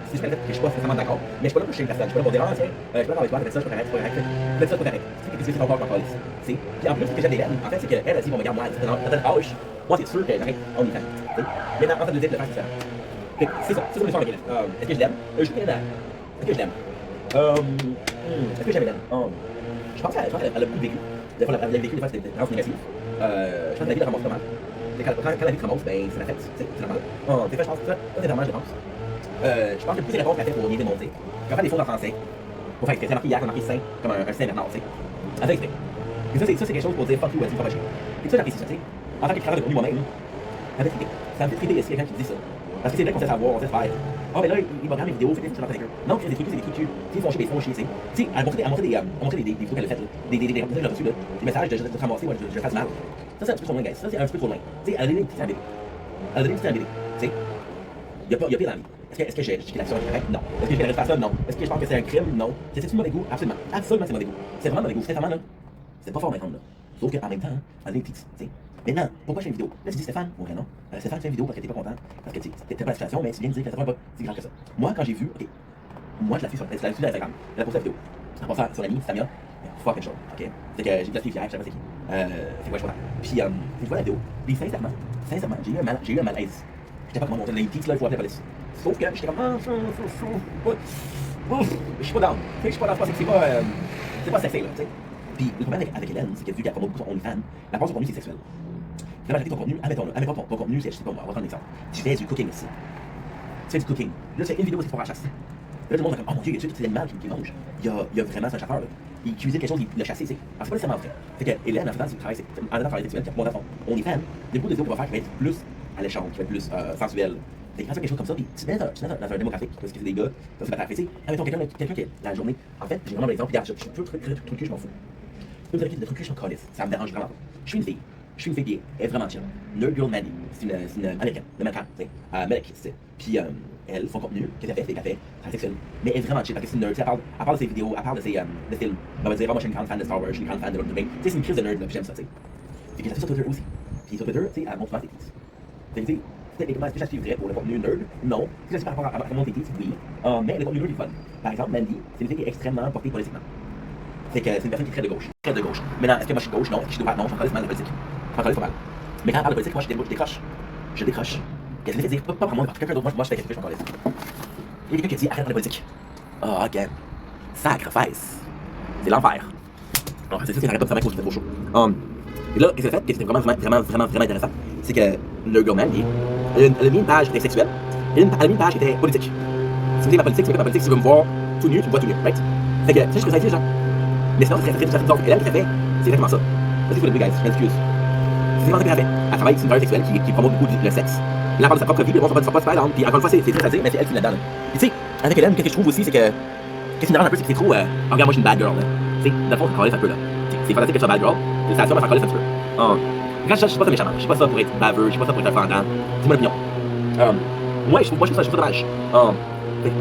[SPEAKER 1] c'est juste que je suis pas forcément d'accord. Mais je suis pas là pour chier une personne. Je suis pas là pour dire, tiens, je suis pas avec toi, fais ça, je peux correct, fais ça, je peux correct. C'est ce que c'est encore police. Tu sais, puis en plus, ce que j'aime d'Hélène, en fait, c'est qu'elle a dit, bon, regarde, moi, à tel âge, moi, c'est sûr que j'arrête, on y fait. Mais en fait, le faire, c'est différent. C'est ça, c'est l'histoire avec Hélène. Est-ce que je l'aime? Je l'aime. Est-ce que je l'aime? Est-ce que j'aime Hélène? Je pense qu'elle a beaucoup vécu. Des fois, elle a vécu des fois, c'était des transes négatives. Je pense que la vie la ramasse pas mal. Quand la vie te ramasse, ben, c'est la fête, c'est normal. Des fois, je pense que ça, c'est normal, je pense. Je pense que toutes les réponses qu'elle a fait pour niaiser mon thé. Quand on fait des fautes en français, pour faire exprès, c'est marqué hier, c'est marqué saint, comme un Saint-Bernard, tu sais. Elle fait exprès. Et ça, c'est quelque chose pour dire fuck you, vas-y, pas chier. Et ça, j'apprécie ça, tu sais. En tant que créateur de contenu moi-même, ça me fait triper. Ça me fait triper si quelqu'un qui dit ça. Parce que c'est vrai qu'on sait savoir, on sait faire. Oh, mais là, il va regarder mes vidéos, fait des trucs avec eux. Non, c'est des trucs, ils font chier, tu sais. Tu sais, elle a montré des vidéos qu'elle a faites, des reportages que j'ai reçus, des messages de te ramasser, moi, je fasse mal. Ça, c'est un petit peu trop loin, guys. Ça, c'est un petit peu trop loin. Tu sais, elle a donné une petite bébé. Elle a donné une petite bébé. Tu sais, il y a pire dans la vie. Est-ce que je dis que l'action est correcte? Non. Est-ce que je générerais pas ça? Non. Est-ce que je pense que c'est un crime? Non. C'est du mauvais goût? Absolument. Absolument, c'est mauvais goût. C'est vraiment mauvais goût. Sincèrement, là, c'est pas fort maintenant, là. Sauf qu'en même temps, on est petits, tu sais. Maintenant, pourquoi je fais une vidéo? Là, tu dis Stéphane, mon vrai nom. Stéphane, tu fais une vidéo parce que t'es pas content, parce que t'es pas la situation, mais tu viens de dire que ça va pas si grand que ça. Moi, quand j'ai vu, ok, moi, je la suis sur Instagram, elle a posté la vidéo. En passant, son ami, Samia, fucking show, ok? C'est que j'ai vu la fille hier, je sais pas c'est qui. C'est quoi, je vois. Puis, je vois la vidéo, puis sincèrement, j'ai eu un malaise. J'étais pas comment monter dans les petits, là, il faut appeler la police. Sauf que j'étais comme, je suis pas down. Je suis pas down, c'est pas sexy, là, tu sais. Puis le problème avec Hélène, c'est que vu qu'elle promote beaucoup son OnlyFans, la part de son contenu c'est sexuel. La majorité de ton contenu, admettons ton contenu, c'est, je sais pas moi, on va prendre un exemple. Tu fais du cooking ici. Tu fais du cooking. Là, tu fais une vidéo, c'est pour la chasse. Là, tout le monde est comme, oh mon dieu, il y a tous ces animaux qui mangent. Il y a vraiment ce chasseur, là. Il cuisine quelque chose, il l'a chassé, tu sais. Alors, c'est pas nécessairement vrai. Fait que Hélène, en faisant du travail, en faisant travail sexuel, qui a promoté son OnlyFans, il y a beaucoup de vidéos qu'elle va faire qui va être plus alléchante, qui va être plus sensuelle. Fait que quand tu fais quelque chose comme ça, puis tu mets dans un démographique, parce que c'est des gars, ça se battre. Tu sais, admettons quelqu'un qui est la journée, en fait, j'ai vraiment l'exemple, regarde, je suis un peu truqué, je m'en fous. Une de trucs que je m'en calisse. Ça me dérange vraiment. Je suis une fille. Puis elle est vraiment chill. Nerd Girl Mandy. C'est une américaine. Américaine, tu sais. Mec, tu sais. Puis elle, son contenu, qu'elle a fait, c'est qu'elle fait sexuel. Mais elle est vraiment chill parce que c'est une nerd. Elle parle de ses vidéos, elle parle de ses films. Elle va dire, moi je suis une grande fan de Star Wars, je suis une grande fan de Lord of the Rings. Tu sais, c'est une crise de nerd, là, puis j'aime ça, tu sais. Puis elle a fait sur Twitter aussi. Puis sur Twitter, tu sais, elle montre souvent ses titres. Fait que tu sais, techniquement, est-ce que je la suivrais pour le contenu nerd? Non. Si je la suis par rapport à mon titres, oui. Mais le contenu nerd est fun. Par exemple, Mandy, c'est une fille qui est extrêmement portée politiquement. C'est que c'est une personne qui est très de gauche. Très de gauche. Maintenant, est-ce que moi je suis de gauche? Non. Est-ce que je suis de droite? Non. Je m'en calisse mal de politique. Je m'en calisse pas mal. Mais quand elle parle de politique, moi je décroche. Je décroche. Qu'est-ce que ça fait dire? Pas pour moi, quelqu'un d'autre. Moi je fais quelque chose, je m'en calisse. Il y a quelqu'un qui dit arrête de parler politique. Oh, ok. Sacrifice. C'est l'enfer. Oh, c'est ça qui n'arrête pas de faire avec moi, je fais trop chaud. Et là, qu'est-ce que ça fait? C'était vraiment intéressant. C'est que le girlman, elle a mis une page qui était sexuelle. Elle a mis une page qui était politique. Si vous aimez ma politique, si vous aimez ma politique, si vous veux me voir tout nu, tu me vois tout nu, right? Fait que, tu sais, je trouve ça genre. Mais sinon, c'est très bizarre. Hélène, qui a fait, c'est exactement ça. Vas-y, faut le guys, je m'excuse. C'est vraiment ce qu'elle a fait. Elle travaille, c'est une valeur sexuelle qui promote beaucoup le sexe. Elle parle de sa propre vie, puis le monde ne va pas se faire dans. Puis encore une fois, c'est triste à dire, mais c'est elle qui l'a dedans. Puis tu sais, avec Hélène, ce que je trouve aussi, c'est que. Qu'est-ce qui me dérange un peu, c'est que c'est trop. Regarde, moi, je suis une bad girl, là. Tu sais, dans le fond, ça calisse un peu, là. C'est fantastique que je sois bad girl. C'est ça, ça calisse un petit peu. Je suis pas ça méchant, je suis pas ça pour être baveux, je suis pas ça pour être un fendant. C'est mon opinion. Moi, je trouve ça dommage.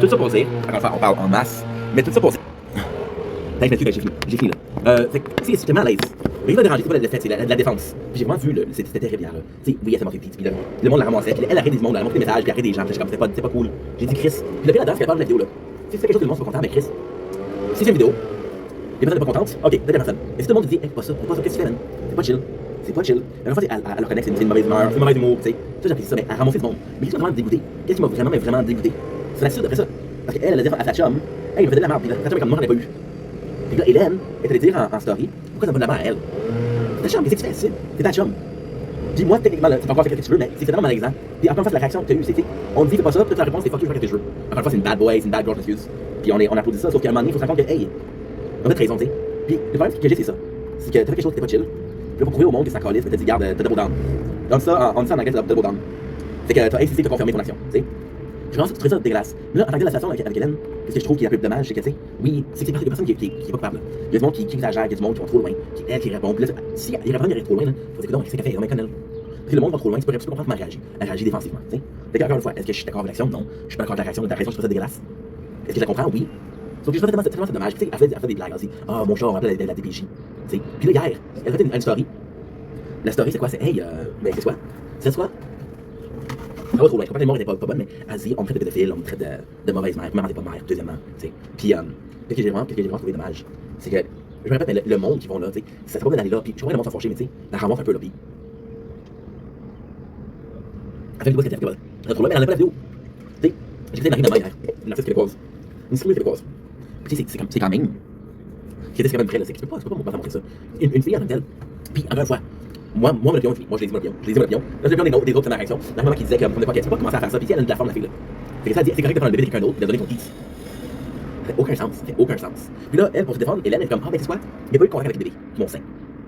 [SPEAKER 1] Tout ça pour dire, encore une fois, on parle en masse, mais tout ça pour dire. J'ai fini là. C'est tellement à l'aise. Mais il va déranger, c'est pas c'est la défense. Puis j'ai vraiment vu, c'était terrible hier là. Tu sais, oui, elle s'est montée petite, puis le monde la ramassait, puis elle arrêtait des mondes, elle a montré des messages, puis elle arrêtait des gens, puis j'étais comme, c'est pas cool. J'ai dit Chris. Puis le pire là-dedans, c'est qu'elle parle de la vidéo là. Si c'est quelque chose que le monde soit content, mais Chris, si c'est une vidéo, les personnes sont pas contentes, ok, t'as personne. Mais si tout le monde te dit, hey, c'est pas ça, qu'est-ce que tu fais, man? C'est pas chill. C'est pas chill. La dernière fois, elle reconnaît que c'est une mauvaise humeur, c'est une mauvaise humour, tu sais. Ça, j'apprécie ça, mais elle ramassait ce monde. Mais qu'est-ce qui m'a vraiment dégoûté? Qu'est-ce qui m'a vraiment dégoûté? C'est l'attitude après ça. Parce qu'elle a dit à sa chum, hey, il me faisait de la merde, puis la chum est comme moi, j'en ai pas eu. Puis là, Hélène est allée dire en story, pourquoi ça me donne la main à elle? C'est ta chum, qu'est-ce que tu fais ici? C'est ta chum. Dis-moi, techniquement, tu peux encore faire ce que tu veux, mais c'est vraiment malaisant. Puis encore une fois, la réaction que tu as eue, c'est, on me dit, fais pas ça, toute la réponse, c'est fuck you, je fais ce que je veux. Encore une fois, c'est une bad boy, c'est une bad girl, excuse. Puis on applaudit ça, sauf qu'à un moment donné, il faut se rendre compte que, hey, on a peut-être raison, tu sais. Puis le problème que j'ai, c'est ça. C'est que t'as fait quelque chose qui était pas chill. Puis là, pour prouver au monde que ça calisse, mais t'as dit, garde, t'as double down. On dit ça en anglais, c'est double down. C'est que t'as insisté, t'as confirmé ton action, tu sais. Je pense que tu trouves ça dégueulasse. Mais là, en tant que la situation avec Hélène, ce que je trouve qui est un peu dommage, c'est que, tu sais, oui, c'est des personnes qui est pas capable. Il y a du monde qui exagère, il y a du monde qui va trop loin, qui répond. Puis là, si il répond, il arrive trop loin, là, faut dire que non, c'est qu'elle fait, on connaît. Si le monde va trop loin, tu peux comprendre comment elle réagit. Elle réagit défensivement, tu sais. Fait qu'encore une fois, est-ce que je suis d'accord avec l'action? Non. Je suis pas d'accord avec l'action, de ta raison, je trouve ça dégueulasse. Est-ce que je la comprends? Oui. Sauf que je trouve tellement c'est dommage. Tu sais, elle fait des blagues aussi. Ah, mon chat, on rappelle la DPJ. Tu sais. Puis là, hier, elle a fait une story. La story, c'est quoi? C'est, hey, mais c'est quoi? C'est quoi? Ça va trop loin. Je comprends que les morts étaient pas bonnes, mais elle dit, on me traite de pédophile, on me traite de mauvaise mère. Premièrement, t'es pas mère, deuxièmement, tu sais. Puis, ce que j'ai vraiment trouvé dommage, c'est que, je me répète, mais le monde qui vont là, tu sais, ça serait pas bien d'aller là, puis je comprends que le monde s'en fâché, mais tu sais, la ramasse un peu là, puis. Elle fait une vidéo, elle a trop loin, mais elle a pas la vidéo. Tu sais, j'ai fait Marie de hier, une artiste québécoise. Une streamer québécoise. Puis tu sais, c'est quand même. Qui était quand même près, là, c'est que tu peux pas montrer ça. Une fille en tant que telle. Puis, encore une fois, moi, mon opinion, moi, je l'ai dit mon opinion. Je l'ai dit mon opinion. Là, j'ai l'opinion des autres dans la réaction. La maman qui disait qu'on ne pouvait pas commencer à faire ça, puis elle a une plateforme, la fille, là. Fait que ça dit, c'est correct de prendre le bébé de quelqu'un d'autre, de donner ton titre. Ça fait aucun sens. Ça fait aucun sens. Puis là, elle, pour se défendre, Hélène, elle est comme, ah, ben, c'est quoi? Il n'y a pas eu de contact avec le bébé, mon sein.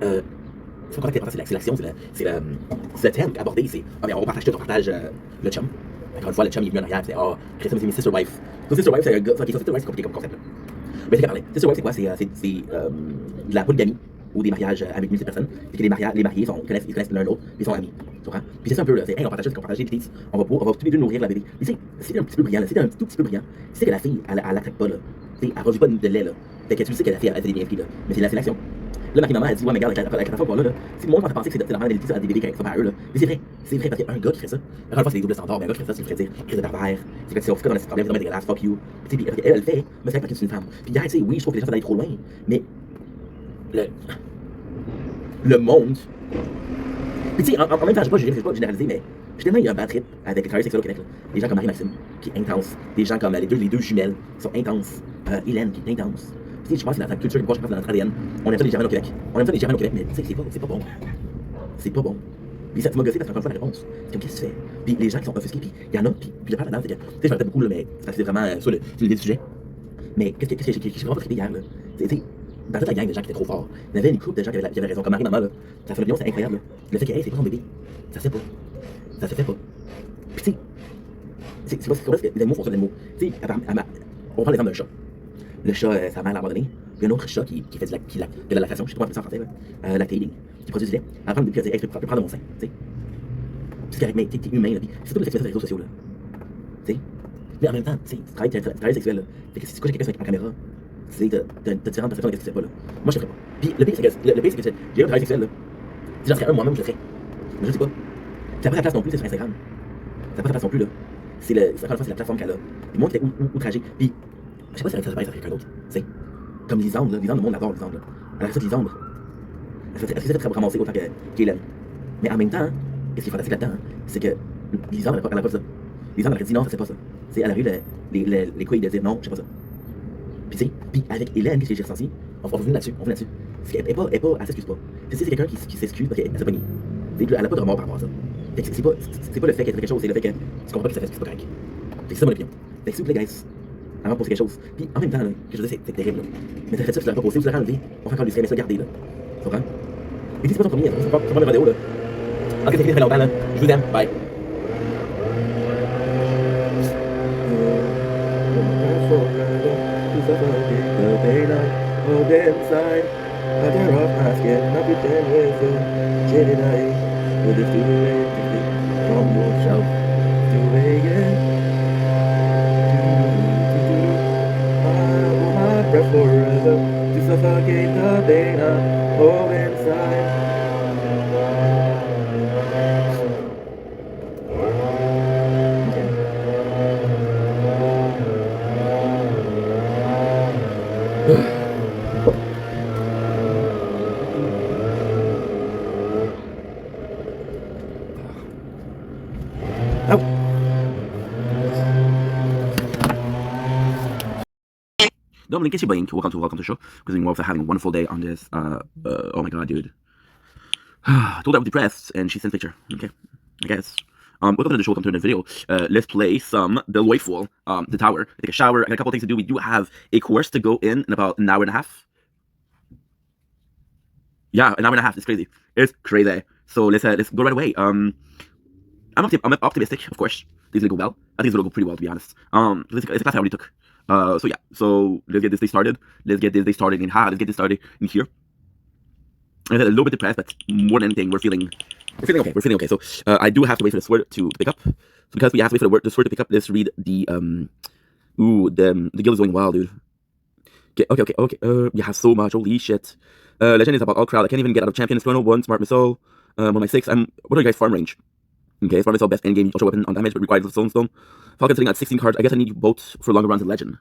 [SPEAKER 1] C'est pas contact, c'est l'action, c'est le thème abordé, c'est, ah, mais on partage tout, on partage le chum. Encore une fois, le chum, il est venu en arrière, c'est, ah, Christophe, c'est mes sister wife. Donc, sister wife, c'est un gars, ok, ça, sister wife, c'est compliqué comme concept, là. Mais c'est qu'à parler. Sister wife, c'est quoi? C'est de la polygamie. Ou des mariages avec multiples personnes, puis que les mariés ils connaissent l'un l'autre, puis ils sont amis. Tu comprends? Puis c'est ça un peu là, c'est hey, on partage des petites, on va tous les deux nourrir la bébé. Mais tu sais, c'est un petit peu brillant, là, c'est un tout petit peu brillant. Tu sais que la fille, elle l'attrape pas là. Tu sais, elle produit pas de lait là. Fait que tu sais que la fille, elle fait des bienfaits là. Mais c'est l'action. Là, ma maman, elle dit, ouais, mais regarde, avec la fois qu'on là, si moi, quand t'as pensé que c'est la mère d'Elity, ça a des bébés qui sont pas à eux, là. Mais c'est vrai, parce qu'il y a un gars qui ferait ça. Encore une fois, c'est des doubles standards, mais un gars qui ferait ça, c'est le ferait dire, crise de pervers, c'est que si on fait dans le problème, c'est vraiment dégueulasse, fuck you. Tu sais, puis elle le fait, mais c'est parce que c'est une femme. Puis, gars, tu sais, oui, je trouve que les gens sont allés trop loin, mais le monde. Puis, tu sais, en même temps, je sais pas généraliser, mais je tellement il y a un bad trip avec les travailleurs sexuels au Québec, là. Des gens comme Marie-Maxime, qui est intense. Des gens comme les deux jumelles, qui sont intenses. Hélène, qui est intense. Tu sais, je pense que c'est notre culture, je pense que c'est notre ADN. On aime ça les Germains au Québec. On aime ça les Germains au Québec, mais tu sais, c'est pas bon. C'est pas bon. Puis ça m'a gossé parce que, encore une fois, la réponse, c'est comme, qu'est-ce que tu fais? Puis les gens qui sont offusqués, puis il y en a, puis je parle là-dedans, c'est que, tu sais, j'en beaucoup, là, mais c'est parce que c'est vraiment sur l'idée du sujet. Mais qu'est-ce que j'ai vraiment pas trippé hier, là? Tu sais, dans toute la gang de gens qui étaient trop forts, il y avait une couple de gens qui avaient raison, comme Marie-Maman, là. Ça fait l'opinion, c'est incroyable, là. Le fait que, hey, c'est pas son bébé, ça se fait pas. Ça se fait pas. Puis, tu sais, c'est pas parce que les animaux font ça, les animaux. Tu sais, on prend l'exemple d'un chat. Le chat, sa mère l'a abandonné. Puis un autre chat qui fait de la lactation, je sais pas comment on appelle ça en français, là. Lactating, qui produit du lait. Elle prend le bébé, elle dit, hey, je peux prendre mon sein, tu sais. C'est correct, mais t'es humain, là. Puis c'est tout le fait sur les réseaux sociaux, là. Tu sais. Mais en même temps, tu sais, tu travailles sexuel, là. Fait que si tu couches quelqu'un en caméra, tu sais, t'as différentes perceptions de ce que tu fais pas, là. Moi, je le ferais pas. Puis le pire, c'est que j'ai eu un travail sexuel, là. Si j'en serais un moi-même, je le ferais. Mais je sais pas. Ça n'a pas sa place non plus, c'est sur Instagram. Ça n'a pas sa place non plus, là. C'est la plateforme qu'elle a. Puis moi qui étais outragé. Puis, je sais pas si ça se passe avec quelqu'un d'autre. Tu sais. Comme Lisandre, là. Lisandre, le monde l'adore, Lisandre, là. Elle a fait Lisandre. Elle s'est fait ramasser autant qu'Hélène. Mais en même temps, ce qui est fantastique là-dedans, c'est que Lisandre, elle a pas ça. Lisandre, elle a dit non, ça c'est pas ça. C'est elle a eu les couilles de dire non, je sais pas ça. Puis tu sais, puis avec Hélène, qu'est-ce que j'ai ressenti? On revient là-dessus, elle s'excuse pas. C'est quelqu'un qui s'excuse parce qu'elle s'est pognée. Elle a pas de remords par rapport à ça. C'est pas le fait qu'elle fait quelque chose, c'est le fait que tu comprends pas que ça fait, c'est pas correct. C'est ça mon opinion. Fait que s'il vous plaît, guys, avant de poser quelque chose. Puis en même temps, là, que je disais, c'est terrible. Là. Mais t'as fait ça, tu l'as pas posté, tu l'as enlevé, on fait encore du mais ça garder là. Tu comprends? Et puis c'est pas ton premier, c'est pas le vidéo là. Ok, c'est fini, ça fait longtemps là. Je vous aime, bye. Forever to suffocate the pain I hold inside. Dominic, it's your Blink. Welcome to the show. Because we're having a wonderful day on this. Oh my god, dude. Told her I was depressed, and she sent a picture. Okay, I guess. Welcome to the show. Welcome to the video. Let's play some The Loyful, the tower. I take a shower. I got a couple things to do. We do have a course to go in about an hour and a half. Yeah, an hour and a half. It's crazy. It's crazy. So let's go right away. I'm optimistic, of course. This is gonna go well. I think it's gonna go pretty well, to be honest. It's a class I already took. So yeah, so let's get this day started. Let's get this started in here. I'm a little bit depressed, but more than anything, we're feeling okay. So I do have to wait for the sword to pick up. So because we have to wait for the sword to pick up, let's read the guild is going wild, dude. Okay. You have so much. Holy shit. Legend is about all crowd. I can't even get out of champion. Chrono 1, smart missile. On my 6. What are you guys farm range? Okay, smart missile, best endgame ultra weapon on damage, but requires stone. Falcon sitting at 16 cards. I guess I need both for longer runs in legend.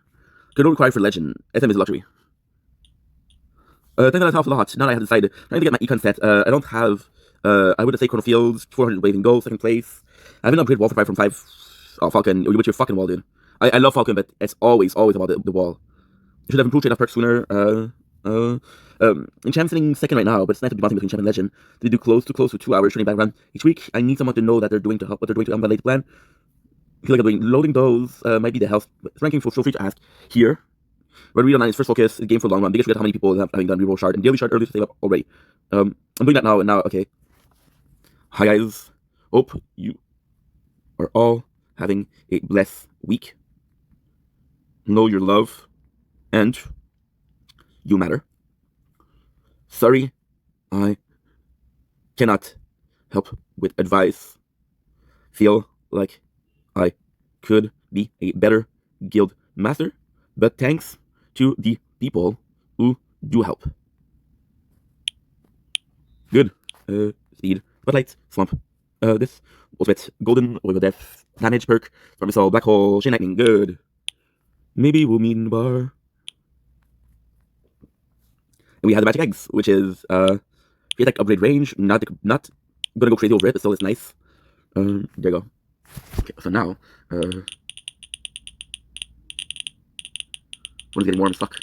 [SPEAKER 1] Don't require for legend. SM is a luxury. Think that helps a lot. Now that I have decided. I need to get my econ set. I don't have. I would say Chrono Fields, 400 waving gold, second place. I haven't upgraded wall for 5 from 5. Oh, Falcon, you're with your fucking wall, dude. I love Falcon, but it's always about the wall. You should have improved trade of perks sooner. Enchantment sitting second right now, but it's nice to be bouncing between champ and legend. They do close to 2 hours training back run each week. I need someone to know that they're doing to help what they're doing to emulate the plan. I feel like I'm doing loading those might be the health ranking. Feel free to ask here. Red Read Online is first focus, game for long run. Biggest forget how many people have having done reroll shard and daily shard earlier to save up already. I'm doing that now and now. Okay. Hi guys. Hope you are all having a blessed week. Know your love and you matter. Sorry, I cannot help with advice. Feel like I could be a better guild master, but thanks to the people who do help. Good. Speed. Spotlight. Slump. This. Ultimate. Golden. Oil Death. Damage perk. Storm Missile. Black Hole. Chain Lightning. Good. Maybe we'll meet in the bar. And we have the Magic Eggs, which is attack upgrade range. Not gonna go crazy over it, but still it's nice. There you go. Okay, so now one's getting warm as fuck.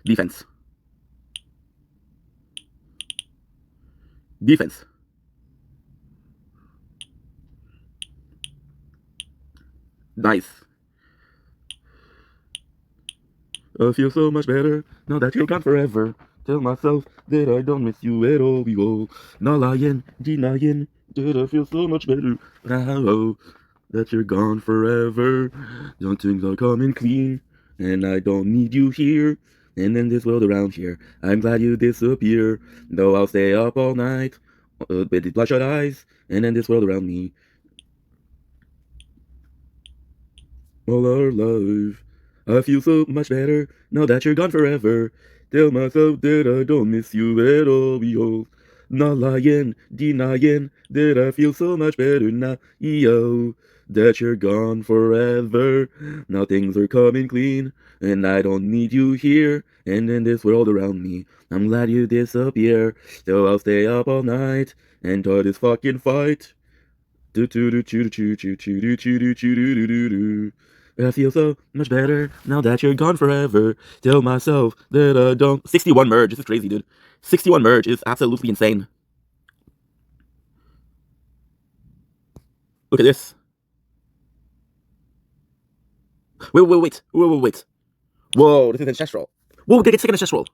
[SPEAKER 1] Defense. Defense. Nice. I feel so much better now that you're gone forever. Tell myself that I don't miss you at all. Behold, not lying, denying that I feel so much better now that you're gone forever. Don't things are coming clean, and I don't need you here. And in this world around here, I'm glad you disappear. Though I'll stay up all night with these bloodshot eyes, and in this world around me, all our life. I feel so much better now that you're gone forever. Tell myself that I don't miss you at all. Behold, not lying, denying that I feel so much better now. Yo, that you're gone forever. Now things are coming clean, and I don't need you here. And in this world around me, I'm glad you disappear. So I'll stay up all night and try this fucking fight. Do do do do do do do do do do do do do do. I feel so much better now that you're gone forever. Tell myself that I don't. 61 merge. This is crazy, dude. 61 merge is absolutely insane. Look at this. Wait. Whoa, this is ancestral. Whoa, we're gonna get second ancestral.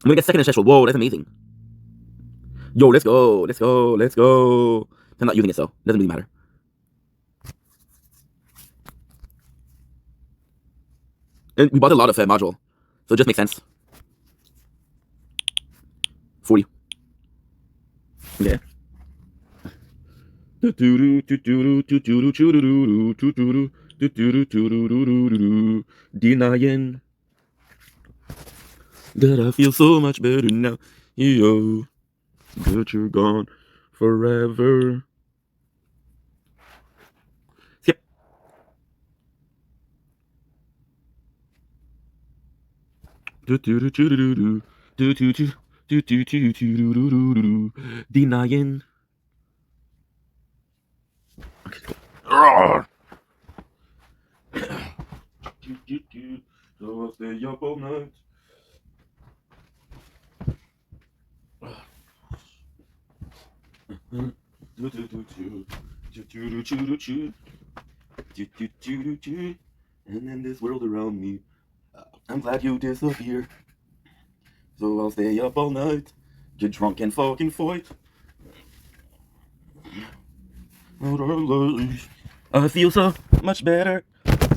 [SPEAKER 1] I'm gonna get second ancestral. Whoa, that's amazing. Yo, let's go. I'm not using it, so it doesn't really matter. And we bought a lot of module, so it just makes sense. 40. Yeah. Denying that I feel so much better now. Yo, that you're gone forever. Skip. Denying. So I'll stay up all night. And then this world around me, I'm glad you disappear. So I'll stay up all night, get drunk and fucking fight. I feel so much better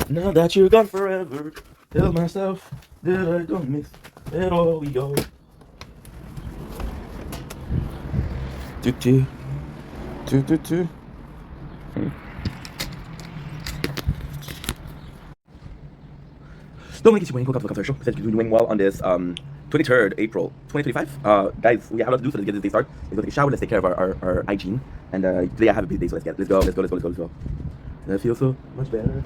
[SPEAKER 1] now that you're gone forever. Tell myself that I don't miss at all. We go. Do. Don't make it welcome to the show. Said you're doing well on this 23rd April 2025. Guys, we have a lot to do, so let's get this day started. Let's go take a shower, let's take care of our hygiene. And today I have a busy day, so let's go. I feel so much better.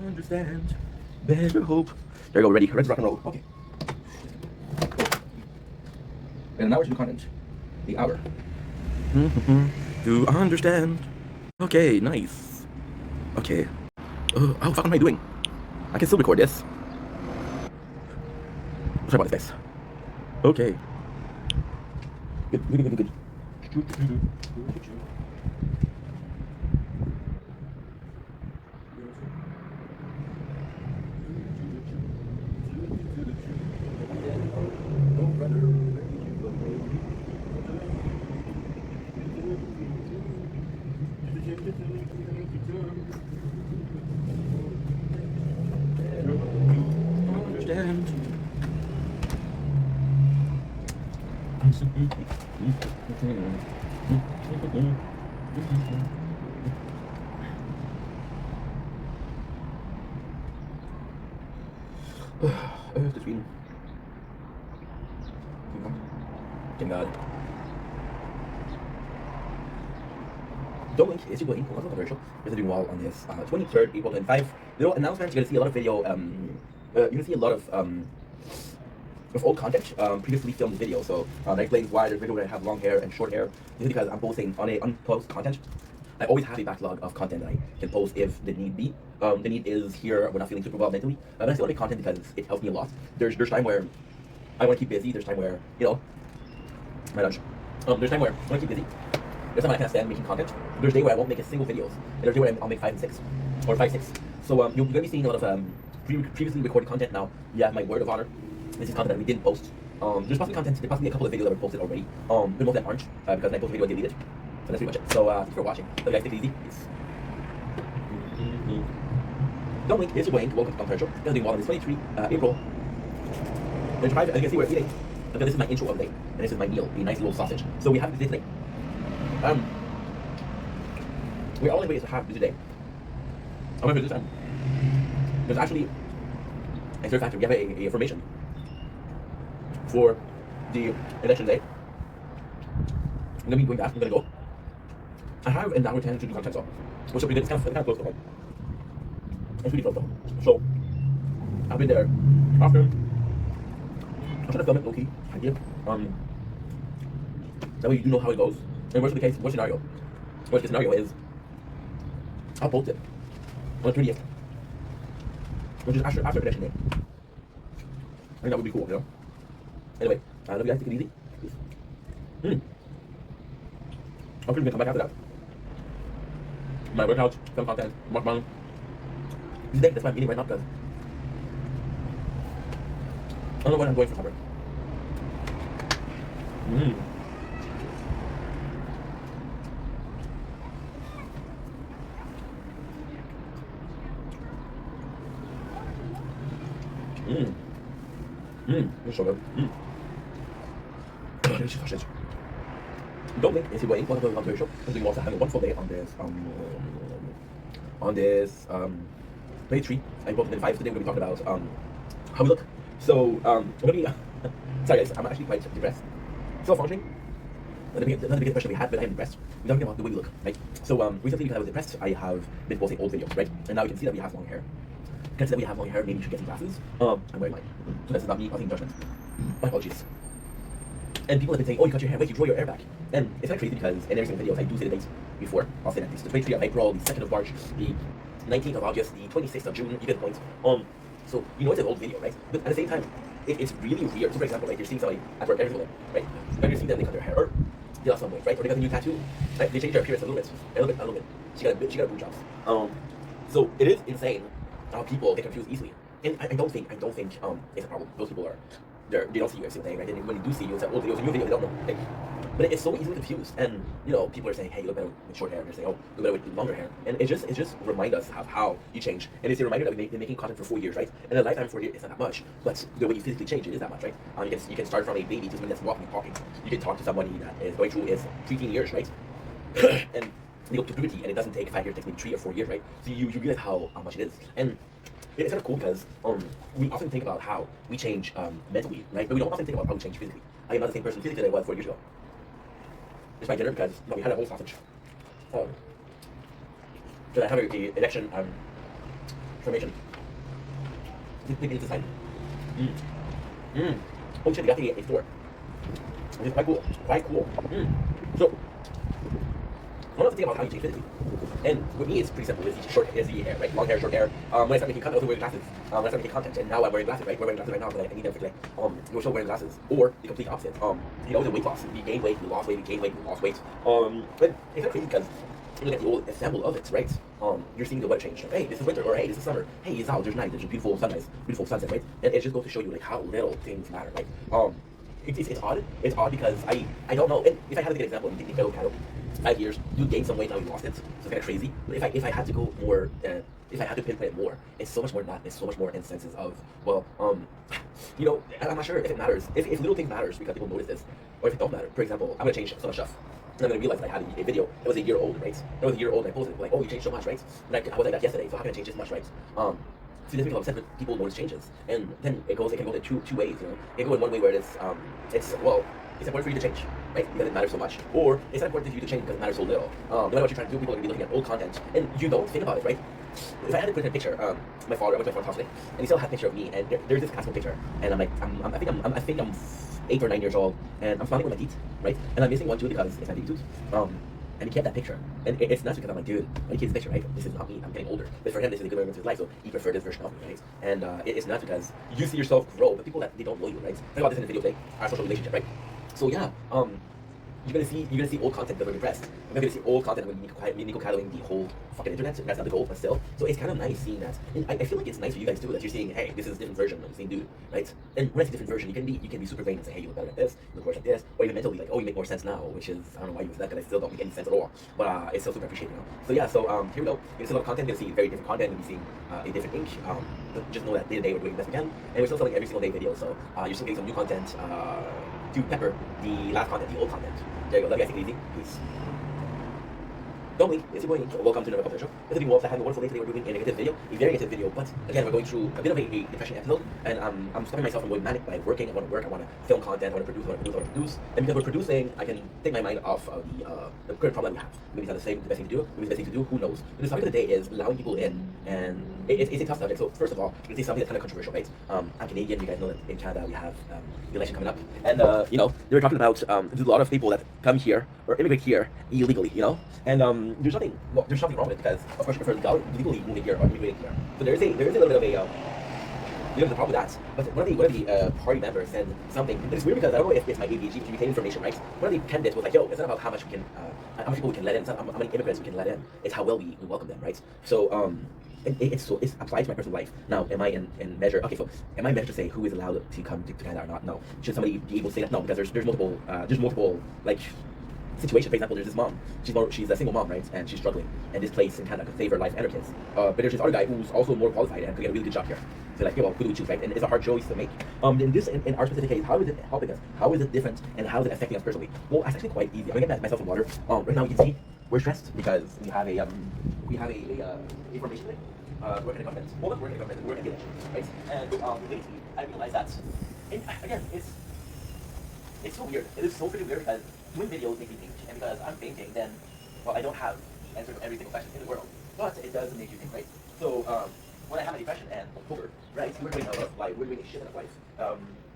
[SPEAKER 1] understand. Better hope. There you go, ready to rock and roll. Okay. And an hour to do content. The hour. To understand. Okay, nice. Okay. How the fuck am I doing? I can still record this. Sorry about this, guys. Okay. Good. Understand. The screen. Thank God. Don't link is going to commercial. We're doing well on this 23rd April 25. Little announcements. You're gonna see a lot of video. You're gonna see a lot of old content, previously filmed video. So that explains why there's video where I have long hair and short hair. This is because I'm posting on a unposted content. I always have a backlog of content that I can post if the need be. The need is here when I'm feeling super well mentally. But I still make content because it helps me a lot. There's time where I want to keep busy. There's time where, you know, my lunch. There's time where I want to keep busy. There's time I can't stand making content. There's a day where I won't make a single videos. And there's a day where I'll make 5 and 6. Or 5, 6. So you're gonna be seeing a lot of previously recorded content now. Yeah, my word of honor. This is content that we didn't post. There's possibly a couple of videos that were posted already. But most of them aren't because when I post a video I delete it. So that's pretty much it. So thanks for watching. Love you guys, take it easy. Peace. Don't link, here's your Wayne. Welcome to Comfort Show. Gonna do one on this 23 April. As you can see, we're eating. Okay, this is my intro of the day. And this is my meal, a nice little sausage. So we have this today. We're all in ways to have this today. However, this time, there's actually a third factor. We have a formation for the election day. I'm gonna be going back. I'm gonna go. I have an hour 10 to do content, so which will be good. It's kind of close to home. It's really close to home. So I've been there after. I'm trying to film it low key. Idea. That way you do know how it goes. And worst of the case, worst case scenario is I'll post it on the 30th, which is after election day. I think that would be cool, you know. Anyway, I love you guys. Take it easy. Peace. I'm pretty gonna come back after that. My workout, film content, mukbang. That's why I'm eating right now because I don't know when I'm going for supper. It's so good. This is sausage. Don't make is waiting for the comfort show. I'm doing also having a wonderful day on this day 3. I posted in 5 today. We're gonna be talking about how we look. So I'm gonna be sorry guys, I'm actually quite depressed. Still functioning. Not the biggest question we had, but I'm depressed. We're talking about the way we look, right? So recently because I was depressed, I have been posting old videos, right? And now you can see that we have long hair. You can see that we have long hair, maybe you should get some glasses. I'm wearing mine. So this is not me passing judgment. My apologies. And people have been saying, oh, you cut your hair, wait, you grow your hair back. And it's kind of crazy because in every single videos I do say the dates before. I'll say that it's the 23rd of April, the 2nd of March, the 19th of August, the 26th of June, you get the point. So you know it's an old video, right? But at the same time, it's really weird. So for example, like you're seeing somebody at work every single day, right? And you're seeing them, they cut their hair, or they lost some weight, right? Or they got a new tattoo, right? They change their appearance a little bit. She got a boob job. So it is insane how people get confused easily. And I don't think it's a problem. Those people they don't see you every single day, right? And when you do see you, it's like, oh, videos, a new video, they don't know. Like, but it's so easily confused. And you know, people are saying, hey, you look better with short hair. And they're saying, oh, you look better with longer hair. And it just remind us of how you change. And it's a reminder that we've been making content for 4 years, right? And a lifetime 4 years is not that much, but the way you physically change it is that much, right? You can start from a baby to somebody that's walking and talking. You can talk to somebody that is going through his preteen years, right? And you go to puberty, and it doesn't take 5 years, it takes maybe 3 or 4 years, right? So you realize how much it is. And it's kind of cool because we often think about how we change mentally, right? But we don't often think about how we change physically. I am not the same person physically that I was 4 years ago. It's my dinner because we had a whole sausage. Then I have an election formation. It's inside. Holy shit, you got the A4. It's quite cool. Quite cool. So, one of the things about how you change physically, and with me it's pretty simple. It's short, it's the hair, right? Long hair, short hair. When I started making content, I was wearing glasses. When I started making content, and now I'm wearing glasses, right? We're wearing glasses right now, but like, I need them for today. You're still wearing glasses, or the complete opposite. The weight loss. You gain weight, you lost weight, you gain weight, you lost weight. But it's kind of crazy because you look at the old ensemble of it, right? You're seeing the weather change. Like, hey, this is winter, or hey, this is summer. Hey, it's out, there's night, there's a beautiful sunrise, beautiful sunset, right? And it just goes to show you like how little things matter, right? It's odd. It's odd because I don't know. And if I had to get an example, you think cattle, 5 years, you gained some weight, now you lost it. So it's kind of crazy. But if I had to go more, if I had to pinpoint it more, it's so much more not. It's so much more in senses of, well, you know, I'm not sure if it matters. If little things matters because people notice this, or if it don't matter. For example, I'm gonna change so much stuff. And I'm gonna realize that I had a video. It was a year old, right? It was a year old, and I posted it, like, oh, you changed so much, right? And I was like that yesterday, so how can I change this much, right? See, this makes a lot of sense when people notice changes, and then it can go to two ways. You know, it can go in one way where it's important for you to change, right? Because it matters so much, or it's not important for you to change because it matters so little. No matter what you're trying to do, people are gonna be looking at old content, and you don't think about it, right? If I had to put in a picture, my father, I went to my father's house today, and he still had a picture of me, and there's this classical picture, and I'm like, I think I'm 8 or 9 years old, and I'm smiling with my teeth, right? And I'm missing one tooth because it's my baby tooth. And he kept that picture. And it's not because I'm like, dude, when he keeps this picture, right? This is not me, I'm getting older. But for him, this is a good moment of his life, so he preferred this version of me, right? And it's not because you see yourself grow, but people that they don't know you, right? Think about this in the video today, our social relationship, right? So yeah, you're gonna see old content that we're depressed. I'm gonna see old content when Nico Callowing the whole fucking internet. That's not the goal, but still. So it's kind of nice seeing that. And I feel like it's nice for you guys too that you're seeing, hey, this is a different version of the same dude, right? And when I say different version, you can be super vain and say, hey, you look better at this, you look worse at this, or even mentally like, oh, you make more sense now, which is I don't know why you use that because I still don't make any sense at all. But it's still super appreciated, you know. So yeah, so here we go. You're gonna see a lot of content. You're gonna see very different content. You're gonna be seeing a different ink. But just know that day to day we're doing the best we can, and we're still selling every single day videos. So you're still getting some new content to pepper the last content, the old content. There you go. Let me guys take it easy. Peace. Don't blink, it's your boy Nick. Welcome to another Computer Show. This is the Wolves. I had a wonderful day today. We're doing a negative video, a very negative video, but again, we're going through a bit of a depression episode, and I'm stopping myself from going manic by working. I want to work, I want to film content, I want to produce, and because we're producing, I can take my mind off of the current problem we have. Maybe it's not the best thing to do, maybe it's the best thing to do, who knows. But the topic of the day is allowing people in, and it's a tough subject. So first of all, it's something that's kind of controversial, right? I'm Canadian, you guys know that in Canada we have the election coming up, and you know, they were talking about there's a lot of people that come here or immigrate here illegally, you know, and there's nothing wrong with it because of course you prefer legally moving here or immigrating here. So there is a little bit of a problem with that. But one of the party members said something. It's weird because I don't know if it's my ADHD, but you retain information, right? One of the candidates was like, yo, it's not about how much people we can let in, it's not how many immigrants we can let in, it's how well we welcome them, right? So it's applied to my personal life. Now, am I in measure? Okay, so am I measured to say who is allowed to come to Canada or not? No. Should somebody be able to say that? No, because there's multiple like situation. For example, there's this mom. She's a single mom, right? And she's struggling. And this place in Canada could save her life and her kids. But there's this other guy who's also more qualified and could get a really good job here. So like, well, who do we choose, right? And it's a hard choice to make. In our specific case, how is it helping us? How is it different? And how is it affecting us personally? Well, it's actually quite easy. I'm gonna get myself some water. Right now you can see we're stressed because we have a information thing. Working in government. Well, not working in government, working in village, right? And lately, I realized that, and again, it's so weird. It is so pretty weird because doing videos make me think, and because I'm thinking, then, well, I don't have the answer to every single question in the world, but it does make you think, right? So, when I had my depression and October, right, we're doing a lot of life, we're doing a shit ton of life,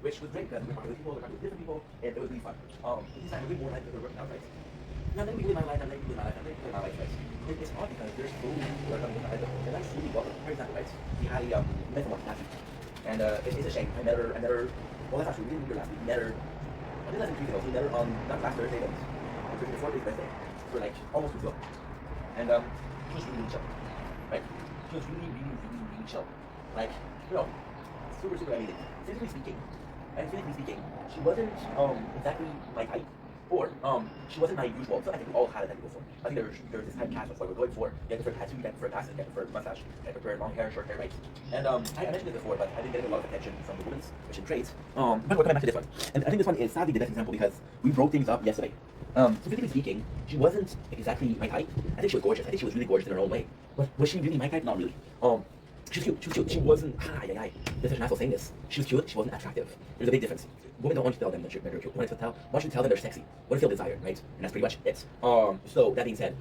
[SPEAKER 1] which was great because we're talking with people, we're talking with different people, and it was really fun. This time we're doing more life because we're working out, right? Now, let me live my life, right? It's odd because there's so many people that are coming in my life, and that's really welcome. For example, right, we had a met someone last week, and it's a shame. I met her, well, that's actually, we didn't meet her last week, we met her, I think that's in 3 days ago, we met her on, not last Thursday, but on Thursday before his birthday, for like almost 2 weeks ago, and she was really chill, right? She was really chill, like, you know, super amazing. Physically speaking, she wasn't exactly my type. Or she wasn't my usual. So I think we all had a type before. I think there's this type cast of what we're going for. You prefer tattoo, you prefer glasses, you prefer mustache, you prefer long hair, short hair, right? And I mentioned it before, but I've been getting a lot of attention from the women's, which is great. But we're coming back to this one. And I think this one is sadly the best example because we broke things up yesterday. So physically speaking, she wasn't exactly my type. I think she was gorgeous. I think she was really gorgeous in her own way. But was she really my type? Not really. She was cute. She wasn't. There's such an asshole saying this. She was cute. She wasn't attractive. There's a big difference. Women don't want you to tell them that they're cute. Want you to tell them they're sexy. Want to feel desired, right? And that's pretty much it. So that being said,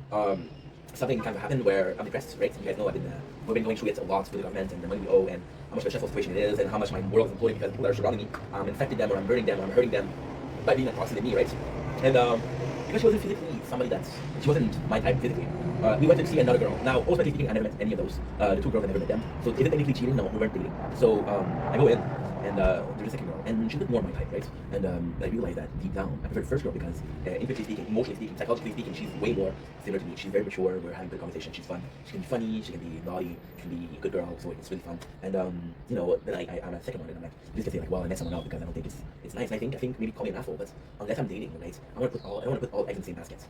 [SPEAKER 1] something kind of happened where I'm depressed, right? You guys know we've been going through it a lot with the government and the money we owe and how much of a stressful situation it is and how much my world is imploding because people that are surrounding me, I'm infecting them or I'm burning them or I'm hurting them by being a proxy to me, right? And because she wasn't physically somebody she wasn't my type physically. We went to see another girl. Now, ultimately speaking, I never met any of those. The two girls, I never met them. So is it technically cheating? No, we weren't dating. So I go in, and there's a second girl, and she looked more my type, right? And I realized that deep down, I prefer the first girl because, intellectually speaking, emotionally speaking, psychologically speaking, she's way more similar to me. She's very mature. We're having good conversation. She's fun. She can be funny. She can be naughty. She can be a good girl. So it's really fun. And you know, then I'm at the second one, and I'm like, just gonna say like, well, I met someone else because I don't think it's nice. And I think maybe call me an asshole, but unless I'm dating, right? I want to put all eggs in the same basket.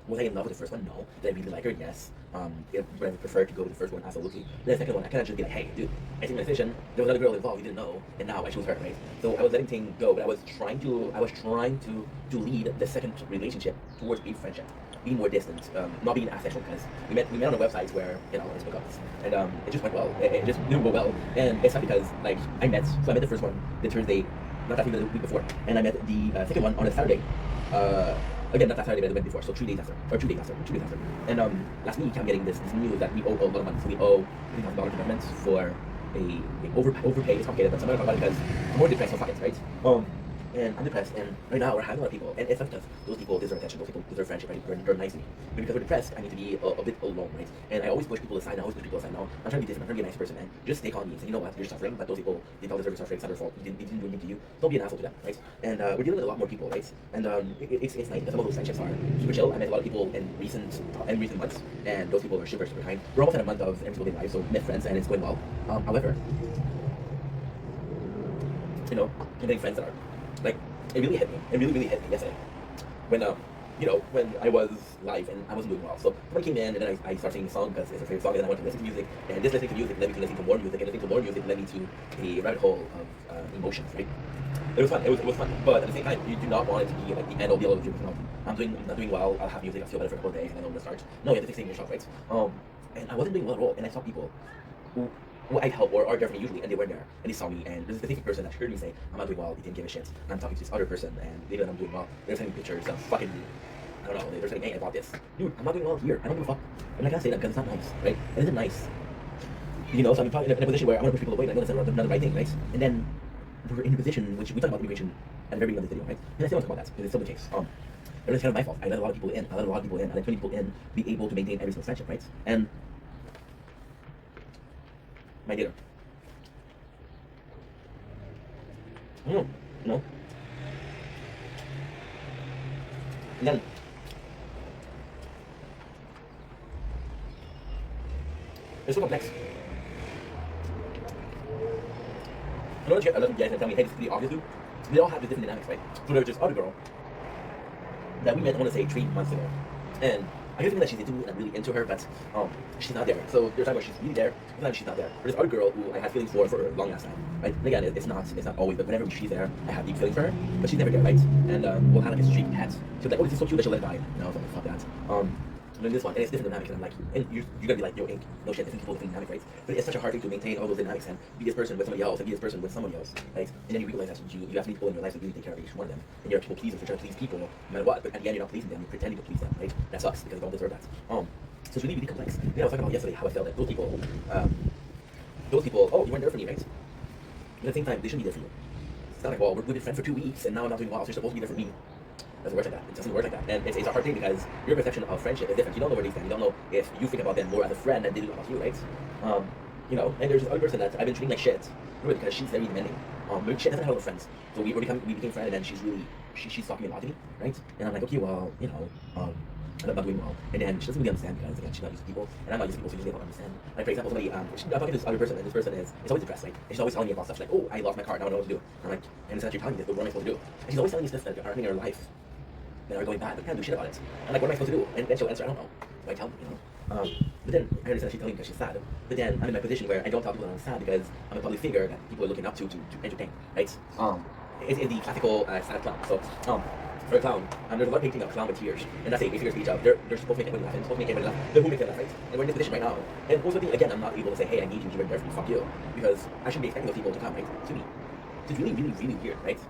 [SPEAKER 1] Was I in love with the first one? No. Did I really like her? Yes. Would I prefer to go with the first one? Absolutely. Then the second one, I cannot just be like, hey, dude, I think my decision. There was another girl involved. You didn't know, and now I chose her, right? So I was letting things go, but I was trying to lead the second relationship towards a friendship, being more distant, not being asexual because we met on the websites where it's hookups, and it just went well. It just didn't go well, and it's not because like I met the first one the Thursday, not that the week before, and I met the second one on a Saturday. Again, not that Saturday, but the week before, so 2 days after. And last week I'm getting this news that we owe a lot of money. So we owe $3,000 to government for a overpay. It's complicated, but somebody talk about it because I'm more depressed, so fuck it, right? And I'm depressed, and right now we're having a lot of people, and it's not because those people deserve attention, those people deserve friendship, right? They're nice to me. But because we're depressed, I need to be a bit alone, right? And I always push people aside, now. I'm trying to be different, I'm trying to be a nice person, and just take on me and say, you know what, you're suffering, but those people, they don't deserve your suffering, it's not their fault, they didn't do anything to you, don't be an asshole to them, right? And we're dealing with a lot more people, right? And it's nice because some of those friendships are super chill. I met a lot of people in recent months, and those people are super kind. We're almost at a month of every single day life, so met friends, and it's going well. However, you know, I'm getting friends that are, like, it really hit me. It really hit me yesterday. When when I was live and I wasn't doing well. So somebody came in and then I started singing a song because it's a favorite song and I wanted to listen to music. And this listening to music led me to listening to more music, and listening to more music led me to a rabbit hole of emotions, right? It was fun. It was fun. But at the same time, you do not want it to be like the end all be all of your personality. I'm not doing well. I'll have music. I'll feel better for a couple of days and then I'm gonna start. No, you have to fix yourself, right? And I wasn't doing well at all. And I saw people who I'd help or are there for me usually, and they weren't there, and they saw me, and there's a specific person that heard me say, I'm not doing well, they didn't give a shit, and I'm talking to this other person, and they know that I'm doing well, they're sending me pictures of fucking, I don't know, they're saying, hey, I bought this, dude, I'm not doing well here, I don't give a fuck, and I can't say that because it's not nice, right, it isn't nice, you know, so I'm probably in a position where I'm gonna push people away, and I know that's not the right thing, right, and then we're in a position, which we talked about immigration at the very beginning of this video, right, and I still want to talk about that, because it's still the case, and it's kind of my fault, I let a lot of people in, I let 20 people in, be able to maintain every single friendship, right, and my dear, no. And then it's so complex. I know that a lot of guys tell me, hey, this is pretty obvious, dude. We all have the different dynamics, right? So there's this other girl that we met, I want to say, 3 months ago, and I do think that she's into and I'm really into her, but she's not there. So there's times where she's really there, there's times she's not there. There's this other girl who I had feelings for a long last time, right? And again, it's not always, but whenever she's there, I have deep feelings for her, but she's never there, right? And we'll have like a streak pet. She's like, oh, this is so cute that she'll let it die. And I was like, fuck that. And then this one, and it's different dynamics, and I'm like, and you're gonna be like, yo, Ink, no shit, different people, different dynamics, right? But it's such a hard thing to maintain all those dynamics and be this person with somebody else, and be this person with somebody else, right? And then you realize that you have to meet people in your life that really take care of each one of them, and you're a people pleaser, so you're trying to please people no matter what, but at the end you're not pleasing them, you're pretending to please them, right? That sucks because they don't deserve that. So it's really complex. I was talking about yesterday how I felt that those people, oh, you weren't there for me, right? But at the same time, they shouldn't be there for you. It's not like, well, we've been friends for 2 weeks, and now I'm not doing well, so you're supposed to be there for me. It doesn't work like that. It doesn't work like that. And it's a hard thing because your perception of friendship is different. You don't know where they stand. You don't know if you think about them more as a friend than they do about you, right? You know, and there's this other person that I've been treating like shit, really, because she's very demanding. She doesn't have a lot of friends. So we became friends, and then she's talking a lot to me, right? And I'm like, okay, well, you know, I'm not doing well. And then she doesn't really understand because, again, she's not used to people, and I'm not used to people, so she doesn't understand. Like, for example, somebody, I'm talking to this other person, and this person is always depressed, right? And she's always telling me about stuff like, oh, I lost my car, now I don't know what to do. And I'm like, and it's not you're telling me this, but what am I supposed to do? And she's always telling me stuff that are happening in her life that are going bad, but can't do shit about it. I'm like, what am I supposed to do? And then she'll answer, I don't know. So I tell me, you know. But then I understand she's telling me because she's sad. But then I'm in my position where I don't tell people that I'm sad because I'm a public figure that people are looking up to entertain, right? It's the classical sad clown. So for a clown, there's a lot of painting of clown with tears, and that's a figure of speech of they're supposed to make everybody laugh, and supposed to make everybody laugh. They're who makes them laugh, right? And we're in this position right now. And also, again, I'm not able to say, hey, I need you, you're there for me, fuck you, because I shouldn't be expecting those people to come, right, to me. It's really weird, right? So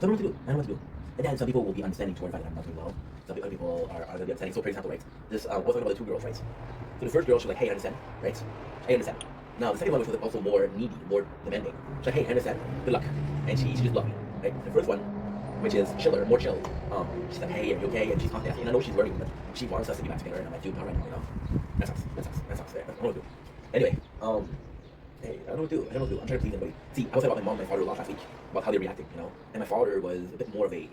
[SPEAKER 1] I don't know what to do. And then some people will be understanding toward the fact that I'm not doing well. some other people are going to be understanding. So, for example, right, this was talking about the two girls, right? So the first girl, she was like, hey, I understand, right? I understand. Now, the second one was also more needy, more demanding. She's like, hey, I understand, good luck. And she just blocked me, right? The first one, which is chiller, more chill. She's like, hey, are you okay? And she's constantly asking, and I know she's worried, but she wants us to be back together. And I'm like, dude, not right now, you know? That sucks. Yeah, I don't know what to do. Anyway, hey, I don't know what to do. I'm trying to please everybody. See, I was talking about my mom and my father a lot last week about how they're reacting, you know? And my father was a bit more of a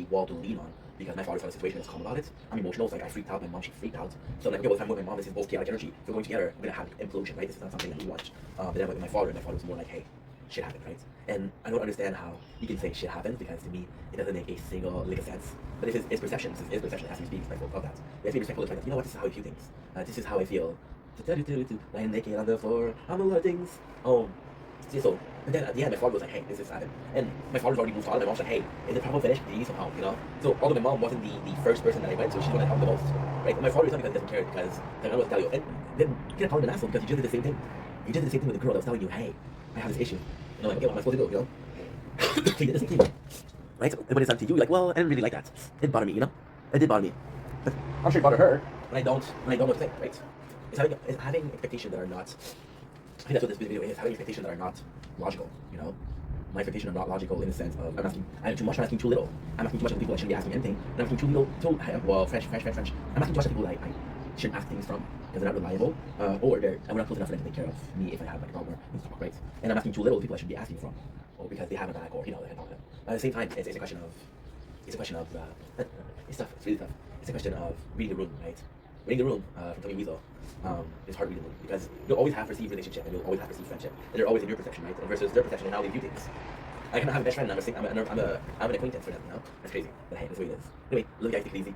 [SPEAKER 1] wall to lean on because my father's had a situation that's calm about it. I'm emotional, so like I freaked out, my mom, she freaked out. So I'm like, okay, well, if I'm with my mom, this is both chaotic energy. If we're going together, we're gonna have implosion, right? This is not something that we want. But then with my father was more like, hey, shit happened, right? And I don't understand how you can say shit happens because to me, it doesn't make a single lick of sense. But it's perception. This is perception. It has to be respectful of that. We have to be respectful of the fact that, you know what, this is how I view things. This is how I feel. Lying naked on the floor, I'm a lot of things. So, and then at the end, my father was like, hey, this is happened. And my father's already moved on, and my mom's like, hey, is the problem finished? Do you need some help, you know? So, although my mom wasn't the first person that I went to, she's the one that helped the most, right? And my father is not because he doesn't care, because I don't know what to tell you. And then you can't call him an asshole because you just did the same thing. You just did the same thing with the girl that was telling you, hey, I have this issue. You know, like, okay, what am I supposed to do, you know? So you did the same thing, right? And when it's done to you, you're like, well, I didn't really like that. It bothered me, you know? It did bother me. But I'm sure it bothered her when I don't know what to think, right? It's having expectations that are not, I think that's what this video is, having expectations that are not logical, you know? My expectations are not logical in the sense of I'm too much, I'm asking too little. I'm asking too much of people I shouldn't be asking anything. And I'm asking too little, French. I'm asking too much of people that I shouldn't ask things from because they're not reliable, or they're not close enough for them to take care of me if I have like a problem or need to talk, right? And I'm asking too little of people I should be asking from, or because they have a back, or, you know, they can talk to them. At the same time, it's a question of, it's tough, it's really tough. It's a question of reading the room, right? Reading the room from Tommy Wiesel is hard reading the room because you'll always have perceived relationship and you'll always have perceived friendship, and they're always in your perception, right? And versus their perception and how they view things. I cannot have a best friend and I'm an acquaintance for them, you know? That's crazy, but hey, that's the way it is. Anyway, love you guys, take it easy.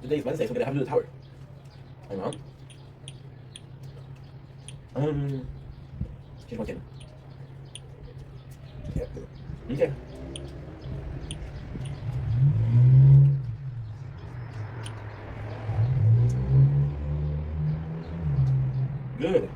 [SPEAKER 1] Today's Wednesday, so I'm gonna have to do the tower. Hang on. Change one thing. Okay. Good.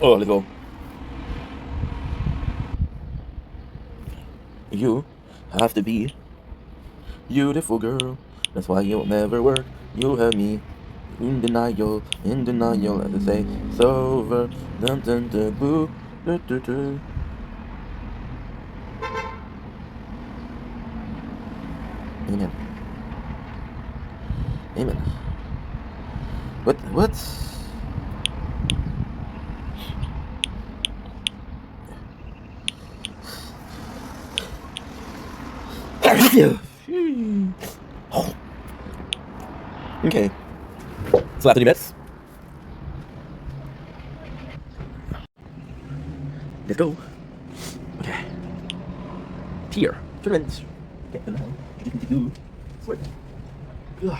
[SPEAKER 1] Oh, let's go. You have to be beautiful, girl. That's why you'll never work. You have me in denial, as I say. It's over. Dun dun dun boo. Du, du, du. Amen. Amen. What? Okay. So after the bets, let's go. Okay. Tier. Tournament. Get them out. You can do. Sweat. No.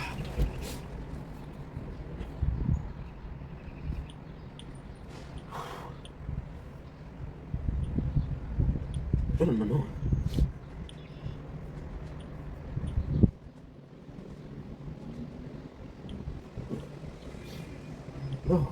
[SPEAKER 1] Oh.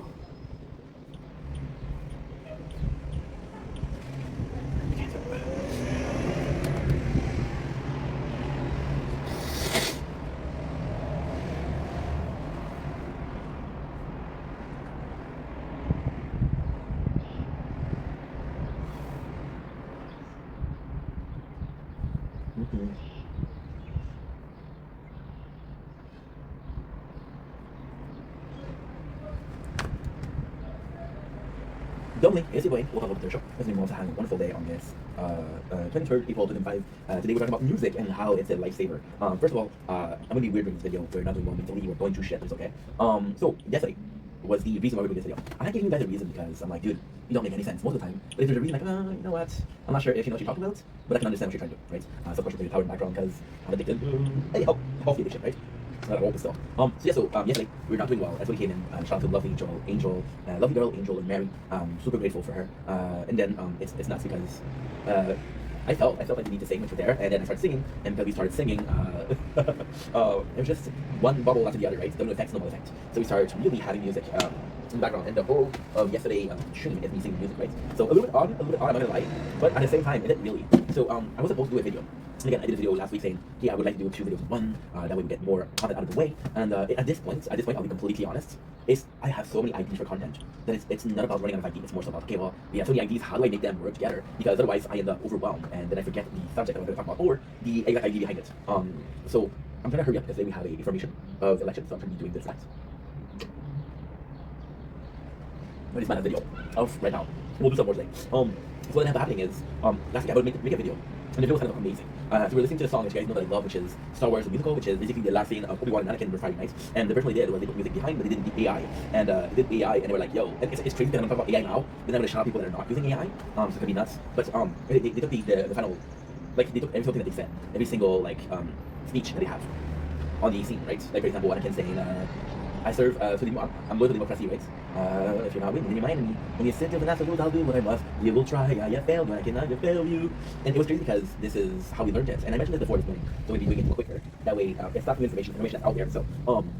[SPEAKER 1] Dominic, it's your boy. Welcome to the show. It's been having a wonderful day on this 23rd April 2005. Today we're talking about music and how it's a lifesaver. First of all, I'm gonna be weird during this video. We're not doing one mentally. We're going through shit. It's okay. So yesterday was the reason why we're doing this video. I'm not giving you guys a reason because I'm like, dude, you don't make any sense most of the time. But if there's a reason, like, you know what? I'm not sure if you know what you're talking about, but I can understand what you're trying to do, right? So of course, you're power in the background because I'm addicted. Hey, healthy addiction, right? Not a hope still. Yesterday we're not doing well. That's when we came in. Shout out to lovely Angel, lovely girl, Angel and Mary. Super grateful for her. And then it's nuts because I felt like we need to sing, which was there, and then I started singing, and because we started singing, it was just one bubble after the other, right? No effects, no effect. So we started really having music in the background, and the whole of yesterday stream is me singing music, right? So a little bit odd, I'm not gonna lie, but at the same time, it didn't really. So I was supposed to do a video. And again, I did a video last week saying, yeah, I would like to do 2 videos in one, that way we get more content out of the way. And at this point, I'll be completely honest, I have so many ideas for content that it's not about running out of ideas. It's more so about, okay, well, we have so many ideas, how do I make them work together? Because otherwise I end up overwhelmed, and then I forget the subject I'm going to talk about, or the exact idea behind it. So I'm trying to hurry up because today we have a information of the election, so I'm trying to be doing this next. But it's not a video of right now. We'll do some more today. So what ended up happening is, last week I would make a video. And the video was kind of amazing. So we're listening to a song that you guys know that I love, which is Star Wars the Musical, which is basically the last scene of Obi-Wan and Anakin on Friday night. And the version they did was they put music behind, but they didn't do AI. And they did AI, and they were like, yo, and it's crazy because I'm talking about AI now, but then I'm going to shout out people that are not using AI. So it's going to be nuts. But they took the final, like, they took every single thing that they said, every single, like, speech that they have on the scene, right? Like, for example, Anakin saying, I serve, I'm loyal to democracy, right? If you're not winning, then you're my enemy. When you sit with the national rules, I'll do what I must. You will try, I have failed, but I cannot fail you. And it was crazy because this is how we learned it. And I mentioned this before this morning, so we'll be doing it quicker. That way, it's not new information that's out there. So,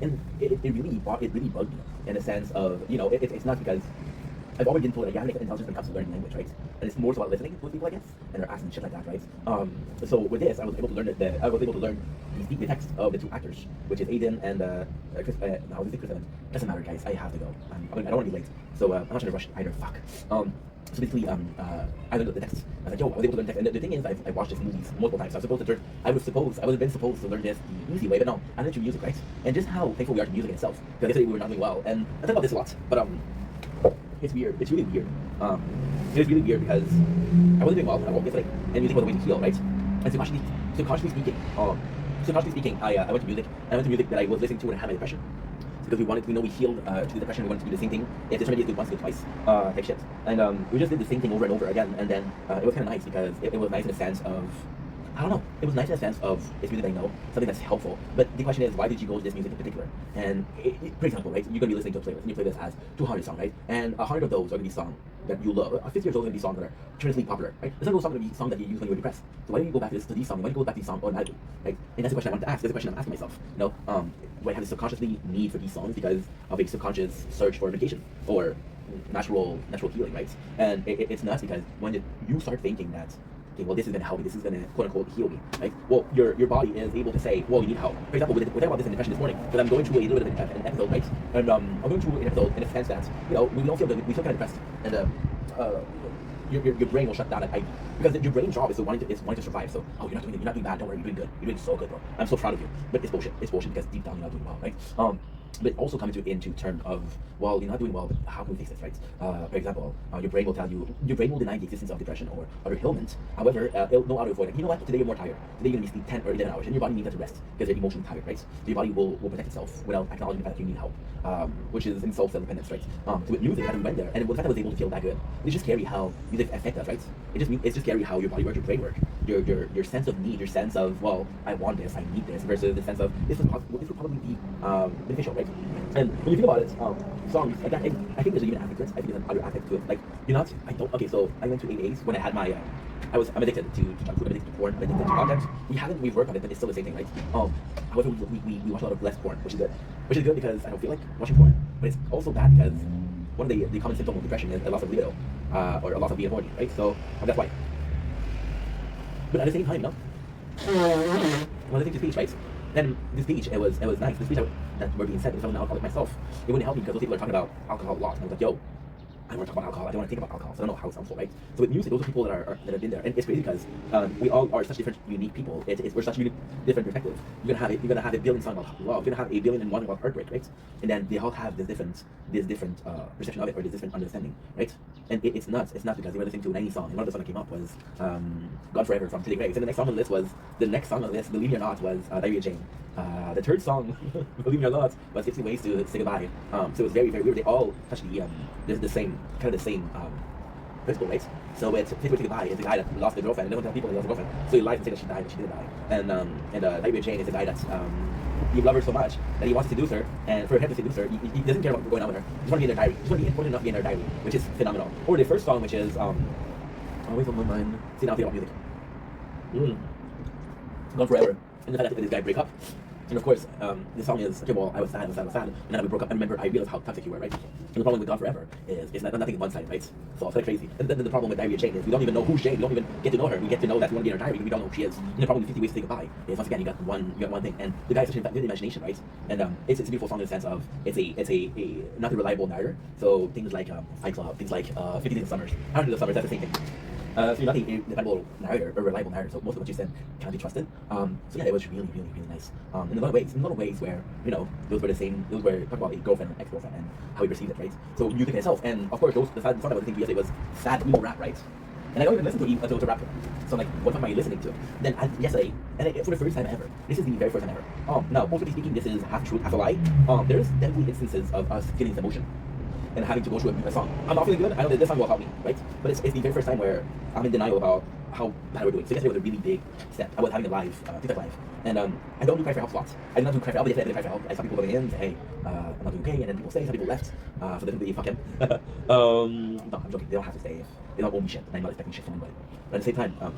[SPEAKER 1] and it really bugged me in a sense of, you know, it's not because I've already been told that intelligence when it comes to learning language, right? And it's more so about listening to people, I guess, and they're asking shit like that, right? So with this, I was able to learn the text of the 2 actors, which is Aiden and Chris. No, Chris Evans. Doesn't matter, guys. I have to go. I don't want to be late, so I'm not trying to rush either. Fuck. So basically, I learned the text. I was like, yo, I was able to learn text. And the thing is, I watched this movies multiple times. So I would have been supposed to learn this the easy way, but no, I learned through music, right? And just how thankful we are to music itself. Because yesterday we were not doing well, and I talk about this a lot, but it's weird. It's really weird. It's really weird because I wasn't doing well. I woke yesterday, and music was a way to heal, right? And subconsciously speaking, I went to music. And I went to music that I was listening to when I had my depression. Because we know we healed to the depression. We wanted to do the same thing. If this remedy is good once, good twice, type shit. And we just did the same thing over and over again. And then it was kind of nice because it was nice in a sense of, I don't know. It was nice in a sense of it's music I know, something that's helpful. But the question is, why did you go to this music in particular? And for example, right, you're gonna be listening to a playlist, and your playlist has 200 songs, right? And 100 of those are gonna be songs that you love. 50 of those are gonna be songs that are tremendously popular, right? Some of those songs are gonna be songs that you use when you're depressed. So why do you go back to these songs? Why do you go back to these songs automatically, right? And that's the question I wanted to ask. That's the question I'm asking myself. You know, do I have a subconsciously need for these songs because of a subconscious search for medication or natural healing, right? And it's nuts because when you start thinking that, okay, well, this is going to help me, this is going to quote-unquote heal me, right? Well, your body is able to say, well, you need help. For example, we're talking about this in depression this morning, because I'm going through a little bit of an episode, right? And I'm going through an episode in a sense that, you know, we don't feel good, we feel kind of depressed, and your brain will shut down at ID. Because your brain's job is wanting to survive, so, oh, you're not doing bad, don't worry, you're doing good, you're doing so good, bro. I'm so proud of you. But it's bullshit because deep down you're not doing well, right? But also coming into terms of, well, you're not doing well, but how can we fix this, right? For example, your brain will deny the existence of depression or other ailments. However, it'll know how to avoid it. You know what? Today you're more tired. Today you're going to be sleep 10 or 11 hours, and your body needs that to rest because you're emotionally tired, right? So your body will protect itself without acknowledging the fact that you need help, which is in self-dependence, right? So with music, we went there, and the fact that I was able to feel that good, it's just scary how music affects us, right? It's just scary how your body works, your brain works, your sense of need, your sense of, well, I want this, I need this, versus the sense of this would probably be beneficial, right? And when you think about it, songs like that, I think there's even aspect to it. I think there's another aspect to it. Like, you're not, okay, so I went to AAs when I had my, I'm addicted to junk food, I'm addicted to porn, I'm addicted to content. We've worked on it, but it's still the same thing, right? However, we watch a lot of less porn, which is good because I don't feel like watching porn. But it's also bad because one of the common symptoms of depression is a loss of libido, or a loss of being horny, right? So that's why. But at the same time, you know, when I think to speech, right? Then this speech, it was nice. The speech that were being said, if I'm an alcoholic myself, it wouldn't help me because those people are talking about alcohol loss. And I was like, yo, I don't want to talk about alcohol. I don't want to think about alcohol. So I don't know how it sounds, right? So with music, those are people that are that have been there, and it's crazy because we all are such different, unique people. We're such unique, different perspectives. You're gonna have a billion songs about love. You're gonna have a billion and one about heartbreak, right? And then they all have this different perception of it, or this different understanding, right? And it's nuts. It's nuts because they were listening to 90 songs, and one of the songs that came up was "Gone Forever" from Tilly Graves. And the next song on the list was "Believe Me or Not" was Diary of Jane. The third song, "Believe Me or Not," was 60 Ways to Say Goodbye. So it was very, very weird. They all touched the same principle, right? So it's 50 Ways to Say Goodbye is the guy that lost the girlfriend, and they don't tell people he lost a girlfriend. So he lies and says that she died, but she didn't die. And Diary of Jane is the guy that he loves her so much that he wants to seduce her, and for him to seduce her, he doesn't care about what's going on with her. He just want to be in their diary. He just want to be important enough to be in their diary, which is phenomenal. Or the first song, which is always on my mind. See, now I think about music. Gone Forever. And the fact that this guy break up. And of course, the song is, okay, well, I was sad, and then we broke up, and remember, I realized how toxic you were, right? And the problem with Gone Forever is, it's nothing one-sided, right? So it's like crazy. And then the problem with Diary of Jane is, we don't even know who's Jane, we don't even get to know her, we get to know that we want to be in her diary, but we don't know who she is. And the problem with 50 Ways to Say Goodbye is, once again, you got one thing, and the guy has such a vivid imagination, right? And it's a beautiful song in the sense of, it's a not a reliable narrator, so things like Fight Club, things like 50 Days of Summers, 100 Days of Summers, that's the same thing. So you're not a dependable narrator or reliable narrator, so most of what you said can't be trusted. So yeah, it was really, really, really nice. In a lot of ways where, you know, those were talk about a girlfriend and ex-girlfriend and how he perceived it, right? So music in itself, and of course, the song I was listening to yesterday was sad emo rap, right? And I don't even listen to rap. So like, what am I listening to? Then yesterday, and for the first time ever, this is the very first time ever. Now, politically speaking, this is half truth, half a lie. There's definitely instances of us feeling emotion and having to go through a song. I'm not feeling good. I know that this song will help me, right? But it's the very first time where I'm in denial about how bad we're doing. So yesterday was a really big step. I was having a live, TikTok live, and I don't do cry for help slots. I did not do cry for help. But yesterday I did cry for help. I saw people coming in, say, hey, I'm not doing okay, and then people stay. Some people left, so they completely fuck him. No, I'm joking. They don't have to stay. They don't owe me shit. I'm not expecting shit from anybody. But at the same time,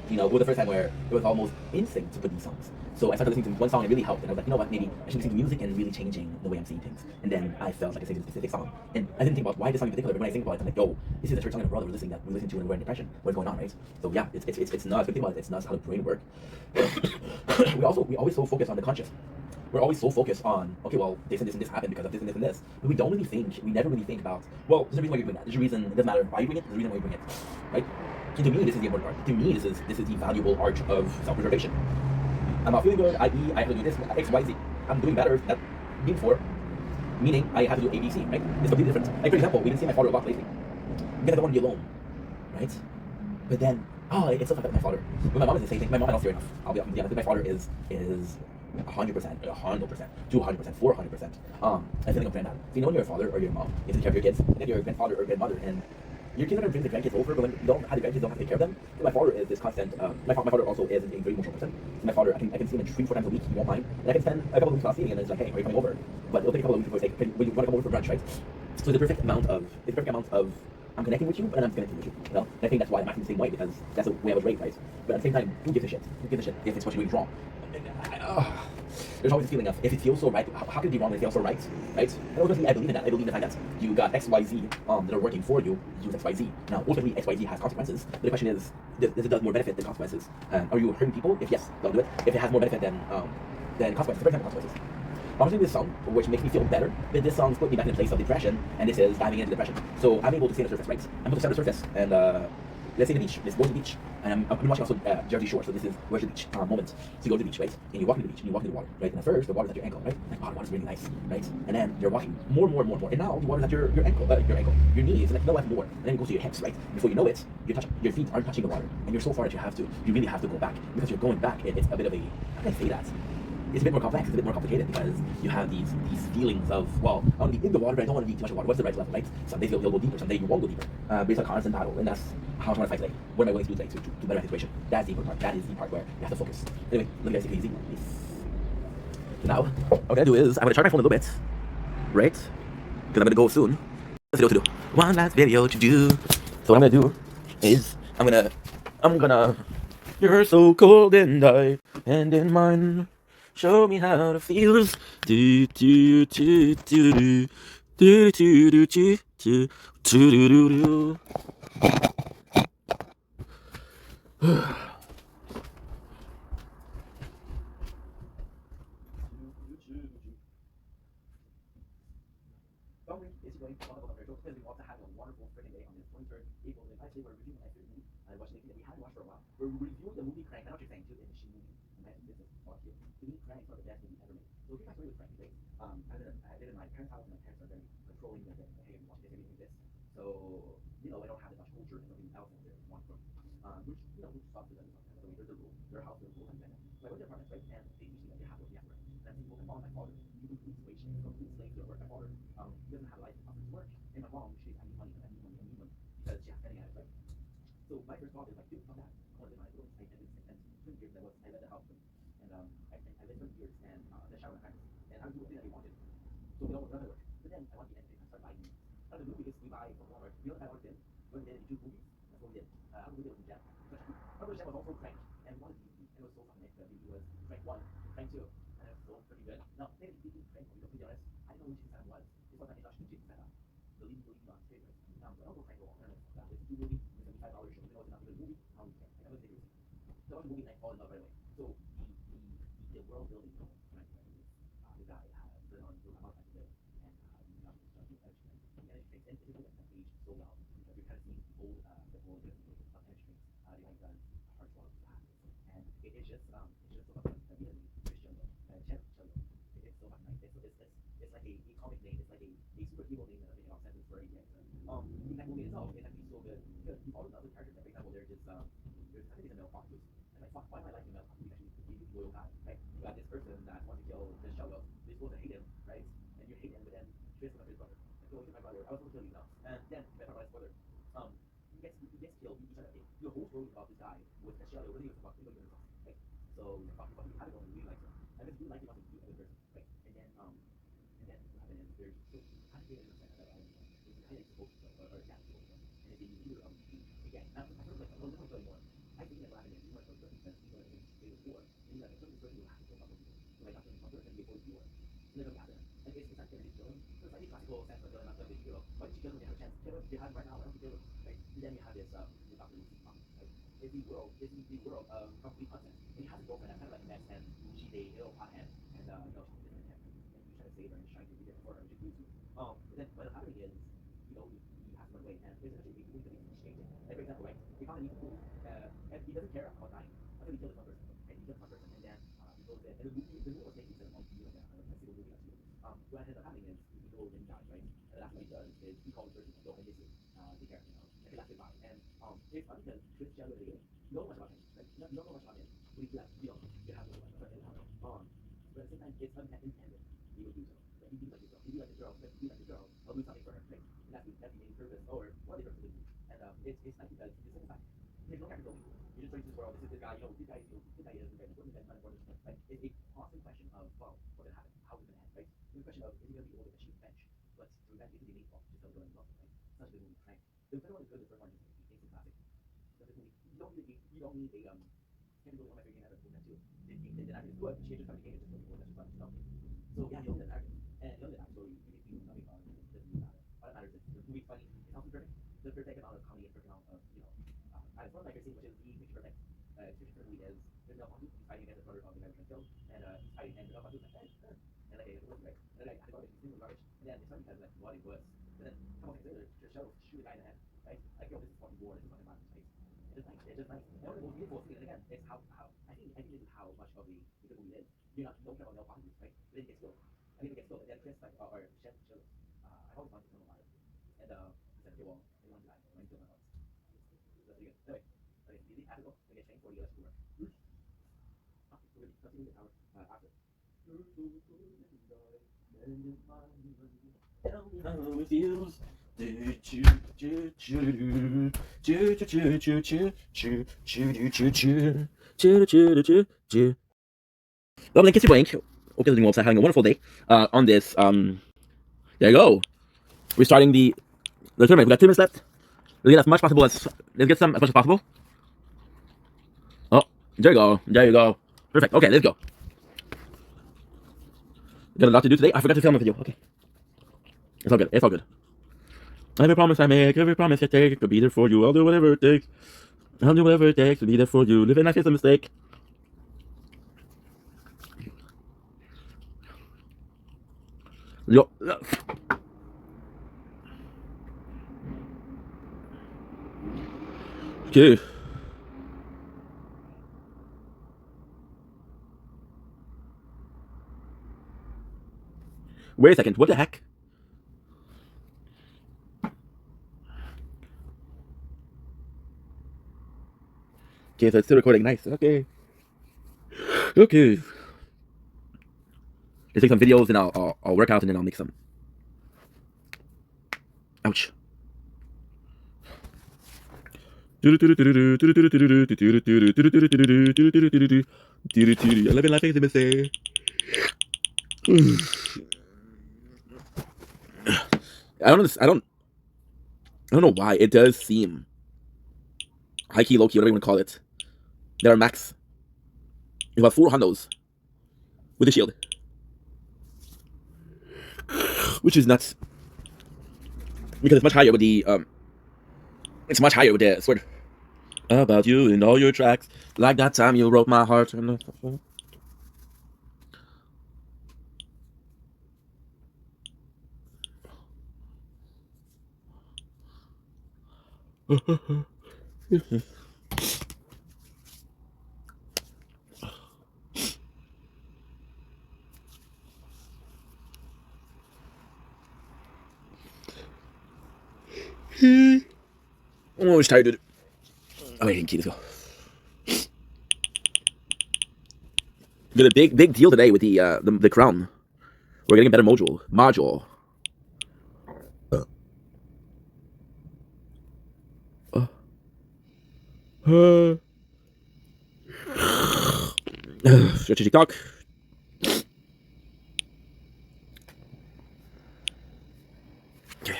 [SPEAKER 1] you know, it was the first time where it was almost instinct to put these songs. So I started listening to one song and it really helped. And I was like, you know what, maybe I should listen to music and really changing the way I'm seeing things. And then I felt like I saved a specific song. And I didn't think about why this song in particular, but when I think about it, I'm like, yo, this is the church song in the world that we listen to when we're in depression. What's going on, right? So yeah, it's nuts. But think about it, it's nuts how the brain works. we always so focus on the conscious. We're always so focused on, okay, well, this and this happened because of this and this and this. But we never really think about, well, there's a reason why you're doing that. There's a reason, it doesn't matter why you're doing it, there's a reason why you're doing it, right? And to me, this is the important part. To me, this is the valuable art of self-preservation. I'm not feeling good, i.e., I have to do this, X, Y, Z. I'm doing better than before, meaning I have to do A, B, C, right? It's completely different. Like, for example, we didn't see my father a lot lately because I don't want to be alone, right? But then, it's so fucked up with my father. But my mom is the same thing. My mom, I don't see her enough. I'll be honest with you. My father is 100%, 100%, 200%, 400%. I feel like a granddad. So you know when your father or your mom is taking care of your kids, and then your grandfather or grandmother, and your kids are going to bring the grandkids over, but when you don't have the grandkids, you don't have to take care of them. So my father is this constant, my father also is a very emotional person. So my father, I can see him 3-4 times a week, he won't mind. And I can spend a couple of weeks not seeing him, and it's like, hey, are you coming over? But it'll take a couple of weeks before it's like, you want to come over for brunch, right? So the perfect amount of, I'm connecting with you, and I'm connecting with you, you know? And I think that's why I'm acting the same way, because that's the way I was raised, right? But at the same time, who gives a shit? Who gives a shit if it's what you're doing wrong? There's always this feeling of, if it feels so right, how can it be wrong when it feels so right, right? And ultimately, I believe in that. I believe in the fact that you got X, Y, Z that are working for you, use X, Y, Z. Now, ultimately, X, Y, Z has consequences, but the question is, does it does more benefit than consequences? Are you hurting people? If yes, don't do it. If it has more benefit than consequences, for example, consequences. I'm listening to this song, which makes me feel better, but this song's put me back in a place of depression, and this is diving into depression. So I'm able to stay on the surface, right? I'm able to stay on the surface, and let's say the beach. Let's go to the beach. And I'm watching also Jersey Shore, so this is where's the beach moment. So you go to the beach, right? And you walk into the beach, and you walk into the water, right? And at first, the water's at your ankle, right? Like, wow, the water's really nice, right? And then you're walking more. And now the water's at your ankle, your knees, and like, no, that's more. And then it goes to your hips, right? Before you know it, your feet aren't touching the water. And you're so far that you really have to go back. Because you're going back, it's a bit of a, how can I say that? It's a bit more complex, it's a bit more complicated because you have these feelings of, well, I want to be in the water, but I don't want to be too much in water. What's the right level, right? Some days you'll go deeper, some days you won't go deeper. But it's a constant battle, and that's how I'm trying to fight today. What am I willing to do today to better my situation? That's the important part. That is the part where you have to focus. Anyway, let me guys take it easy. So now, what I'm going to do is, I'm going to charge my phone a little bit, right? Because I'm going to go soon. Let's do. One last video to do. So what I'm going to do is, I'm gonna, you're so cold and I, and in mine. Show me how to feel. Do do do do do do do do do do do do do.
[SPEAKER 2] Dominic is going to wonderful America because we want to have a wonderful freaking day on this 23rd April. And actually, we're reviewing my favorite movie. I watched the movie that we hadn't watched for a while. We're reviewing the movie Crank. I know what you're saying too. It's a shit movie. Imagine this is all here. To me, Crank is one of the best movies ever made. So here's my story with Crank. Right? I live in my parents' house, and my parents are very controlling. Like, hey, we watch this, everything this. So I don't have as much culture and everything else that they want from. Which sucks to them. So there's a rule. Their house, their rule, and then so I went to their apartments, right? And they usually like they have to work. And I'm thinking, well, my father, you can please wage from please slave to work. My father, he doesn't have a life outside his work. And my mom, she's I need money, I need money, I need money because she has spending at it, right? So my first thought is like, dude, fuck that. I want to live my little. And 2 years I let the house, and I lived for years and the shower my parents, and I would do what they wanted. So we don't work. But then I want the ending. I start buying movies. Out of the movies we buy from Walmart. You know what I ordered in? We did 2 movies. That's what we did. I was in Jet. Probably Jet was also Crank, and one of the it was so fucking nice. The movie was Crank 1, Crank 2, and it was so pretty good. Now, maybe Crank, to be honest, I didn't know who Jason Statham was. This was my introduction to Jason Statham, the leading favorite. So I don't know Crank at all. I don't know. It's a 2 movie, it's a $75 show. You know, it's not a good movie. I don't care. I never think it was. So I watched the movie and I fall in love right away. So the world building of Crank, right? The guy has been on the mountain today, and and it's a movie that aged so well because you're kind of seeing the old different of energy drinks, like hard drugs, and it's just so fucking again Christian Chen it's so fucking nice. It's like a comic name. It's like a superhero name that I made off sentence for ATX. In that movie itself, it's actually so good because you follow the other characters. For example, there's I think it's a male prostitute. And like, fuck, why am I liking male prostitute? Actually, he's a loyal guy, right? You got this person that wants to kill this Shell. You're supposed to hate him, right? And you hate him, but then you twist him up his brother. And so he's my brother. I was supposed to kill you now. And then, that's not my spoiler. He gets killed. The whole story about this guy with the Shell. What do you talk about? Right? So you're talking about how to go and really like him. And then you like him after you other person, right? And then what happened is there's so how to get it in that it's kind of supposed to or yeah, supposed to. And it's a leader of the gang. Now, I sort of like a little bit more. I think that what happened is you want to go to because he's going to say the war. And he's like a certain person will have to kill something. So like after the person before the war. And then what happened? And it's not going to kill him. So it's like a classical sense of killing, not killing the hero. Why don't you kill him and have a chance? Kill him if you have right now. Why don't you kill him? Right? And then you have this Dr. Lucy Pop, right? It's the world of complete content. And he has a girlfriend that's kind of like an ex, and she's a little hothead, and she's in him, and he's trying to save her and he's trying to be there for her, which is good too. But then what's happening is, he has to run away, and there's actually a movie that he's changing. Like for example, right? He found a new pool, and he doesn't care about dying. Until he kills one person, and he kills one person, and then he goes there, and the movie was making sense on TV like that. I see the movie that too. What ends up happening is he goes and he dies, right? And that's what he does is he calls the person to go and visit the character, and they left it by. And it's funny because Chris Jericho, you don't know much about him, right? You don't know much about him. But you have to know much about him. But at the same time, it's unintended. He would do so. Like, he'd be like yourself. He'd be like the girl. He'd be like the girl. I'll do something for her, right? And that's the main purpose, or one of the purposes. And it's nice because it's like there's no character building. You just bring this world. This is the guy. This guy is very important. Right? It's a constant question of what's gonna happen? How's it gonna end? Right? It's a question of is he gonna be able to achieve revenge? But revenge isn't the main fault. Just tell the love, right? Such a good movie, Crank. The second one is good. The first one is instant classic. So this movie, you don't need a can't be one of my favorite ever from that too. The actor is good. She just got the game. It's just something that's fun. So yeah, you know the actor. And you know the actor. You can see nothing about it. It doesn't matter. All that matters is the movie's funny. It sounds perfect. The perfect amount of comedy and perfect amount of it's one of my favorite scenes, which is the picture perfect. Picture perfect is there's no Pontu. He's fighting against the brother of the guy who was killed, and he's fighting, and the Pontu is like, and like it was right. And then like the garbage, he's garbage, and then it's funny because like what it was. And then a couple seconds later, the show shoot a guy in the head, right? Like yo, this is fucking war. This is fucking violence, right? It's just nice. And one of the most beautiful things, and again, it's how I think this is how much of a good movie is. You're not don't care about no Pontu, right? But then it gets killed. I think it gets killed, and then Chris like or Shed shows. I always wanted to kill him alive, and he said, okay, well, they want to die. I want to kill my heart. That's pretty good. Anyway. Okay, easy. I have to go. I get trained for the US work. Okay, we're going to continue the hour after. Tell me how it feels.
[SPEAKER 1] Well, then, Kissy Blank. Okay, the Wolves are having a wonderful day on this. There you go. We're starting the tournament. We got 2 minutes left. Let's get as much possible as much as possible. Oh, there you go. There you go. Perfect. Okay, let's go. Got a lot to do today. I forgot to film a video. Okay. It's all good. It's all good. Every promise I make, every promise I take, I'll be there for you. I'll do whatever it takes. I'll do whatever it takes to be there for you. Living life is a mistake. Yo. Okay. Wait a second. What the heck? Okay, so it's still recording. Nice. Okay. Okay. Let's take some videos and I'll work out and then I'll make some. Ouch. I love it like intimacy. I don't know why it does seem high key, low key, whatever you want to call it. There are max. You have 4 hundos with a shield, which is nuts because it's much higher with the sword. About you and all your tracks, like that time you wrote my heart. Oh, it's tired, dude. Oh, wait, keep this go. We got a big deal today with the crown. We're getting a better module. Strategic talk. Okay.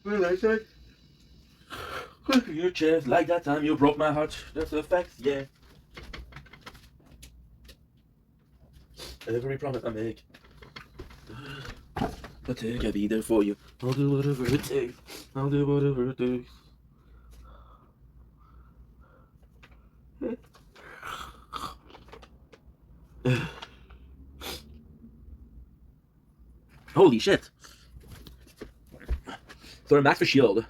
[SPEAKER 1] What did I say? Your chest, like that time you broke my heart. That's a fact, yeah. Every promise I make, but I'll be there for you. I'll do whatever it takes. I'll do whatever it takes. Holy shit! So our max for shield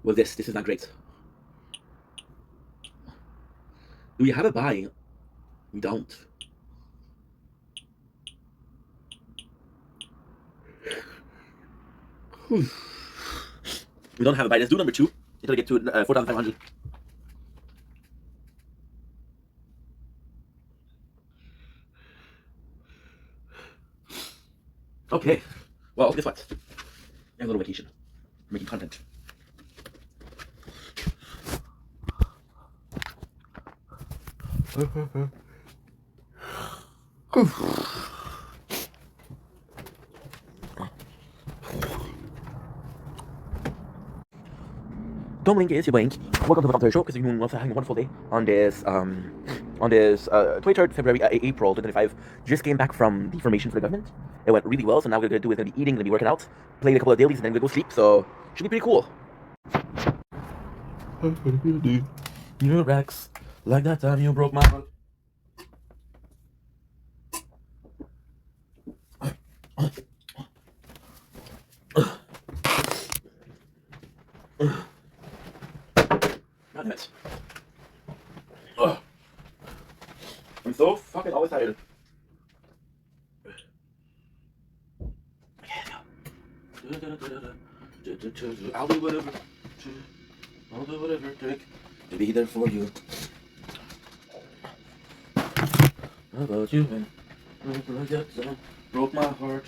[SPEAKER 1] was this. This is not great. Do we have a buy? We don't. We don't have a buy. Let's do number 2 until I get to 4,500. Okay. Well, guess what? I have a little vacation. I'm making content. Don't blink, it's your blink. Welcome to the Commentary Show, because you're having a wonderful day on this 23rd February, April 2025. Just came back from the formation for the government. It went really well, so now what we're gonna do is gonna be eating, gonna be working out, playing a couple of dailies, and then we're gonna go sleep. So should be pretty cool. Your Rex, like that time you broke my heart. God damn it. I'm so fucking always tired. I'll do whatever it takes to be there for you. How about you, man? Broke my heart.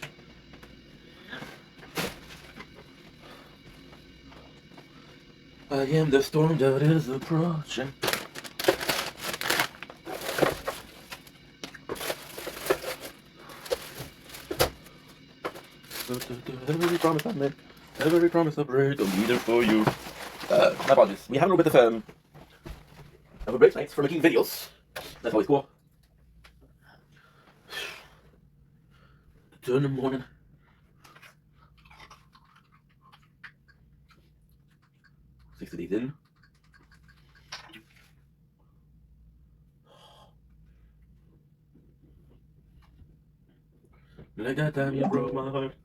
[SPEAKER 1] I am the storm that is approaching. Every promise I make, every promise I break, I'll be there for you. My apologies. We have a little bit of a break tonight for making videos. That's always cool. 2 in the morning. Six days in. Like that time you broke my heart.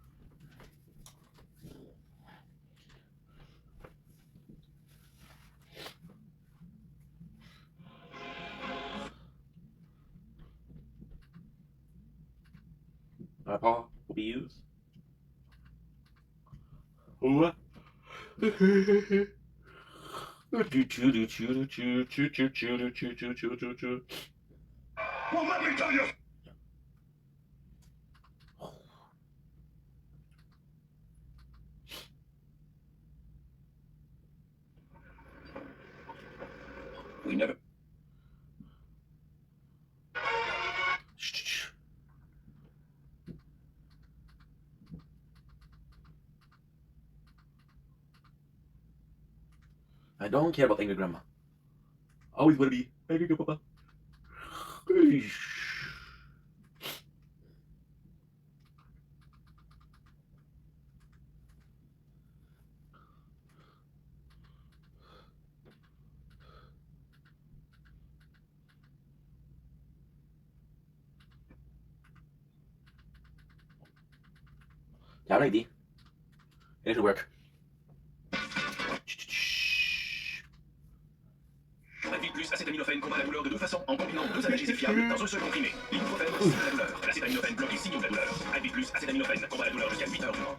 [SPEAKER 1] My paw will be used. What?
[SPEAKER 4] Well, let me tell you. We never.
[SPEAKER 1] I don't care about angry grandma. Always gonna be angry grandpa. Down AD. It should work.
[SPEAKER 4] Advil plus acétaminophène combat la douleur de deux façons en combinant deux analgésiques fiables dans un seul comprimé. L'ibuprofène stimule la douleur. L'acétaminophène bloque les signaux de la douleur. Advil plus acétaminophène combat la douleur jusqu'à 8 heures durant.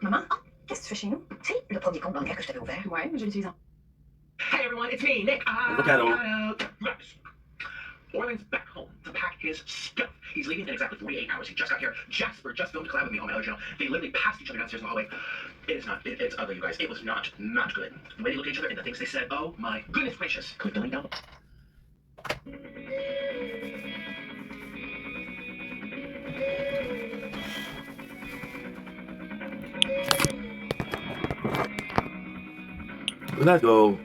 [SPEAKER 5] Maman, qu'est-ce que tu fais chez nous? Tu sais, le premier compte bancaire que je t'avais ouvert. Ouais, je l'utilise.
[SPEAKER 6] Hey everyone, it's me, Nick.
[SPEAKER 1] Look at him.
[SPEAKER 6] Orland's back home to pack his stuff. He's leaving in exactly 48 hours. He just got here. Jasper just filmed a collab with me on my other channel. They literally passed each other downstairs in the hallway. It's ugly, you guys. It was not good. The way they looked at each other and the things they said, oh my goodness gracious. Click the link down.
[SPEAKER 1] Let's go.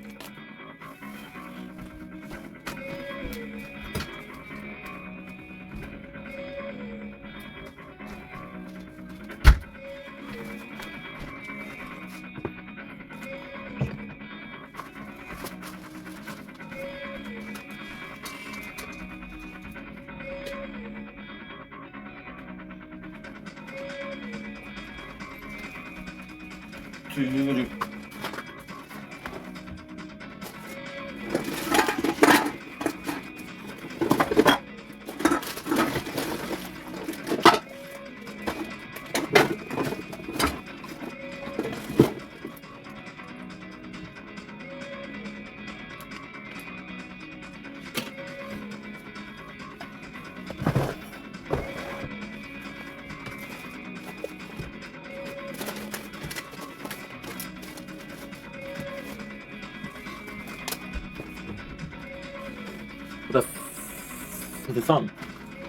[SPEAKER 1] What the f is the song?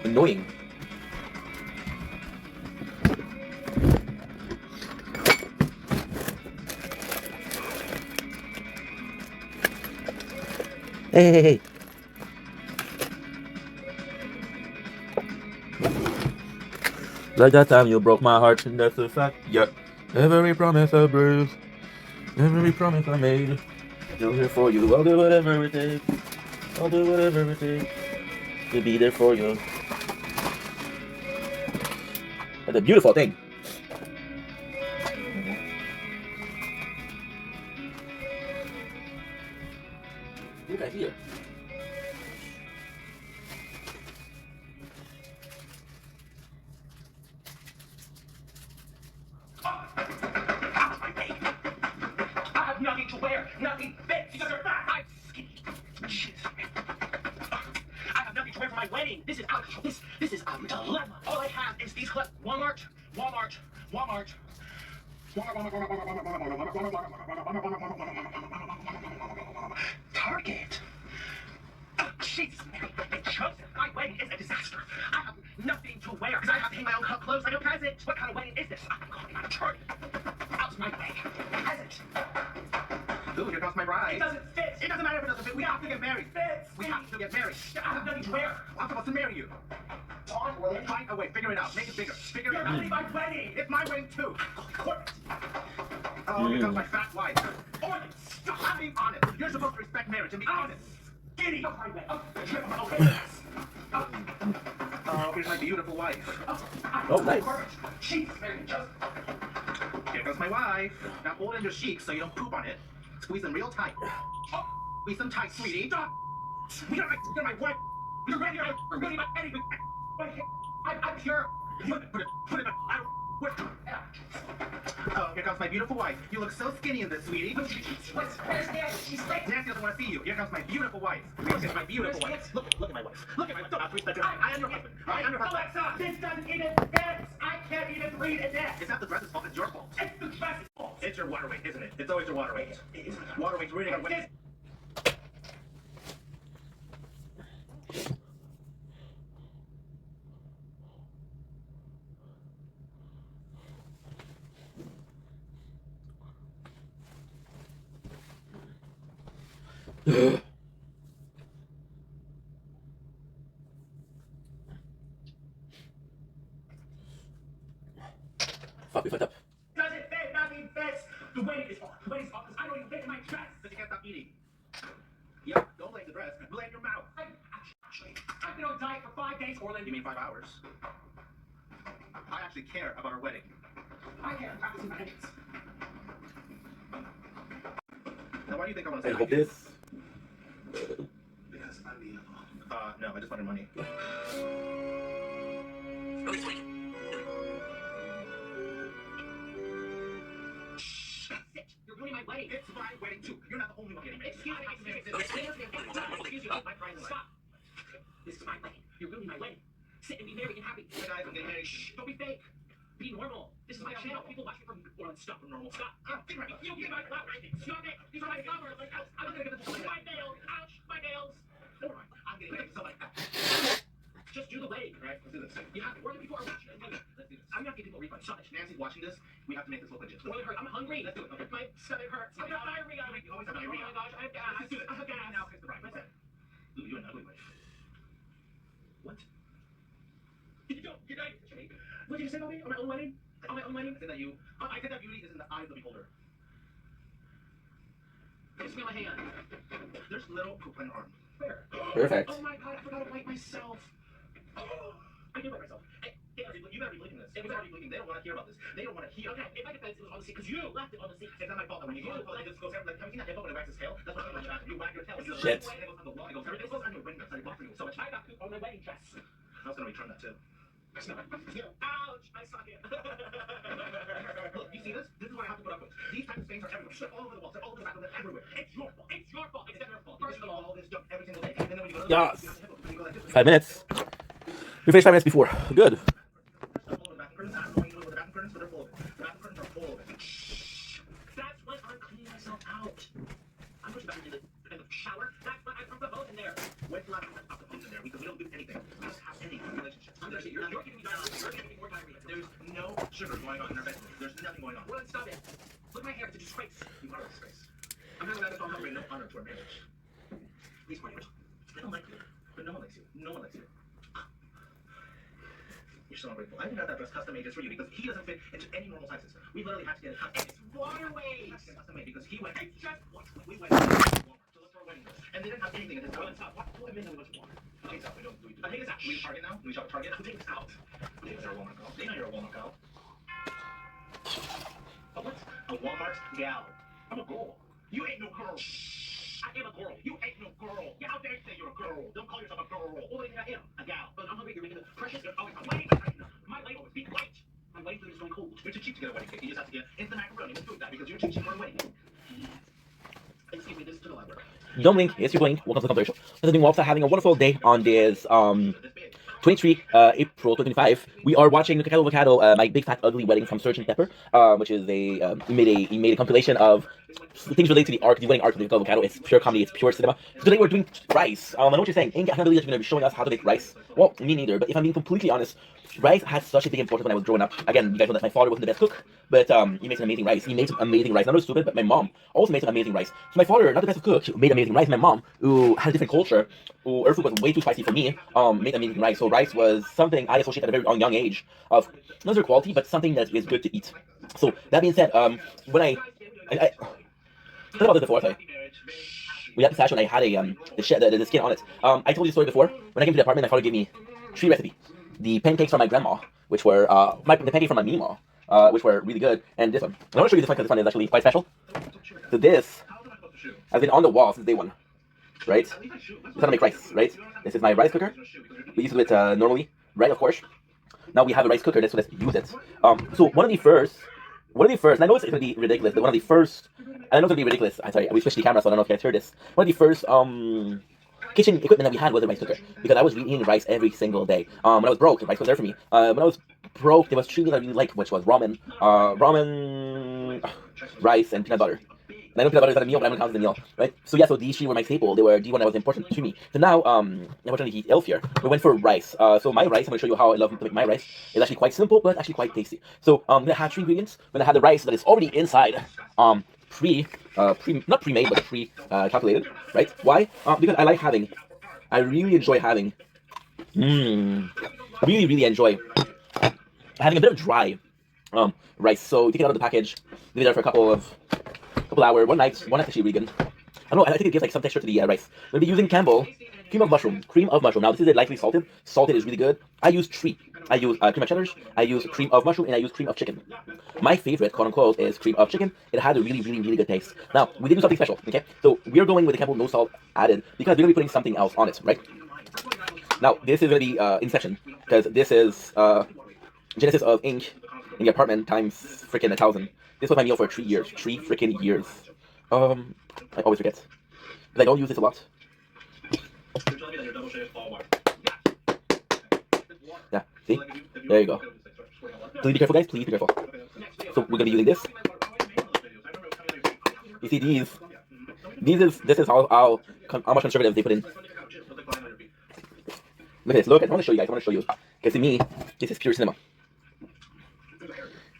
[SPEAKER 1] Annoying. Hey. Like that time you broke my heart, and that's a fact. Yeah. Every promise I bruised, every promise I made. I'm here for you. I'll do whatever it takes. I'll do whatever it takes to be there for you. That's a beautiful thing. Look at here.
[SPEAKER 6] I have nothing to wear. Nothing fits. You guys are fat. I'm skinny. Shit. I have nothing to wear for my wedding. This is out of control. This is a dilemma. All I have is these clips. Walmart. Target. Jesus, Mary, and Joseph, my wedding is a disaster. I have nothing to wear because I have to hang my own clothes like a peasant. What kind of wedding is this? I'm calling out a Target. Out my way. Peasant. Ooh, here comes my bride. It doesn't fit. It doesn't matter if it doesn't fit. We have to get married. Fits. We have to get married. I have nothing to wear. I'm supposed to marry you. Find a way. Figure it out. Make it bigger. Figure it out. You're my wedding. It's my wedding too. Oh, here comes my fat wife. Honest. Stop being honest. You're supposed to respect marriage and be honest. Skinny. Okay. Oh, here's my beautiful wife.
[SPEAKER 1] Oh, nice.
[SPEAKER 6] Sheets, Mary, just. Here goes my wife. Now hold in your sheets so you don't poop on it. Squeeze them real tight. Oh, squeeze them tight, sweetie. You're my wife. You're ready. You're ready. I'm pure. Put it back. I don't. What? Oh, here comes my beautiful wife. You look so skinny in this, sweetie. Where's Nancy? She's late. Nancy doesn't want to see you. Here comes my beautiful wife. Look at my beautiful wife. Look at my wife. Look at my wife. Don't respect her. I am your husband. I am your husband. Alexa, this doesn't even dance. I can't even read a dance. It's not the dress's fault. It's your fault. It's the dress's fault. It's your water weight, isn't it? It's always your water weight. Water weight's really our weight.
[SPEAKER 1] Fuck, we fucked up.
[SPEAKER 6] Does it fit? Nothing fits. The weight is off. The weight is off because I don't even fit in my dress. Because you can't stop eating. Yeah, don't blame the dress. Blame your mouth. I've been on diet for 5 days, Orland. You mean 5 hours? I actually care about our wedding. I care. Practicing my edits. Now, why do you think I want to
[SPEAKER 1] I
[SPEAKER 6] say
[SPEAKER 1] hope this.
[SPEAKER 6] Because I'm beautiful. No, I just wanted money. You're ruining my wedding. It's my wedding too. You're not the only one getting married. Excuse me. My prize is stop. This is my wedding. You're ruining my wedding. Sit and be merry and happy. Hey guys, I'm getting married. Shh. Don't be fake. Be normal. This is my channel. People watch me from stop from normal. Stop. Think about it. You give my flowers. Stop it. These are my flowers. Like, I'm not gonna give it to my nails. Ouch. My nails. Never mind. I'm getting married. So like that. Just do the wedding, right? Let's do this. You have to. Where the people are watching. Let's do this. I'm not giving people a refund. Stop it. Nancy's watching this. We have to make this look legit. I'm hungry. Let's do it. Okay. My stomach hurts. I got diarrhea. You always have diarrhea. Oh my gosh. I have gas. Let's do it. I have gas. Now kiss the bride. Listen. Ooh, you're an ugly wife. What? You're not even kidding me. What did you say about me? On my own wedding? On my own wedding? I said that you. I said that beauty is in the eye of the beholder. Kiss me on my hand. There's little poop on your arm. Where?
[SPEAKER 1] Perfect.
[SPEAKER 6] Oh my god, I forgot to wipe myself. I did wipe myself. Hey, you better be believing this. It was already believing. They don't want to hear about this. They don't want to hear. Okay, in my defense, it was on the seat because you left it on the seat. It's not my fault that when you go, like this goes every, like, have you seen that hippo when it wags his tail? That's what I'm trying to do. You wag your tail.
[SPEAKER 1] Shit.
[SPEAKER 6] And it goes on the wall. It goes everything goes on your ring. That's buffering you so much. I got poop on my wedding dress. I was gonna return that too. Ouch! I suck it. Look, you see this? This is what I have to put up with. These types of things are everywhere. They're all over the walls. They're all over the back. They're everywhere. It's your fault. It's your fault. It's never your fault. First of all this junk every single day. And then when you go to the
[SPEAKER 1] Yes.
[SPEAKER 6] you go like this.
[SPEAKER 1] 5 minutes. We finished 5 minutes before. Good.
[SPEAKER 6] I don't know what you do with the bathroom curtains, but they're full of it. The bathroom curtains are full of it. That's when I'm cleaning myself out. I'm pushing back into the shower. That's when I put the boat in there. When's the last time I popped the boat in there? Because we don't do anything. We don't have any relationships. You're giving me diarrhea. You're giving me more diarrhea. There's no sugar going on in our bedroom. There's nothing going on. Well, then stop it. Look at my hair. It's a disgrace. You are a disgrace. I'm not allowed to call bring no honor to our marriage. These warriors. I don't like you. But no one likes you. No one likes you. You're so ungrateful. I even got that dress custom made just for you because he doesn't fit into any normal sizes. We literally had to get it cut. It's waterways. Custom made because he went. It's just we went to Walmart to look for a wedding dress, and they didn't have anything in this. What? I mean, we went to Walmart. I think it's out. We don't. I think it's out. We Target now. We shop at Target. I think it's out. They know you're a Walmart girl. They know you're a Walmart girl. A what? A Walmart gal. I'm a girl. You ain't no girl. I am a girl. You ain't no girl. Yeah, how dare you say you're a girl? Don't call yourself a girl. Well, what do you think I am? A gal. But I'm hungry. You're making the precious. Oh, my wedding. My wedding always be white. My wedding food is going cold. You're too cheap to get a wedding cake. You just have to get instant macaroni and food that because you're too cheap for a wedding cake. Excuse me, this is to the library.
[SPEAKER 1] Don't blink. Yes, you're blink. Welcome to the Commentary Show. This is doing well. Having a wonderful day on this 23 April 2025. We are watching Nuka Avocado, My Big Fat Ugly Wedding from Sgt. Pepper, which is he made a compilation of things related to the arc, the wedding arc of Nuka Avocado. It's pure comedy, it's pure cinema. So today we're doing rice. I know what you're saying. I can't believe that you're going to be showing us how to make rice. Well, me neither. But if I'm being completely honest, rice had such a big importance when I was growing up. Again, you guys know that my father wasn't the best cook, but he makes an amazing rice. He made some amazing rice. Not really stupid, but my mom also made some amazing rice. So my father, not the best cook, made amazing rice. My mom, who had a different culture, who her food was way too spicy for me, made amazing rice. So rice was something I associate at a very young age of not necessarily quality, but something that is good to eat. So that being said, when I thought about this before, sorry. We had pistachio and I had the skin on it. I told you the story before. When I came to the apartment, my father gave me 3 recipes. the pancakes from my grandma, which were the pancakes from my Mima, which were really good, and this one. I want to show you this one because this one is actually quite special. So this has been on the wall since day one, right? This is how to make rice, right? This is my rice cooker. We used to do it normally, right? Of course. Now we have a rice cooker, so let's use it. So one of the first, and I know it's going to be ridiculous, but one of the first, and I know it's going to be ridiculous, I'm sorry, we switched the camera, so I don't know if you guys heard this. One of the first kitchen equipment that we had was a rice cooker, because I was eating rice every single day. When I was broke, the rice was there for me. When I was broke, there was three meals I really liked, which was ramen, rice, and peanut butter. And I know peanut butter is not a meal, but I don't count it as a meal, right? So yeah, so these three were my staple. They were the one that was important to me. So now, unfortunately, he's healthier. We went for rice. So my rice, I'm gonna show you how I love to make my rice. It's actually quite simple, but actually quite tasty. So I'm gonna have three ingredients. I'm gonna have the rice that is already inside, not pre-made, but calculated, right? Why? Because I really enjoy having, really enjoy having a bit of dry rice. So you take it out of the package, leave it there for a couple hours, one night actually really good. I don't know, I think it gives like some texture to the rice. I'm gonna be using Campbell cream of mushroom. Now this is lightly salted. Salted is really good. I use three. I use cream of cheddars, I use cream of mushroom, and I use cream of chicken. My favorite, quote unquote, is cream of chicken. It had a really good taste. Now, we did do something special, okay? So we are going with the Campbell no salt added because we're gonna be putting something else on it, right? Now, this is gonna be Inception, because this is Genesis of ink in the apartment times freaking 1,000. This was my meal for 3 years. 3 freaking years. I always forget. Because I don't use this a lot. Yeah, see? There you go. Please be careful, guys. Please be careful. So we're gonna be using this. You see this is how much conservative they put in. Look at this. Look, I want to show you guys. Because to me, this is pure cinema.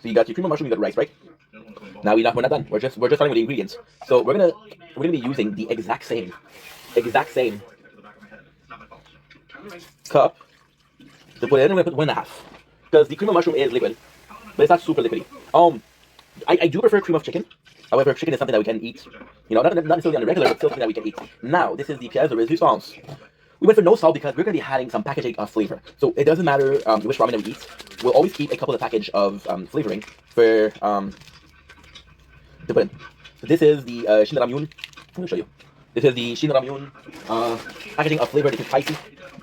[SPEAKER 1] So you got your cream of mushroom, you got rice, right? Now we're not done. We're just starting with the ingredients. So we're gonna be using the exact same cup to put it in. We're gonna put 1.5 because the cream of mushroom is liquid, but it's not super liquidy. I do prefer cream of chicken. However, chicken is something that we can eat. You know, not necessarily on the regular, but still something that we can eat. Now this is the pièce de résistance. We went for no salt because we're going to be adding some packaging of flavor. So it doesn't matter which ramen that we eat. We'll always keep a couple of package of flavoring for to put in. So this is the Shin Ramyun. I'm going to show you. This is the Shin Ramyun packaging of flavor. This is spicy.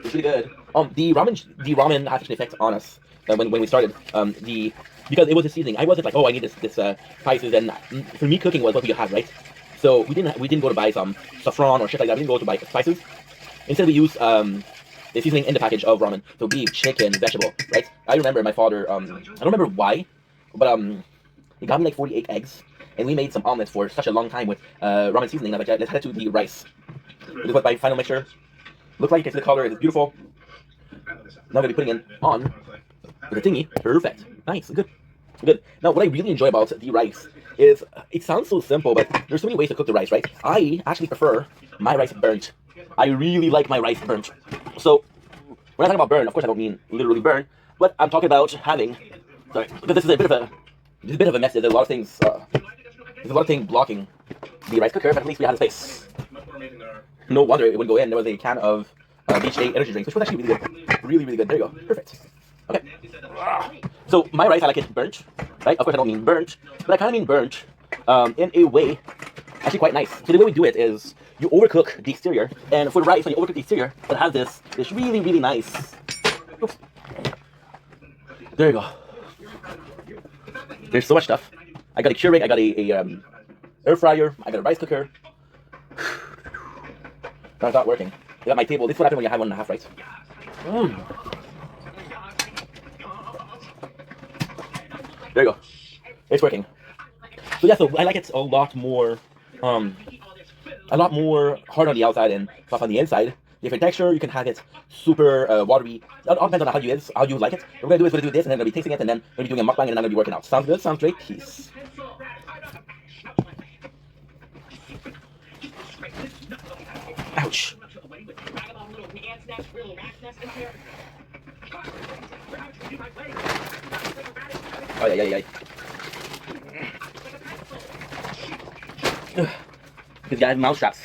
[SPEAKER 1] It's really good. The ramen had such an effect on us when we started. Because it was a seasoning. I wasn't like, oh, I need this spices. And for me, cooking was what we had, right? So we didn't go to buy some saffron or shit like that. We didn't go to buy spices. Instead, we use the seasoning in the package of ramen. So beef, chicken, vegetable, right? I remember my father, I don't remember why, but he got me like 48 eggs. And we made some omelets for such a long time with ramen seasoning. I was like, let's head to the rice. This is what my final mixture looks like. You can see the color. It's beautiful. Now I'm going to be putting it on the thingy. Perfect. Nice. Good. Now, what I really enjoy about the rice is, it sounds so simple, but there's so many ways to cook the rice, right? I actually prefer my rice burnt. I really like my rice burnt. So, when I talk about burn, of course I don't mean literally burn, but I'm talking about having, sorry, because this is a bit of a mess. There's a lot of things, blocking the rice cooker, but at least we had a space. No wonder it wouldn't go in. There was a can of BHA energy drinks, which was actually really good. Really good. There you go. Perfect. Okay. So, my rice, I like it burnt, right? Of course I don't mean burnt, but I kind of mean burnt in a way actually quite nice. So the way we do it is you overcook the exterior, and for the rice, when you overcook the exterior, it has this really nice. Oops. There you go. There's so much stuff. I got a Keurig, I got a air fryer, I got a rice cooker. That's not working. I got my table. This is what happens when you have 1.5, right? There you go. It's working. So yeah, so I like it a lot more hard on the outside and soft on the inside. Different texture. You can have it super watery. It all depends on how you like it. What we're gonna do is we're gonna do this, and then I'm gonna be tasting it, and then we're gonna be doing a mukbang, and then I'm gonna be working out. Sounds good? Sounds great. Peace. Ouch. Oh yeah. Because I have mouse traps.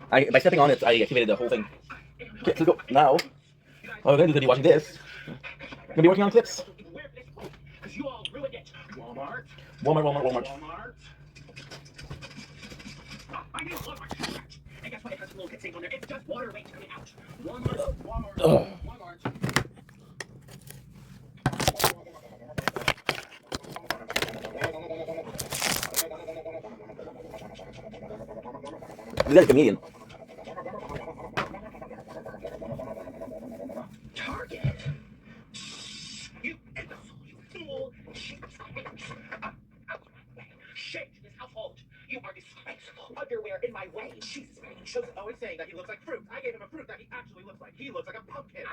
[SPEAKER 1] By stepping on it, I activated the whole thing. Okay, let's go. Now, all we're gonna do is be watching this. Gonna be working on clips.
[SPEAKER 6] Because you all ruined it. Walmart.
[SPEAKER 1] Walmart.
[SPEAKER 6] I need Walmart. And guess what? It has a little kid saying on there. It's just water weight coming out. Walmart.
[SPEAKER 1] Ugh. This guy's a comedian.
[SPEAKER 6] Target. You imbecile, you fool. Shit, this household. You are disgraceful. Underwear in my way. Jesus,
[SPEAKER 2] Shows always saying that he looks like fruit. I gave him a fruit that he actually looks like. He looks like a pumpkin.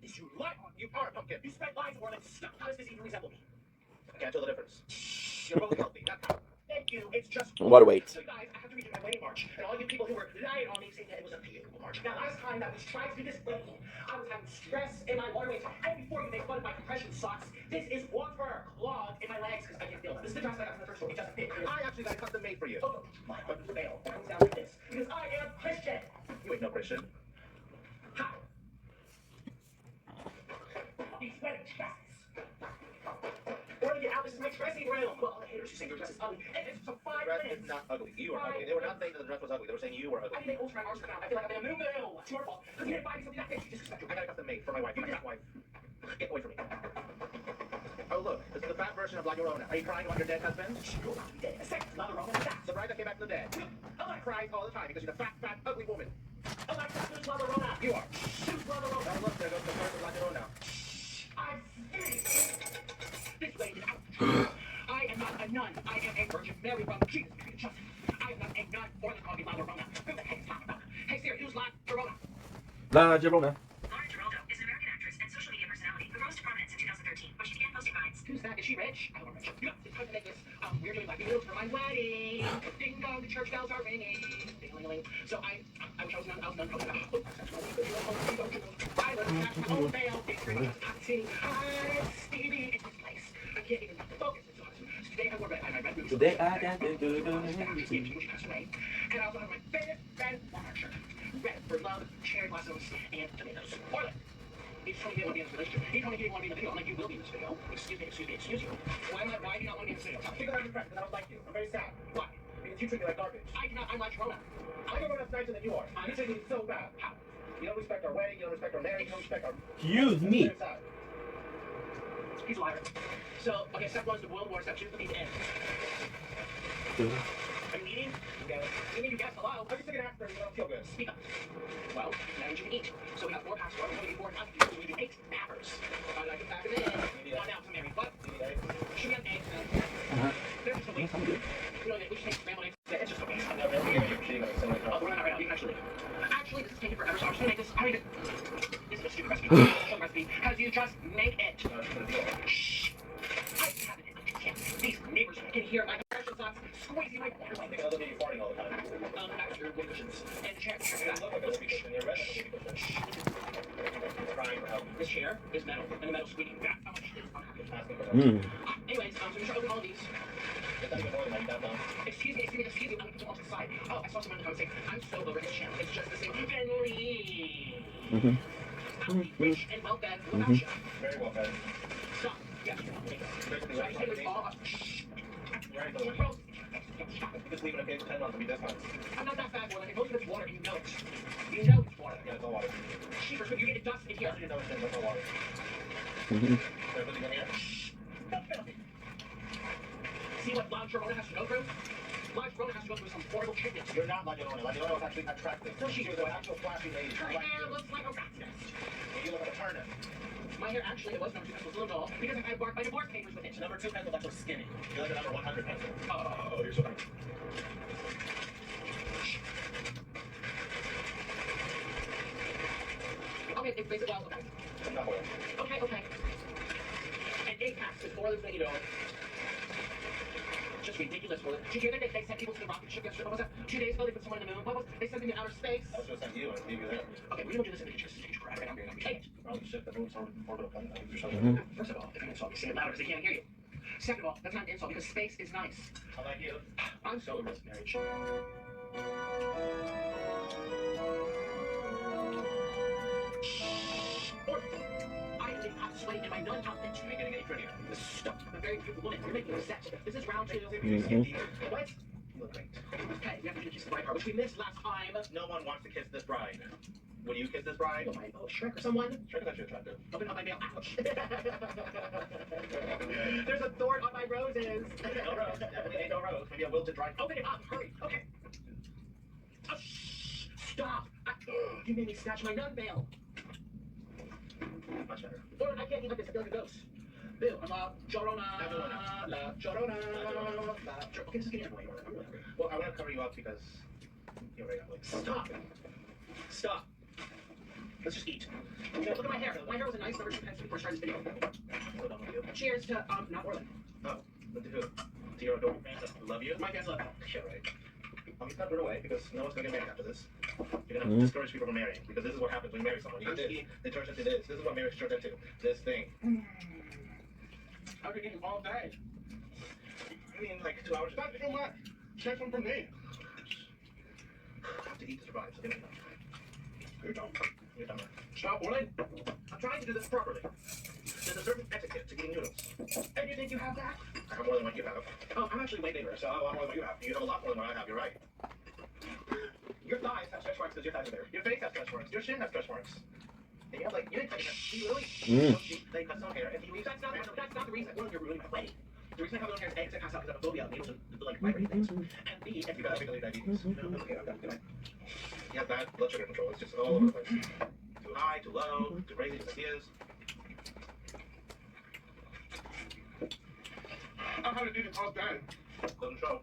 [SPEAKER 6] This you lie on.
[SPEAKER 2] You are a pumpkin.
[SPEAKER 6] You spread lies more than stuff. How does this even resemble me?
[SPEAKER 2] I can't tell the difference. You're both healthy. That's how.
[SPEAKER 6] Thank you. It's just
[SPEAKER 1] Water weight.
[SPEAKER 6] So guys, I have to redo my wedding march. And all you people who were lying on me saying that it was a beautiful march. Now last time that was trying to be this way, I was having stress in my water weight. And before you make fun of my compression socks, this is water clogged in my legs because I can feel it. This is the dress I got from the first store. It doesn't fit.
[SPEAKER 2] I actually got custom made for you.
[SPEAKER 6] Oh, my heart will fail. It comes down like this. Because I am Christian.
[SPEAKER 2] You ain't no Christian.
[SPEAKER 6] How? These wedding dresses. Where to get out? This is my dressing room. Well, all the haters who say your dress is ugly. And it's for 5
[SPEAKER 2] The dress
[SPEAKER 6] minutes.
[SPEAKER 2] is not ugly. You are ugly. They were not saying that the dress was ugly. They were saying you were
[SPEAKER 6] I
[SPEAKER 2] ugly.
[SPEAKER 6] didn't make ultra my arms come out. I feel like I'm in a moo-moo. It's your fault. Because you didn't buy me something that fits. You disrespect
[SPEAKER 2] I got a custom made for my wife. You're not wife. Get away from me. Oh look, this is the fat version of La Llorona. Are you crying about your dead husband?
[SPEAKER 6] You're about to be dead. A second, another wrong with that.
[SPEAKER 2] The bride that came back from the dead.
[SPEAKER 6] Alexa,
[SPEAKER 2] Cries all the time because she's a fat, ugly woman.
[SPEAKER 6] Alexa, who's La Llorona?
[SPEAKER 2] You are.
[SPEAKER 6] Who's La Llorona?
[SPEAKER 2] Now look, there goes the first of La Llorona.
[SPEAKER 6] I'm finished. This way is out. I am not a nun. I am a Virgin Mary from Jesus Christ Joseph. I am not a nun or the call me La Llorona. Who the heck is talking about? Hey Siri, who's La Llorona?
[SPEAKER 1] La Llorona.
[SPEAKER 5] Lauren Geraldo is an American actress and social media personality who rose to prominence in 2013 when she began posting vines.
[SPEAKER 6] Who's that? Is she rich? I don't know. You know, it's time to make this. We're doing Black Beatles for my wedding. Ding dong, the church bells are ringing. Ding-a-ling-a-ling. So I wish I was none. I was none. Oh, veil. Hi, Stevie. It's this place. I can't even focus. It's awesome. So today I wore red. I had my red boots.
[SPEAKER 1] Today I got to go.
[SPEAKER 6] She passed away. And I also have my favorite red Walmart shirt. Red for love, cherry blossoms, and tomatoes. Orland. He told me he didn't want to be in this relationship. He told me he didn't want to be in the video. I'm like, you will be in this video. Excuse you. Why do you not want to be in this video?
[SPEAKER 2] Because I'm depressed, because I don't like you. I'm very sad.
[SPEAKER 6] Why?
[SPEAKER 2] Because you treat me like garbage.
[SPEAKER 6] I cannot. I'm like Corona.
[SPEAKER 2] I don't know that's nicer than you are. You treat me so bad.
[SPEAKER 6] How?
[SPEAKER 2] You don't respect our wedding, you don't respect our marriage, you don't respect our...
[SPEAKER 1] Excuse me.
[SPEAKER 2] Very sad.
[SPEAKER 6] He's a liar. So, okay, step 1 is the World War. Step 2 is the end. Are you eating?
[SPEAKER 2] Okay.
[SPEAKER 6] You mean you guessed hello?
[SPEAKER 2] I just took an aspirin, you don't feel good.
[SPEAKER 6] Speak up. Well, now you can eat. So we got 4 packs. We need 4 nuts. We need 8 apples. I like to pack them in. Not now to Mary. What? Should we have eggs now? They're just a waste. You know, we should make scrambled eggs. It's just a waste.
[SPEAKER 2] I'm never going to get cheating on something like that.
[SPEAKER 6] We're not right now. You can actually. Actually, this is taking forever, so I'm just gonna make this. I mean, this is a stupid recipe. Stupid recipe. Because you just make it. Shh. I have it in my camp. These neighbors can hear my compression socks squeezing my water like
[SPEAKER 2] Because they'll be farting all the time.
[SPEAKER 6] back to your wood cushions and chair.
[SPEAKER 2] You look like a baby cushion. You're red like a baby cushion. Crying for help.
[SPEAKER 6] This chair is metal, and the metal squeaking. That's how much it is unhappy.
[SPEAKER 2] Asking for help.
[SPEAKER 6] Anyways, so we should open all of these.
[SPEAKER 2] It's not even annoying like that, though.
[SPEAKER 6] Excuse me, I'm gonna put them off to the side. Oh, I saw someone in the comments saying, I'm so over his channel. It's just the same. Finley! Rich and well fed. Gotcha.
[SPEAKER 2] Very well fed.
[SPEAKER 6] Stop. Yes, you're not making it. So I think it's all shh.
[SPEAKER 2] Right, so
[SPEAKER 6] Bro,
[SPEAKER 2] just leave it okay for 10 months to be this much.
[SPEAKER 6] I'm not that bad, boy. Like, most of it's water, and you know it. You know it's water.
[SPEAKER 2] Yeah, it's all water.
[SPEAKER 6] Sheepers, you get dust in here.
[SPEAKER 2] You know it's all water. Everything in here?
[SPEAKER 6] Don't fail me. See what Lon Gerona has to go through? Lon Gerona has to go through some horrible treatment.
[SPEAKER 2] You're not La Llorona. La Llorona was actually attractive.
[SPEAKER 6] No, she's
[SPEAKER 2] She was an actual flashy lady.
[SPEAKER 6] Her
[SPEAKER 2] Like
[SPEAKER 6] hair
[SPEAKER 2] you.
[SPEAKER 6] looks like a rat's nest.
[SPEAKER 2] You look like a turnip.
[SPEAKER 6] My hair actually, it was number 2 pencils, a little dull, because I had barked by divorce papers with it.
[SPEAKER 2] Number 2 pencil, that's so skinny. You look at number 100 pencil.
[SPEAKER 6] Oh, you're so right. Okay, it's basically well, okay.
[SPEAKER 2] I'm not oil.
[SPEAKER 6] Okay. And 8 packs with 4 of them that you know. Just ridiculous. Did you hear that they sent people to the rocket ship yesterday? What was that? 2 days ago, they put someone in the moon. What was They sent them to outer space.
[SPEAKER 2] I was just like you and leave you there.
[SPEAKER 6] Okay, we don't do this in the future. This is huge crap, and I'm going to say it.
[SPEAKER 2] Probably shit that moves orbital planet. I think you're showing it.
[SPEAKER 6] First of all, if you're insult, you say it louder because they can't hear you. Second of all, that's not an insult because space is nice.
[SPEAKER 2] I like you.
[SPEAKER 6] I'm so over this marriage. Or, I am a sweating in my nun outfit.
[SPEAKER 4] You ain't getting any prettier.
[SPEAKER 6] Stop. I'm a very beautiful woman. You're making me upset. This is round 2. What?
[SPEAKER 4] You look great.
[SPEAKER 6] Okay, we have to kiss the bride part, which we missed last time.
[SPEAKER 4] No one wants to kiss this bride. Would you kiss this bride?
[SPEAKER 6] Oh, Shrek or someone?
[SPEAKER 4] Shrek is actually attractive.
[SPEAKER 6] Open up my mail. Ouch. There's a thorn on my roses.
[SPEAKER 4] No rose. Definitely ain't no rose. Maybe a wilted dry.
[SPEAKER 6] Open it up. Hurry. Okay. Stop. You made me snatch my nun veil.
[SPEAKER 4] Much better.
[SPEAKER 6] Thorn, I can't eat like this. I feel like a ghost. Bill, I'm Jorona. La Jorona. Okay, this is getting annoying. I'm really hungry.
[SPEAKER 4] Well, I want to cover you up because you're very ugly.
[SPEAKER 6] Stop. Stop. Let's just eat. Look at my hair. My hair was a nice number 2 pence before I started this video.
[SPEAKER 4] So done with you.
[SPEAKER 6] Cheers to, not Orland.
[SPEAKER 4] Oh, but to who? To your adoring fans that love you?
[SPEAKER 6] My fans love me.
[SPEAKER 4] Yeah, right. I'm just gonna put it away because no one's gonna get married after this. You're gonna have to discourage people from marrying because this is what happens when you marry someone. You get this, it turns into this. This is what marriage turns into. This thing.
[SPEAKER 6] I've been eating all day.
[SPEAKER 4] I mean, like 2 hours.
[SPEAKER 6] That's too much. Take some from me.
[SPEAKER 4] I have to eat to survive, so give me enough.
[SPEAKER 6] You're dumb.
[SPEAKER 4] You're dumber.
[SPEAKER 6] Stop, Orland.
[SPEAKER 4] I'm trying to do this properly. There's a certain etiquette to eating noodles.
[SPEAKER 6] And you think you have that?
[SPEAKER 4] I have more than what you have.
[SPEAKER 6] Oh, I'm actually way bigger.
[SPEAKER 4] So I have a lot more than what you have. You have a lot more than what I have. You're right.
[SPEAKER 6] Your thighs have stretch marks because your thighs are bigger.
[SPEAKER 4] Your face has stretch marks. Your chin has stretch marks. And you have like, you didn't cut your hair. You really, they cut some hair. If you
[SPEAKER 6] That's not the reason. One, you're ruining my wedding. The reason I have long hair is A, because I pass out because I have a phobia of needles and like vibrating things. And B, if
[SPEAKER 4] you
[SPEAKER 6] you
[SPEAKER 4] got
[SPEAKER 6] guys...
[SPEAKER 4] diabetes.
[SPEAKER 6] No, that's okay. I've got it.
[SPEAKER 4] You have bad blood sugar control. It's just all over the place. Too high, too low, too crazy, just like he is.
[SPEAKER 6] I'm having to do this all day.
[SPEAKER 4] Doesn't show.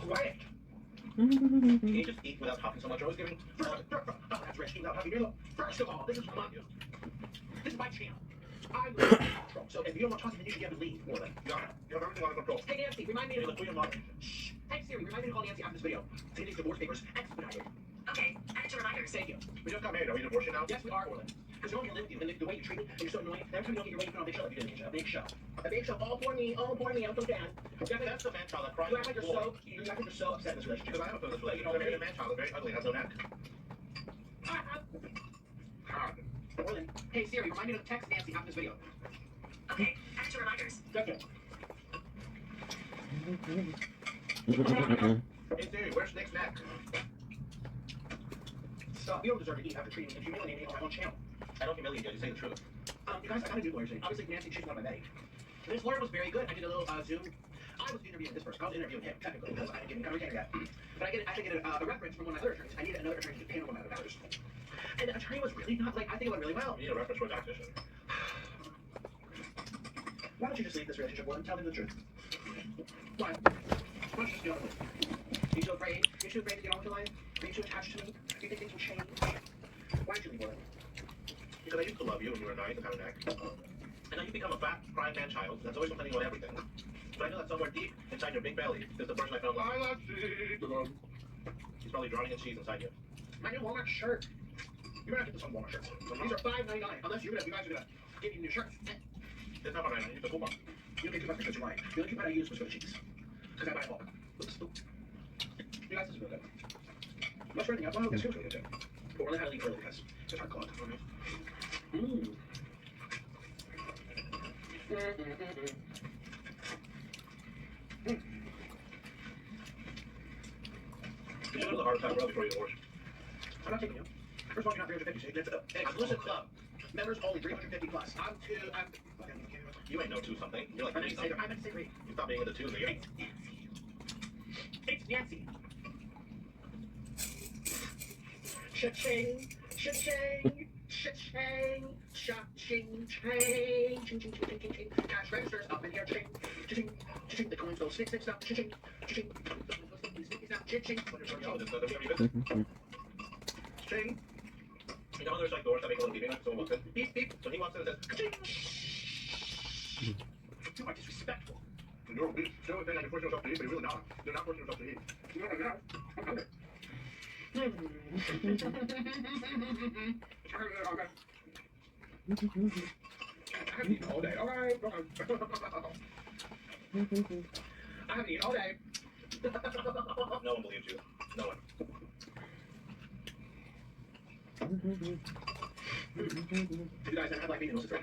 [SPEAKER 6] Quiet.
[SPEAKER 4] Can you just eat without talking so much? You're always giving.
[SPEAKER 6] Oh, that's rich. Without having your First of all, this is my channel. I'm in control. So if you don't want talking, then you should get to leave. More than
[SPEAKER 4] You have everything under control.
[SPEAKER 6] Hey Nancy, remind me
[SPEAKER 4] You're
[SPEAKER 6] to
[SPEAKER 4] the queen of mother.
[SPEAKER 6] Shh. Hey Siri, remind me to call Nancy after this video. To get these divorce papers expedited.
[SPEAKER 5] Okay, add it to reminders.
[SPEAKER 6] Thank you.
[SPEAKER 4] We just got married. Are we divorcing now?
[SPEAKER 6] Yes, we are, Orland. Because no one can live with you, and the way you treat me, and you're so annoying. Every time you don't get your way, you put on a big show. Like you did a big show. A big show. All for me. All for me. I'm so sad.
[SPEAKER 4] That's the man child that cries.
[SPEAKER 6] You act like you're so upset in this relationship.
[SPEAKER 4] Because I have a this relationship. I married a man child that's very ugly, has no neck.
[SPEAKER 6] Orland. Hey Siri, remind me to text Nancy after this video.
[SPEAKER 5] Okay, add it to reminders.
[SPEAKER 6] That's it.
[SPEAKER 4] Hey Siri, where's Nick's neck?
[SPEAKER 6] Stop. You don't deserve to eat after treating me and humiliating me on my own channel.
[SPEAKER 4] I don't humiliate you, I just say the truth.
[SPEAKER 6] You guys, I gotta do lawyers thing. Obviously, Nancy cheated on my Betty. This lawyer was very good. I did a little Zoom. I was interviewing this person. I was interviewing him, technically, because I didn't get retainer yet. But I actually get a reference from one of my other attorneys. I needed another attorney to panel one of my other matters. And the attorney was really not, like, I think it went really well.
[SPEAKER 4] You need a reference for a tactician.
[SPEAKER 6] Why don't you just leave this relationship, Will, and tell me the truth? Why? Why don't you just go with me? Are you too afraid? Are you too afraid to get on with your life? Are you too attached to me? Do you think things will change? Why don't you leave, Will?
[SPEAKER 4] Because I used to love you when you were nice and had a neck. And now you become a fat, crying man child that's always complaining about everything. But I know that somewhere deep inside your big belly is the person I fell in love with. He's probably drowning in cheese inside you.
[SPEAKER 6] My new Walmart shirt. You're gonna get this on Walmart shirts. These are $5.99. Unless you guys are gonna give you new shirts.
[SPEAKER 4] It's not what I know, it's a Puma.
[SPEAKER 6] You don't get too much because you're lying. The only coupon I use was for the cheese. Because I buy it bulk. Oops. You guys, this is real good. Much for anything else. Well, guess who's really good too. But we're gonna have to leave early because it's hard clogged. Mmm.
[SPEAKER 4] You should go to the heart attack row before you divorce.
[SPEAKER 6] I'm not taking you. First of all, you're not 350. It's an exclusive club. Members only 350 plus. I'm
[SPEAKER 4] You ain't no two something. You're like
[SPEAKER 6] I meant to say
[SPEAKER 4] 3 something.
[SPEAKER 6] I meant to say 3.
[SPEAKER 4] You stop being into two, nigga.
[SPEAKER 6] It's Nancy. Cha-ching, cha-ching, cha-ching, cha-ching, ching, ching, ching, ching, ching, ching, ching. Cash registers up in here, ching, cha-ching, cha-ching. The coins go snick, snick, snap, cha-ching, cha-ching. Snicky, snap, cha-ching.
[SPEAKER 4] Yo, this WWE business. Ching. You know there's like doors that make a little beeping like someone walks in?
[SPEAKER 6] Beep, beep.
[SPEAKER 4] So he walks in and says, ka-ching.
[SPEAKER 6] You are disrespectful.
[SPEAKER 4] You're a beast. So then you're forcing yourself to eat, but you're really not. You're not forcing yourself to eat.
[SPEAKER 6] No, I'm not. I'm hungry. I haven't eaten all day. All right. I haven't eaten all day.
[SPEAKER 4] No one believes you. No one. You guys never had black bean noodles, it's right.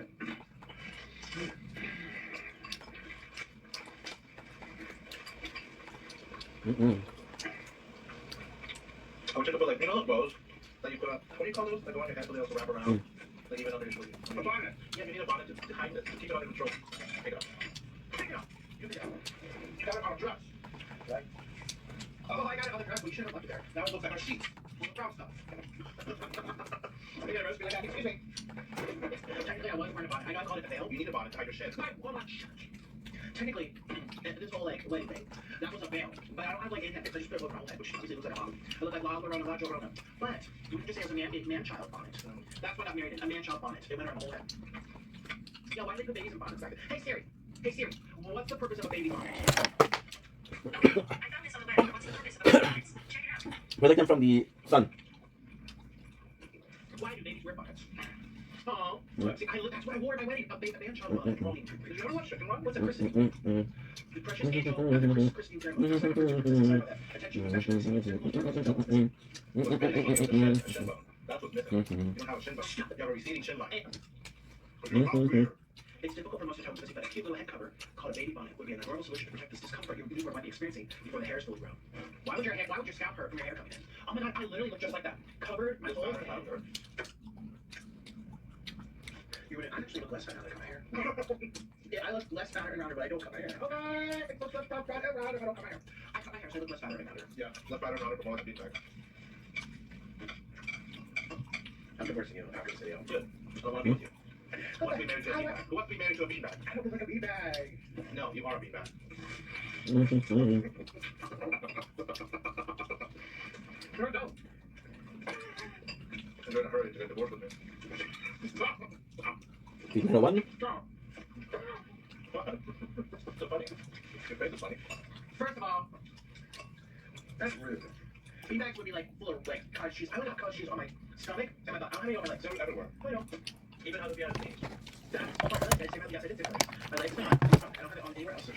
[SPEAKER 4] I would tend to put like, you know those bows that you put on, what do you call those? Like the one your head so they also wrap around, like even under your sleeve. A bonnet. Yeah, you need a bonnet to hide it, to keep it under control. Take it off. Take it off. You can have it. You got it on a dress. Right? Oh, I got it on the dress, but you should have left it there. Now it looks like our sheets. Full of brown stuff. Okay, Rose, be like, excuse me. Technically, I was wearing a bonnet. I know I called it a veil. You need a bonnet to hide your shit. Well, not shit. Technically, this whole like wedding thing, that was a veil. But I don't have like in head. I just put a little head, which obviously looks like a mom. It looks like La Llorona, La Llorona. But you can just say it was a man-child bonnet. That's what I got married in, a man-child bonnet. It went around the whole head. Yeah, why do they put babies in bonnets back then? Hey Siri, what's the purpose of a baby bonnet?
[SPEAKER 5] I found this on the web. What's the purpose of the bonnets? Check it out.
[SPEAKER 1] Protect them from the sun.
[SPEAKER 4] Why do babies wear bonnets? Oh, see, that's what I wore at my wedding. A man-child bonnet. Did you ever watch Chicken Run? What's a christening? The precious angel, the christening ceremony. Attention, attention. What's missing? A shin bone. That's what's missing. You don't have a shin bone. You have a receding shin line. It's difficult for most Italians to see, but a cute little head cover called a baby bonnet would be an adorable solution to protect this discomfort your newborn might be experiencing before the hair is fully grown. Why would your scalp hurt from your hair coming in? Oh my god, I literally look just like that. Covered my whole head. I actually look less fat now that I cut my hair. Yeah, I look less fatter and rounder, but I don't cut my hair. Okay, it looks less fatter and rounder if I don't cut my hair. I cut my hair, so I look less fatter and rounder. Yeah, less fatter and rounder, but more like a beanbag. I'm divorcing you after this video. Good. I don't want to be with you. Who wants to be married to a beanbag? Who wants to be married to a beanbag? I don't look like a beanbag. No, you are a beanbag. Sure don't. And you're in a hurry to get divorced with me.
[SPEAKER 1] You know what?
[SPEAKER 4] Stop. What? So funny. Your face is funny. First of all, that's rude. Beanbags would be like full of like cottage cheese. I would have cottage cheese on my stomach and my butt. I don't have any on my legs. They're everywhere. I know. Even how the behind me. Yes, I did differently. My legs are not. I don't have it on anywhere else.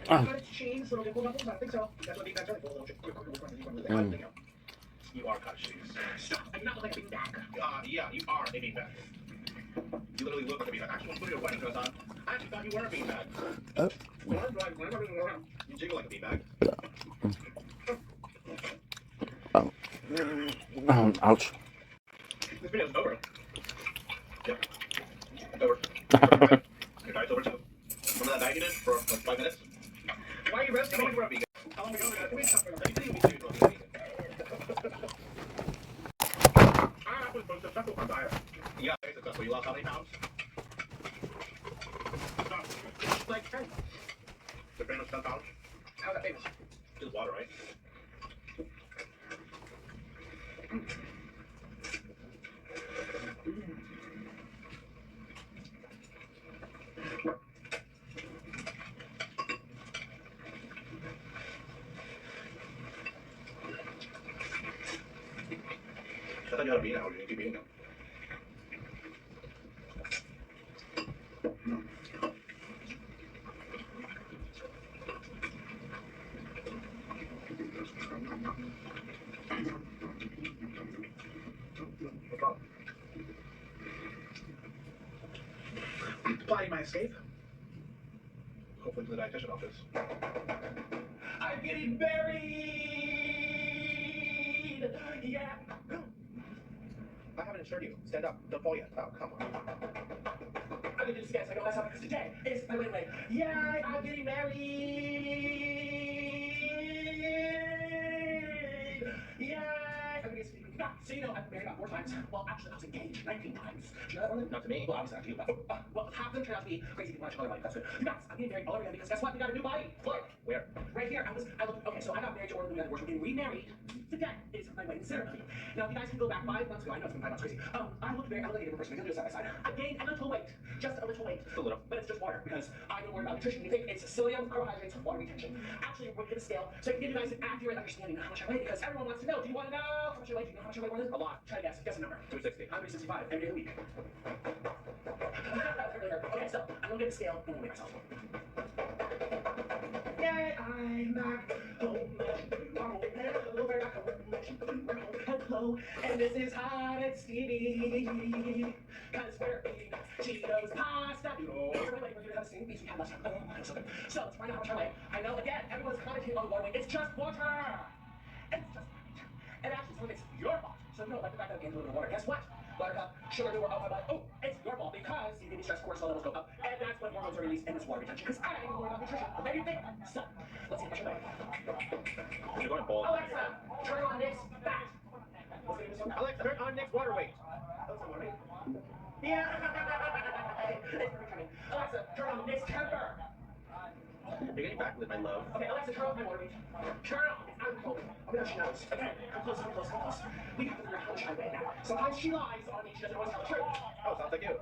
[SPEAKER 4] Cottage cheese, little dimple doubles. I don't think so. That's what beanbags are like. Little you are cottage cheese. Stop. I do not look like a beanbag. Yeah, you are a beanbag. You literally look like a beanbag. Actually, when you put your wedding dress on, I actually thought you were a beanbag. You jiggle like a beanbag.
[SPEAKER 1] Ouch.
[SPEAKER 4] This video's over. Yeah. It's over. Your diet's over too. Remember that diet you did for like 5 minutes? Why are you resting when you were a vegan? How long ago did you think you were vegan? I was successful on diet. Yeah, very successful. You lost how many pounds? Like 10. The brand was 10 pounds? How's that famous? Just water, right? I thought you had a bean now. You keep eating them. What's wrong? Plotting my escape. Hopefully to the dietitian office. I'm getting married! Yeah! I haven't insured you. Stand up. Don't fall yet. Oh, come on. I'm gonna do this again so I don't mess up because today is my wedding day. Yeah, I'm getting married! Yeah! I'm gonna speak. So you know, I've been married about 4 times. Well, actually, I was engaged 19 times. Do you know that one? Not to me. Well, obviously not to you. But, well, half of them turned out to be crazy people in my life. That's good. You guys, I'm getting married all over again because guess what? We got a new body. Look. Where? Right here. Okay, so I got married to Orlando. We got divorced. We're getting remarried. Today is my wedding ceremony. Now, if you guys can go back 5 months ago, I know it's been 5 months crazy. I looked very elevated in person. We can do it side by side. I gained a little weight. Just a little weight. Just a little. But it's just water because I don't worry about nutrition. You think it's psyllium, carbohydrates, water retention. Actually, we're going to get a scale so I can give you guys an accurate understanding of how much I weigh because everyone wants to know. Do you want to know how much I weigh? Do you know how much I weigh? A lot. Try to guess. Guess a number. 260. I'm 65 every day of the week. Okay, so I'm going to get a scale and I'm going to weigh myself. Yay, I'm back home. Hello, and this is hot
[SPEAKER 6] it's Stevie. Cause we're eating Cheetos pasta noodles. Wait, we're gonna sing because we have less time. So let's find out how much I weigh. I know, again, everyone's commenting on water weight. It's just water. It's just and actually, so it's your fault. So no, like the fact that I'm getting a little bit of water. Guess what? Buttercup, sugar, oh my god. Oh, it's your fault because you give me stress, cortisol levels go up. And that's when hormones are released in this water retention. Because I ain't worried about nutrition. What do you think? So, let's see how much I weigh.
[SPEAKER 4] You're going bald.
[SPEAKER 6] Alexa, turn on this fat.
[SPEAKER 4] Alexa, turn on next water weight.
[SPEAKER 6] Yeah. Alexa, turn on this temper.
[SPEAKER 4] You're getting back with my love.
[SPEAKER 6] Okay, Alexa, turn off my water weight. Turn on. I'm cold. Oh my god, she knows. Okay, I'm close. We have to figure out how much I weigh now. Sometimes she lies on me. She doesn't always tell the truth.
[SPEAKER 4] Oh, sounds like you.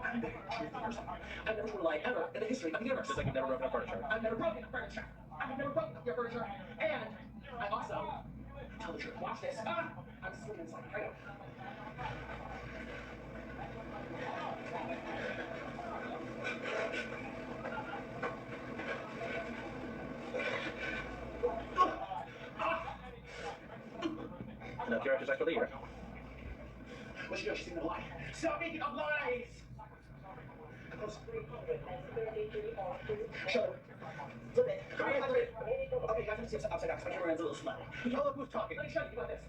[SPEAKER 6] I'm the truth person. I've never told a lie ever in the history of the universe.
[SPEAKER 4] Just like you've never broken up furniture.
[SPEAKER 6] I've never broken up furniture. I've never broken up your furniture. And I also tell the truth. Watch this. I'm swimming inside. Right now.
[SPEAKER 4] Enough your exercise for the year.
[SPEAKER 6] What's she doing? She's gonna lie. Stop making up lies! Shut up. Flip it. Come here, flip it. Okay, you guys have to see it upside down because my camera runs a little slow.
[SPEAKER 4] Oh, look who's talking.
[SPEAKER 6] Let me show you. You got this.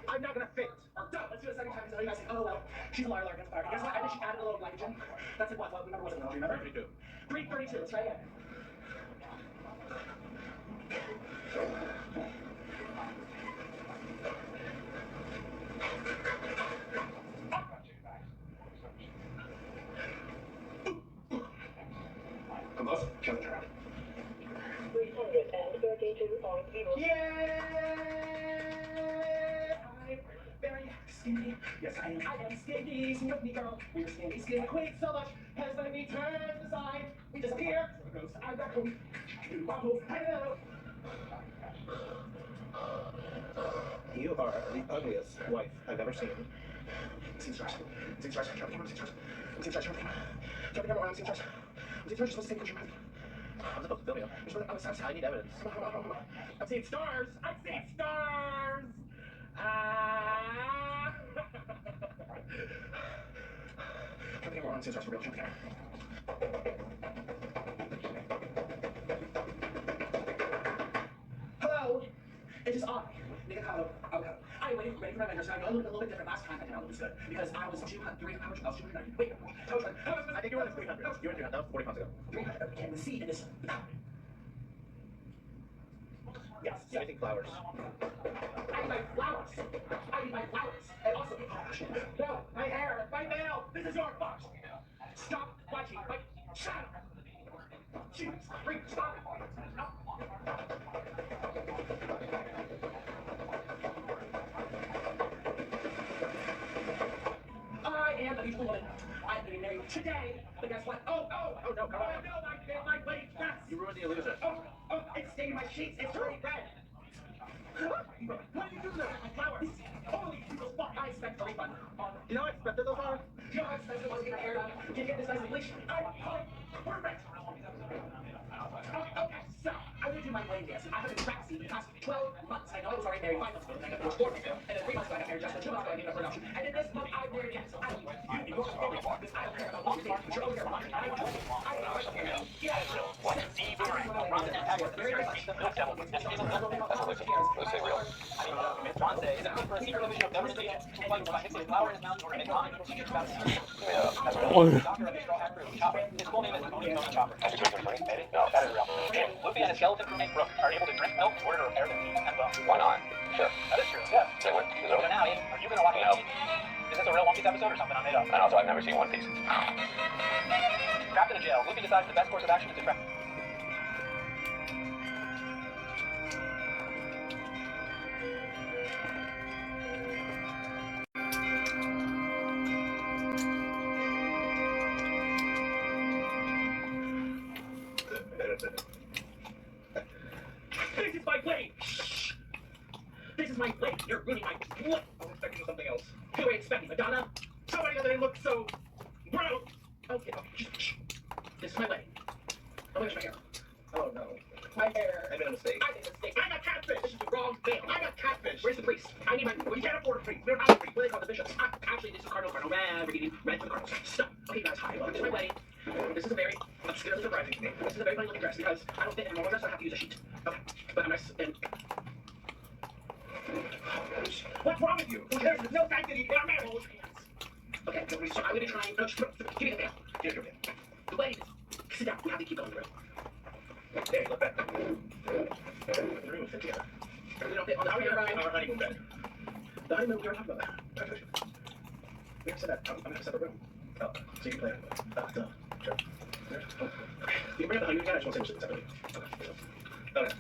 [SPEAKER 6] I'm not gonna fit. Don't. Let's do it a second time so you guys say, oh, well, she's a liar, against fire. Guess what? I think she added a little glycogen. That's like what number was it? Remember?
[SPEAKER 4] 32.
[SPEAKER 6] 332. Let's try again. Come close. Show the turn.
[SPEAKER 5] 332.0.
[SPEAKER 6] Yeah! I'm very skinny. Yes, I am. I am skinny. Sing with me, girl. We're skinny queen so much. Has let me turn aside. We disappear. Ghost, I'm back home. Hello.
[SPEAKER 4] You are the ugliest wife I've ever seen.
[SPEAKER 6] Sing stars. Sing stars. Turn the camera. Sing stars. Sing stars. Turn the camera. Turn the camera around. Sing stars. Sing stars. You're supposed to sing picture.
[SPEAKER 4] I'm supposed to film you. I need evidence.
[SPEAKER 6] I've seen stars. I've seen stars. Ah. Turn the camera around. Sing stars for real. Turn the camera. Hello. It is I, Nika Kato Avocado. I am ready for my vendors. I know I looked a little bit different last time. I came out. It was good because I was 200. I was 290. Wait,
[SPEAKER 4] I think you were at 300. You were 300. That was 40 pounds ago.
[SPEAKER 6] 300. I became the seed in this.
[SPEAKER 4] Yes. So I think flowers.
[SPEAKER 6] I eat my flowers. I eat my flowers. And also, no, my hair, my nail. This is your fault. Stop watching my shadow. Jeez, stop. I am a beautiful woman. I'm getting married today. But guess what? Oh no, come on. Oh no, my wedding dress.
[SPEAKER 4] You ruined the illusion.
[SPEAKER 6] Oh, it's staining my sheets. It's turning red. Why do you do that? My flowers. Holy people's fuck. I expect a refund on.
[SPEAKER 4] You know how expensive those are?
[SPEAKER 6] You know how expensive it was to get my hair done? You get this nice bleach. Perfect. Okay, so I'm gonna do my wedding dance. I have been practicing the past 12 months. I know I was already married 5 months ago, then I got divorced 4 months ago, and then 3 months ago I got married just 2 months ago I gave up for adoption. And then this month I'm married again, so I don't want you to be your family because I don't care about long things, but you're over here watching. I want you.
[SPEAKER 7] Luffy and his skeleton crewmate Brook are able to drink milk in order to repair their teeth and bones. Why not? Sure. That is true, yeah. So now, Ian, are you going to watch One Piece? Is this a real One Piece episode or something I made up?
[SPEAKER 8] And also, I've never seen One Piece.
[SPEAKER 7] Trapped in a jail, Luffy decides the best course of action is to trap.
[SPEAKER 6] This is my wedding! This is my wedding! You're ruining my wedding!
[SPEAKER 4] I was expecting something else.
[SPEAKER 6] Who are you expecting, Madonna? Somebody other than look so broke! Okay, this is my wedding. Oh, where's my hair?
[SPEAKER 4] Oh no.
[SPEAKER 6] My hair.
[SPEAKER 4] I made a mistake.
[SPEAKER 6] I made a mistake. I'm a catfish! This is the wrong veil. I'm a catfish! Where's the priest? I need my... Well, you can't afford a priest. We're not... This is a very funny looking dress because I don't fit in a normal dress, so I have to use a sheet. Okay, but I'm nice and... What's wrong with you? There's no sanctity in our marriage. Okay, so I'm gonna try and... No, give me the veil. Here's your veil. The wedding is... Sit down, we have to keep going through.
[SPEAKER 4] There, look back. The room fit together.
[SPEAKER 6] We don't fit on the
[SPEAKER 4] Our honeymoon bed.
[SPEAKER 6] The honeymoon, we were talking about that.
[SPEAKER 4] We haven't said that. I'm in a separate room. Oh, so you can play it. Sure. Oh, okay.
[SPEAKER 6] You can bring up the honeymoon again, I just want to say we're separately.
[SPEAKER 4] Okay.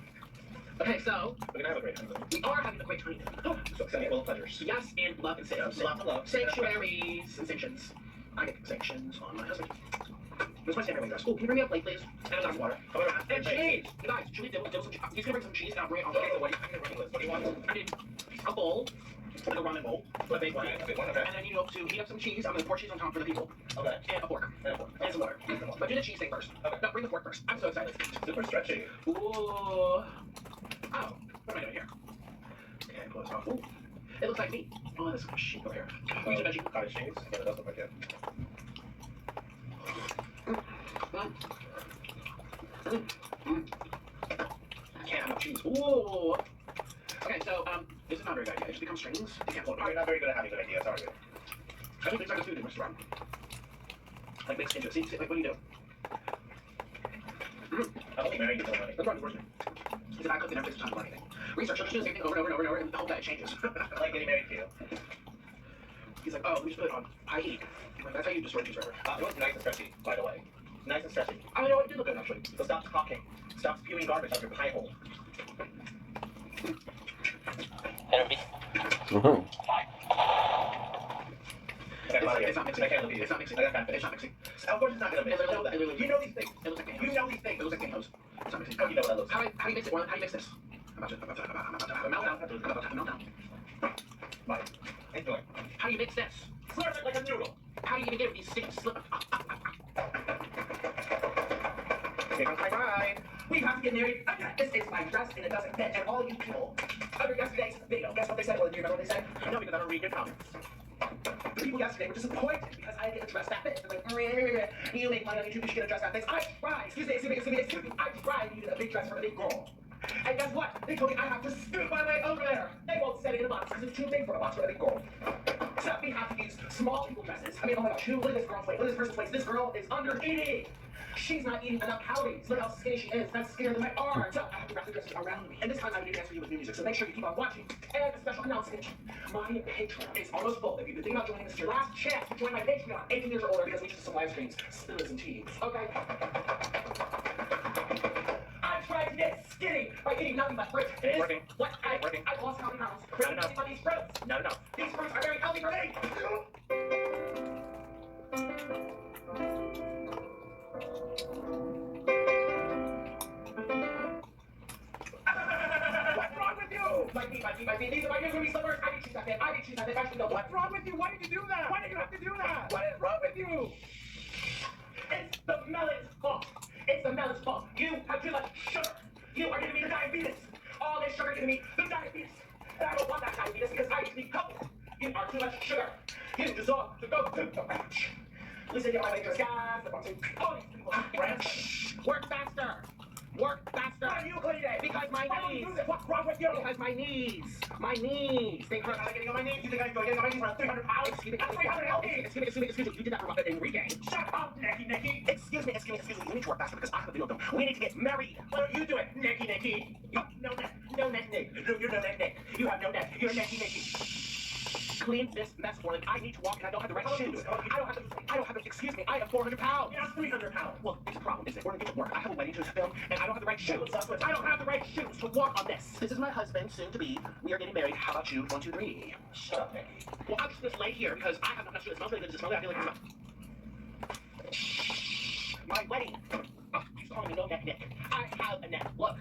[SPEAKER 6] Okay, so...
[SPEAKER 4] We're gonna have a great honeymoon.
[SPEAKER 6] We are having a great honeymoon. Oh,
[SPEAKER 4] So exciting, full of pleasures.
[SPEAKER 6] yes, and love and
[SPEAKER 4] Lots of love.
[SPEAKER 6] sanctuaries and sanctions. I get sanctions on my husband. Where's my Samurai dress? Oh, can you bring me a plate, please? And a glass of water. And cheese! You guys, should we do some cheese? He's gonna bring some cheese and I'll bring it on.
[SPEAKER 4] Okay, so what do you want?
[SPEAKER 6] I need a bowl, like a ramen bowl, a big one.
[SPEAKER 4] Okay, one, okay.
[SPEAKER 6] And then you know to heat up some cheese. I'm gonna pour cheese on top for the people.
[SPEAKER 4] Okay.
[SPEAKER 6] And a fork.
[SPEAKER 4] And a fork.
[SPEAKER 6] And some water. But do the cheese thing first.
[SPEAKER 4] Okay.
[SPEAKER 6] No, bring the fork first. I'm so excited.
[SPEAKER 4] Super stretchy.
[SPEAKER 6] Ooh. Oh. What am I doing here?
[SPEAKER 4] Okay, pull this off.
[SPEAKER 6] Ooh. It looks like meat. Oh, that's some sheep over here. Use a veggie.
[SPEAKER 4] Cottage cheese. Yeah, it does look like it.
[SPEAKER 6] I can't have no cheese. Ooh. Okay, so this is not a very good idea. It just becomes strings. You can't pull it
[SPEAKER 4] You're
[SPEAKER 6] apart.
[SPEAKER 4] not very good at having good ideas, are you?
[SPEAKER 6] I don't think it's like a food in a restaurant. Like mixed into it. See, like what do you do?
[SPEAKER 4] I don't think Mary gets no money.
[SPEAKER 6] That's what works me. Because if I cook, it never takes time to learn anything. Research, I'll just do the same thing over and over and over and over and hope that it changes.
[SPEAKER 4] I like getting married to you.
[SPEAKER 6] He's like, oh, let me just put it on high heat. Like, that's how you destroy cheese forever.
[SPEAKER 4] It was nice and stretchy, by the way. Nice and stretchy.
[SPEAKER 6] I know, it did look good actually.
[SPEAKER 4] So stop talking. Stop spewing garbage out your pie hole.
[SPEAKER 7] Everybody.
[SPEAKER 1] Uh-huh.
[SPEAKER 6] It's not mixing.
[SPEAKER 4] I can't look at you.
[SPEAKER 6] It's not mixing.
[SPEAKER 4] I got fat
[SPEAKER 6] It's
[SPEAKER 4] fish.
[SPEAKER 6] not mixing.
[SPEAKER 4] Of course it's not gonna mix. You know that. You know these things.
[SPEAKER 6] It looks like game
[SPEAKER 4] You
[SPEAKER 6] hose.
[SPEAKER 4] know these things.
[SPEAKER 6] It looks like game hose. It's not mixing.
[SPEAKER 4] How do you know what that looks
[SPEAKER 6] How
[SPEAKER 4] like?
[SPEAKER 6] do you mix it, Orlin? How do you mix this? I'm about to have a meltdown. I'm about to have a meltdown.
[SPEAKER 4] Bye. Enjoy.
[SPEAKER 6] How do you mix this?
[SPEAKER 4] Slurp it like a noodle.
[SPEAKER 6] How do you even get these sticks slip?
[SPEAKER 4] Here comes my bride.
[SPEAKER 6] We have to get married. This is my dress and it doesn't fit. And all of you people under yesterday's video, guess what they said? Well, do you remember what they said?
[SPEAKER 4] No, because I don't read your comments.
[SPEAKER 6] The people yesterday were disappointed because I didn't get a dress that fits. They're like, you make money on YouTube, you should get a dress that fits. I tried. Excuse me. I tried to get a big dress for a big girl. And guess what? They told me I have to scoot my way over there. They won't set it in a box because it's too big for a box for a big girl. So we have to use small people dresses. I mean, oh my gosh, look at this girl's weight. Look at this person's weight. This girl is under 80. She's not eating enough calories. Look how skinny she is. That's skinnier than my arm. So I have to wrap the dresses around me. And this time I'm going to dance for you with new music. So make sure you keep on watching. And a special announcement. My Patreon is almost full. If you've been thinking about joining, this is your last chance to join my Patreon. 18 years or older because we just do some live streams. Spills and tea. Okay? I tried to get skinny by eating nothing but fruit.
[SPEAKER 4] It's working.
[SPEAKER 6] What?
[SPEAKER 4] Working.
[SPEAKER 6] I lost how many pounds?
[SPEAKER 4] Not enough.
[SPEAKER 6] By these fruits.
[SPEAKER 4] Not enough.
[SPEAKER 6] These fruits are very healthy for me. What's wrong with you? My feet. These are my new movie slippers. I didn't choose that fit. I should go. What's wrong with you? Why did you do that? Why did you have to do that? What is wrong with you? It's the melon's fault. It's the melon's fault. You have too much sugar. You are giving me the diabetes. All this sugar is giving me the diabetes. And I don't want that diabetes because I need help. You are too much sugar. You deserve to go to the ranch. Listen to my latest guys. All these people have ranch. Work faster. Work faster. Why are you clean it? Because my knees. What's wrong with you? Because my knees. My knees. Think I'm getting on my knees. You think I'm getting on my knees for 300 pounds? Excuse me. 300 LP. Excuse me. You did that for Enrique. Shut up, Nicky. Excuse me. You need to work faster because I have a video of them. We need to get married. What are you doing, Nicky? You have no neck. No neck, Nick. You're no neck. You have no neck. You're Nicky. Clean this mess for me. I need to walk and I don't have the right shoes. I don't have the, excuse me, I have 400 pounds. You have 300 pounds. Well, it's a problem, isn't it? We're gonna get to work. I have a wedding to film and I don't have the right shoes. I don't have the right shoes to walk on this. This is my husband, soon to be. We are getting married. How about you? 1, 2, 3. Shut up, Nicky. Well, I'm just gonna lay here because I have not enough shoes. It smells really good. It smells like I feel like it smells. My wedding. Oh, you're calling me no neck, Nick. I have a neck. Look.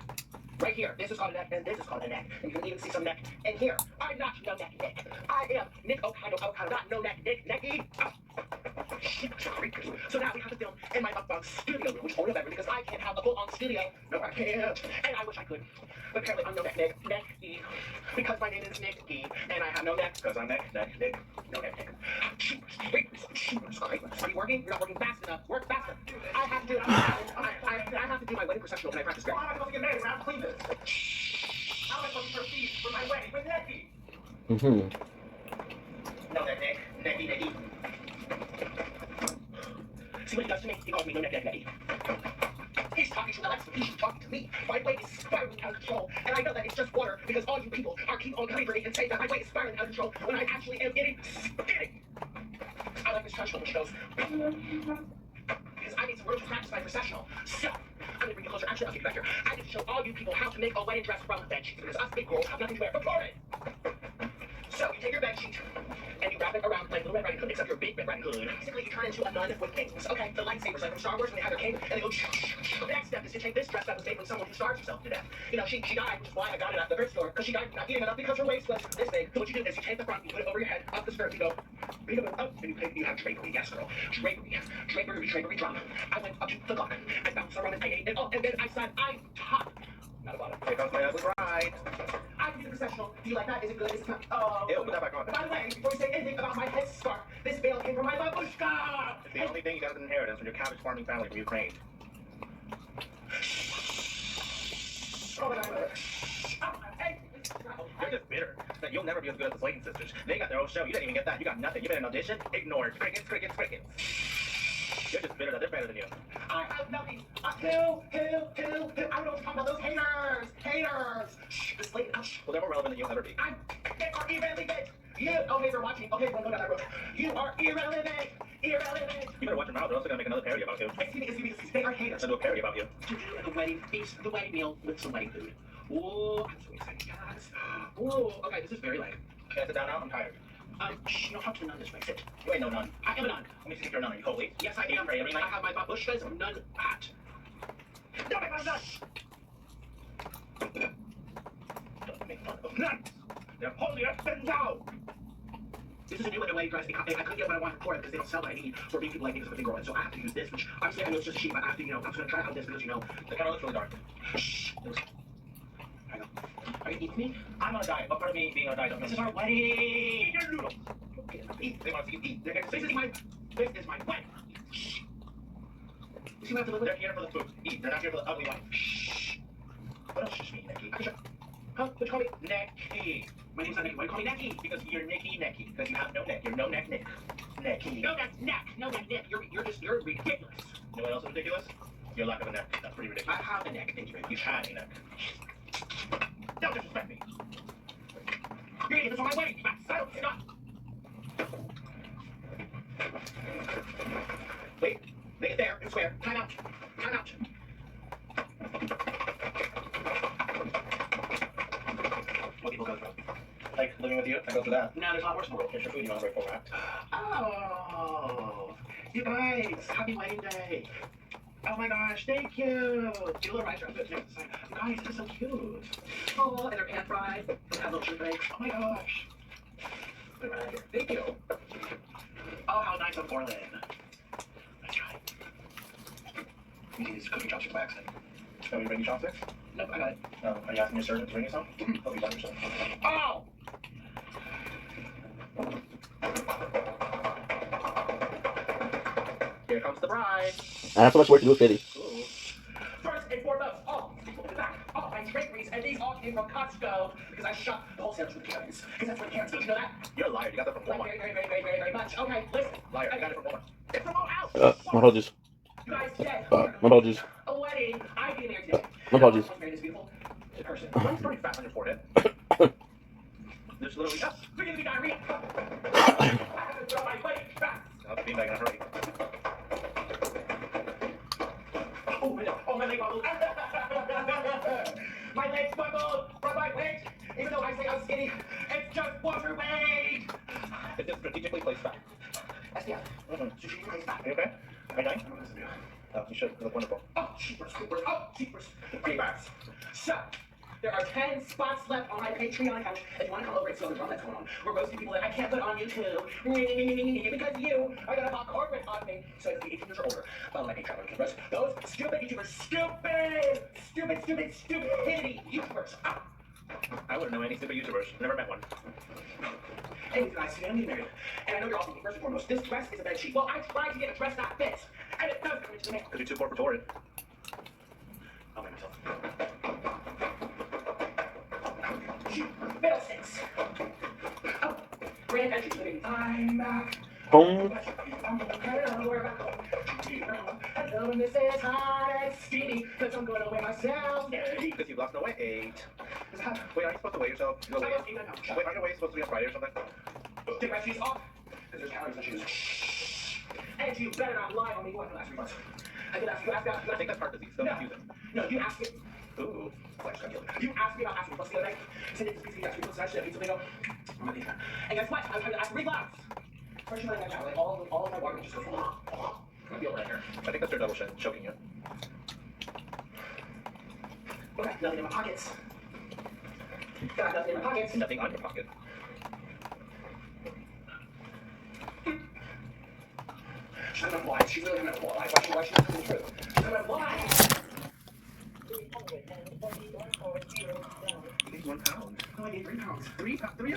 [SPEAKER 6] Right here, this is called a neck, and this is called a neck. And you can even see some neck in here. I'm not no neck Nick. I am Nick Okado, not no neck Nick. Necky. shit, creepers. So now we have to film in my studio room, which only a bedroom, because I can't have a full-on studio. No, I can't. And I wish I could. But apparently I'm no neck-y. Because my name is Nick-y, and I have no neck.
[SPEAKER 4] Because I'm Nick.
[SPEAKER 6] No neck. Jeepers creepers. Are you working? You're not working fast enough. Work faster. I have to do I have to do my wedding processional. Can I practice great?
[SPEAKER 4] How am I supposed to get married when I have to clean this? How am I supposed to proceed with my wedding with Nicky?
[SPEAKER 6] No neck. Necky. See what he does to me? He calls me no necky. He's talking to Alexa. He should be talking to me. My weight is spiraling out of control. And I know that it's just water because all you people are keep on coming for me and saying that my weight is spiraling out of control when I actually am getting spinning. I like this touch when she goes. Because I need some room to practice my processional. So, I'm going to bring you closer. Actually, I'll get you back here. I need to show all you people how to make a wedding dress from bed sheets because us big girls have nothing to wear but it. So, you take your bed sheet and you wrap it around like Little Red Riding Hood, except your big Red Riding Hood. Basically, you turn into a nun with wings. Okay, the lightsabers, like from Star Wars when they have their king, and they go. The next step is to take this dress that was made from someone who starved herself to death. You know, she died, which is why I got it at the thrift store, because she died not eating enough because her waist was this big. So what you do is you take the front, you put it over your head, up the skirt, you go, up, and you have drapery. Yes, girl. Drapery drum. I went up to the clock, I bounced around and I ate it all, and then I said, I'm top. Not about it.
[SPEAKER 4] Here comes my ugly bride.
[SPEAKER 6] I can do the processional. Do you like that? Is it good? Is it not? Oh.
[SPEAKER 4] Ew, put that back on.
[SPEAKER 6] By the way, before you say anything about my headscarf, this veil came from my babushka.
[SPEAKER 4] It's the only thing you got as an inheritance from your cabbage farming family from Ukraine.
[SPEAKER 6] Oh my God. Hey.
[SPEAKER 4] You're just bitter that you'll never be as good as the Slayton sisters. They got their own show. You didn't even get that. You got nothing. You been in an audition? Ignored. Crickets. You're just bitter that they're better than you.
[SPEAKER 6] I have nothing. Hill. I don't know what you're talking about. Those haters. Shh, this lady.
[SPEAKER 4] Well, they're more relevant than you'll ever be.
[SPEAKER 6] They are irrelevant. They're watching. Okay, we'll go down that road. You are irrelevant.
[SPEAKER 4] You better watch your mouth, or else they're gonna make another parody about you.
[SPEAKER 6] Excuse me. They are haters.
[SPEAKER 4] They'll do a parody about you.
[SPEAKER 6] To do the wedding feast, the wedding meal with some wedding food. Oh, I'm so excited, guys. Oh, okay, this is very late.
[SPEAKER 4] Can I sit down now? I'm tired.
[SPEAKER 6] No, talk to the nun this way. Sit.
[SPEAKER 4] You ain't no nun.
[SPEAKER 6] I am a nun.
[SPEAKER 4] Let me see if you're a nun. Are you holy?
[SPEAKER 6] Yes, I am. I have my babushka's nun hat. Don't make fun of nuns!
[SPEAKER 4] Don't make fun of nuns. They're holier than thou.
[SPEAKER 6] This is a new way dress. I couldn't get what I wanted for it because they don't sell what I need for big people like me as a big girl. And so I have to use this, which obviously I know it's just a sheet, but I have to, I'm just going to try out this because,
[SPEAKER 4] They kind of look really dark.
[SPEAKER 6] Shh. I know. Are you eating me?
[SPEAKER 4] I'm on a diet, but part of me being on a diet doesn't
[SPEAKER 6] This is our wedding.
[SPEAKER 4] Eat your noodles. Eat. They want to see you eat. They're here to
[SPEAKER 6] This
[SPEAKER 4] see
[SPEAKER 6] is
[SPEAKER 4] you
[SPEAKER 6] my
[SPEAKER 4] eat.
[SPEAKER 6] wedding. Shh. You see what I have to live with?
[SPEAKER 4] They're here for the food. Eat. They're not here for the ugly life.
[SPEAKER 6] Shh.
[SPEAKER 4] What else should me, Nicky?
[SPEAKER 6] Huh? What you call me?
[SPEAKER 4] Necky.
[SPEAKER 6] My name's not Nicky. Why do you call me Necky?
[SPEAKER 4] Because you're Nicky. Because you have no neck. You're no neck Nick. Necky.
[SPEAKER 6] No, that's neck. No, that's neck. You're ridiculous.
[SPEAKER 4] You know what else is ridiculous? Your lack of a neck. That's pretty
[SPEAKER 6] I
[SPEAKER 4] ridiculous.
[SPEAKER 6] have a neck. Thank you, baby.
[SPEAKER 4] You had a neck. Don't disrespect me.
[SPEAKER 6] You're eating this on my wedding. Stop. Wait. Make it there and square. Time out. What people go through.
[SPEAKER 4] Like living with you, I go through that.
[SPEAKER 6] No, there's a lot worse in the world.
[SPEAKER 4] Here's your food. You want to break full wrapped?
[SPEAKER 6] Oh, you guys, happy wedding day. Oh my gosh, thank you. Do a little right drop. You guys, this is so cute. Oh, and they're pan fried. They have little sugar flakes. Oh my gosh. Put it right here. Thank you. Oh, how nice of Orlin. Let's try. You can use cookie chopsticks by accident.
[SPEAKER 4] Shall we bring you chopsticks?
[SPEAKER 6] Nope, I got it.
[SPEAKER 4] No. Are you asking your servant to bring you some? Hope you got yourself.
[SPEAKER 6] Oh!
[SPEAKER 4] Here comes the bride.
[SPEAKER 1] I have so much work to do with Fitty.
[SPEAKER 4] Ooh.
[SPEAKER 6] First and foremost, all my draperies, and these all came from Costco because I shop the wholesalers with Karens. Because that's what Karens do. You know that?
[SPEAKER 4] You're a liar. You got that from
[SPEAKER 6] Like
[SPEAKER 4] Walmart.
[SPEAKER 6] very much. Okay, listen.
[SPEAKER 4] Liar. I got it from Walmart.
[SPEAKER 6] It's from all out.
[SPEAKER 1] My apologies.
[SPEAKER 6] You guys today.
[SPEAKER 1] My apologies.
[SPEAKER 6] A wedding. I'm getting married today.
[SPEAKER 1] My apologies.
[SPEAKER 6] I'm married this beautiful person.
[SPEAKER 4] Why are you pretty fat on your forehead? There's literally us.
[SPEAKER 6] We're gonna be diarrhea. I have to throw my wedding fast.
[SPEAKER 4] I'll have to be back in a hurry.
[SPEAKER 6] Oh, my leg wobbled. My legs wobbled from my weight. Even though I say I'm skinny, it's just water weight.
[SPEAKER 4] It's just strategically placed back.
[SPEAKER 6] SDI. Strategically placed back.
[SPEAKER 4] Are you okay? Are you dying?
[SPEAKER 6] I don't know what to do.
[SPEAKER 4] Oh, you should. You look wonderful.
[SPEAKER 6] Oh, cheapers. Oh, cheapers. Creepers. So, there are 10 spots left on my Patreon account. If you want to come over and see all the drama that's going on, we're roasting people that I can't put on YouTube. Because you are going to talk corporate on paid, so I have to be 18 years or older. Follow my page traveler YouTubers. Those stupid YouTubers, stupidity YouTubers. Ah.
[SPEAKER 4] I wouldn't know any stupid YouTubers. Never met one.
[SPEAKER 6] Anyways, guys, today I'm getting married. And I know you're all thinking, first and foremost, this dress is a bed sheet. Well, I tried to get a dress that fits. And it does come into the mail.
[SPEAKER 4] Because you're too poor for Torrid.
[SPEAKER 6] I'll make myself. You fiddlesticks. Oh, grand entry to the meeting. I'm back.
[SPEAKER 1] Boom.
[SPEAKER 6] Hello, we're back home. Hello, and this is hot and steamy, because I'm going to weigh myself.
[SPEAKER 4] Because you've lost no weight. Wait, aren't you supposed to weigh yourself? You
[SPEAKER 6] I
[SPEAKER 4] weigh.
[SPEAKER 6] lost 8 pounds.
[SPEAKER 4] Wait, aren't your weights supposed to be on Friday or something?
[SPEAKER 6] Take my shoes off, because there's calories in the shoes. And you better not lie on me like the last 3 months. I did ask you,
[SPEAKER 4] I think that's heart disease. Don't confuse it.
[SPEAKER 6] No, you asked me.
[SPEAKER 4] Ooh.
[SPEAKER 6] Flex got killed. You asked me about acid reflux the other night. You said it's easy to ask reflux, and I should have eaten something else. I'm not eating that. And guess what? I was trying to ask reflux. First, you let that out. Like, all of my water just goes. I feel right here.
[SPEAKER 4] I think that's your double chin choking you.
[SPEAKER 6] Okay, nothing in my pockets. Got nothing in my pockets.
[SPEAKER 4] Nothing on your pocket.
[SPEAKER 6] She's gonna lie. She's really gonna lie. Why she doesn't tell the truth? She's gonna lie.
[SPEAKER 4] You gained 1 pound.
[SPEAKER 6] No, I gained 3 pounds.
[SPEAKER 4] 3 pounds? 3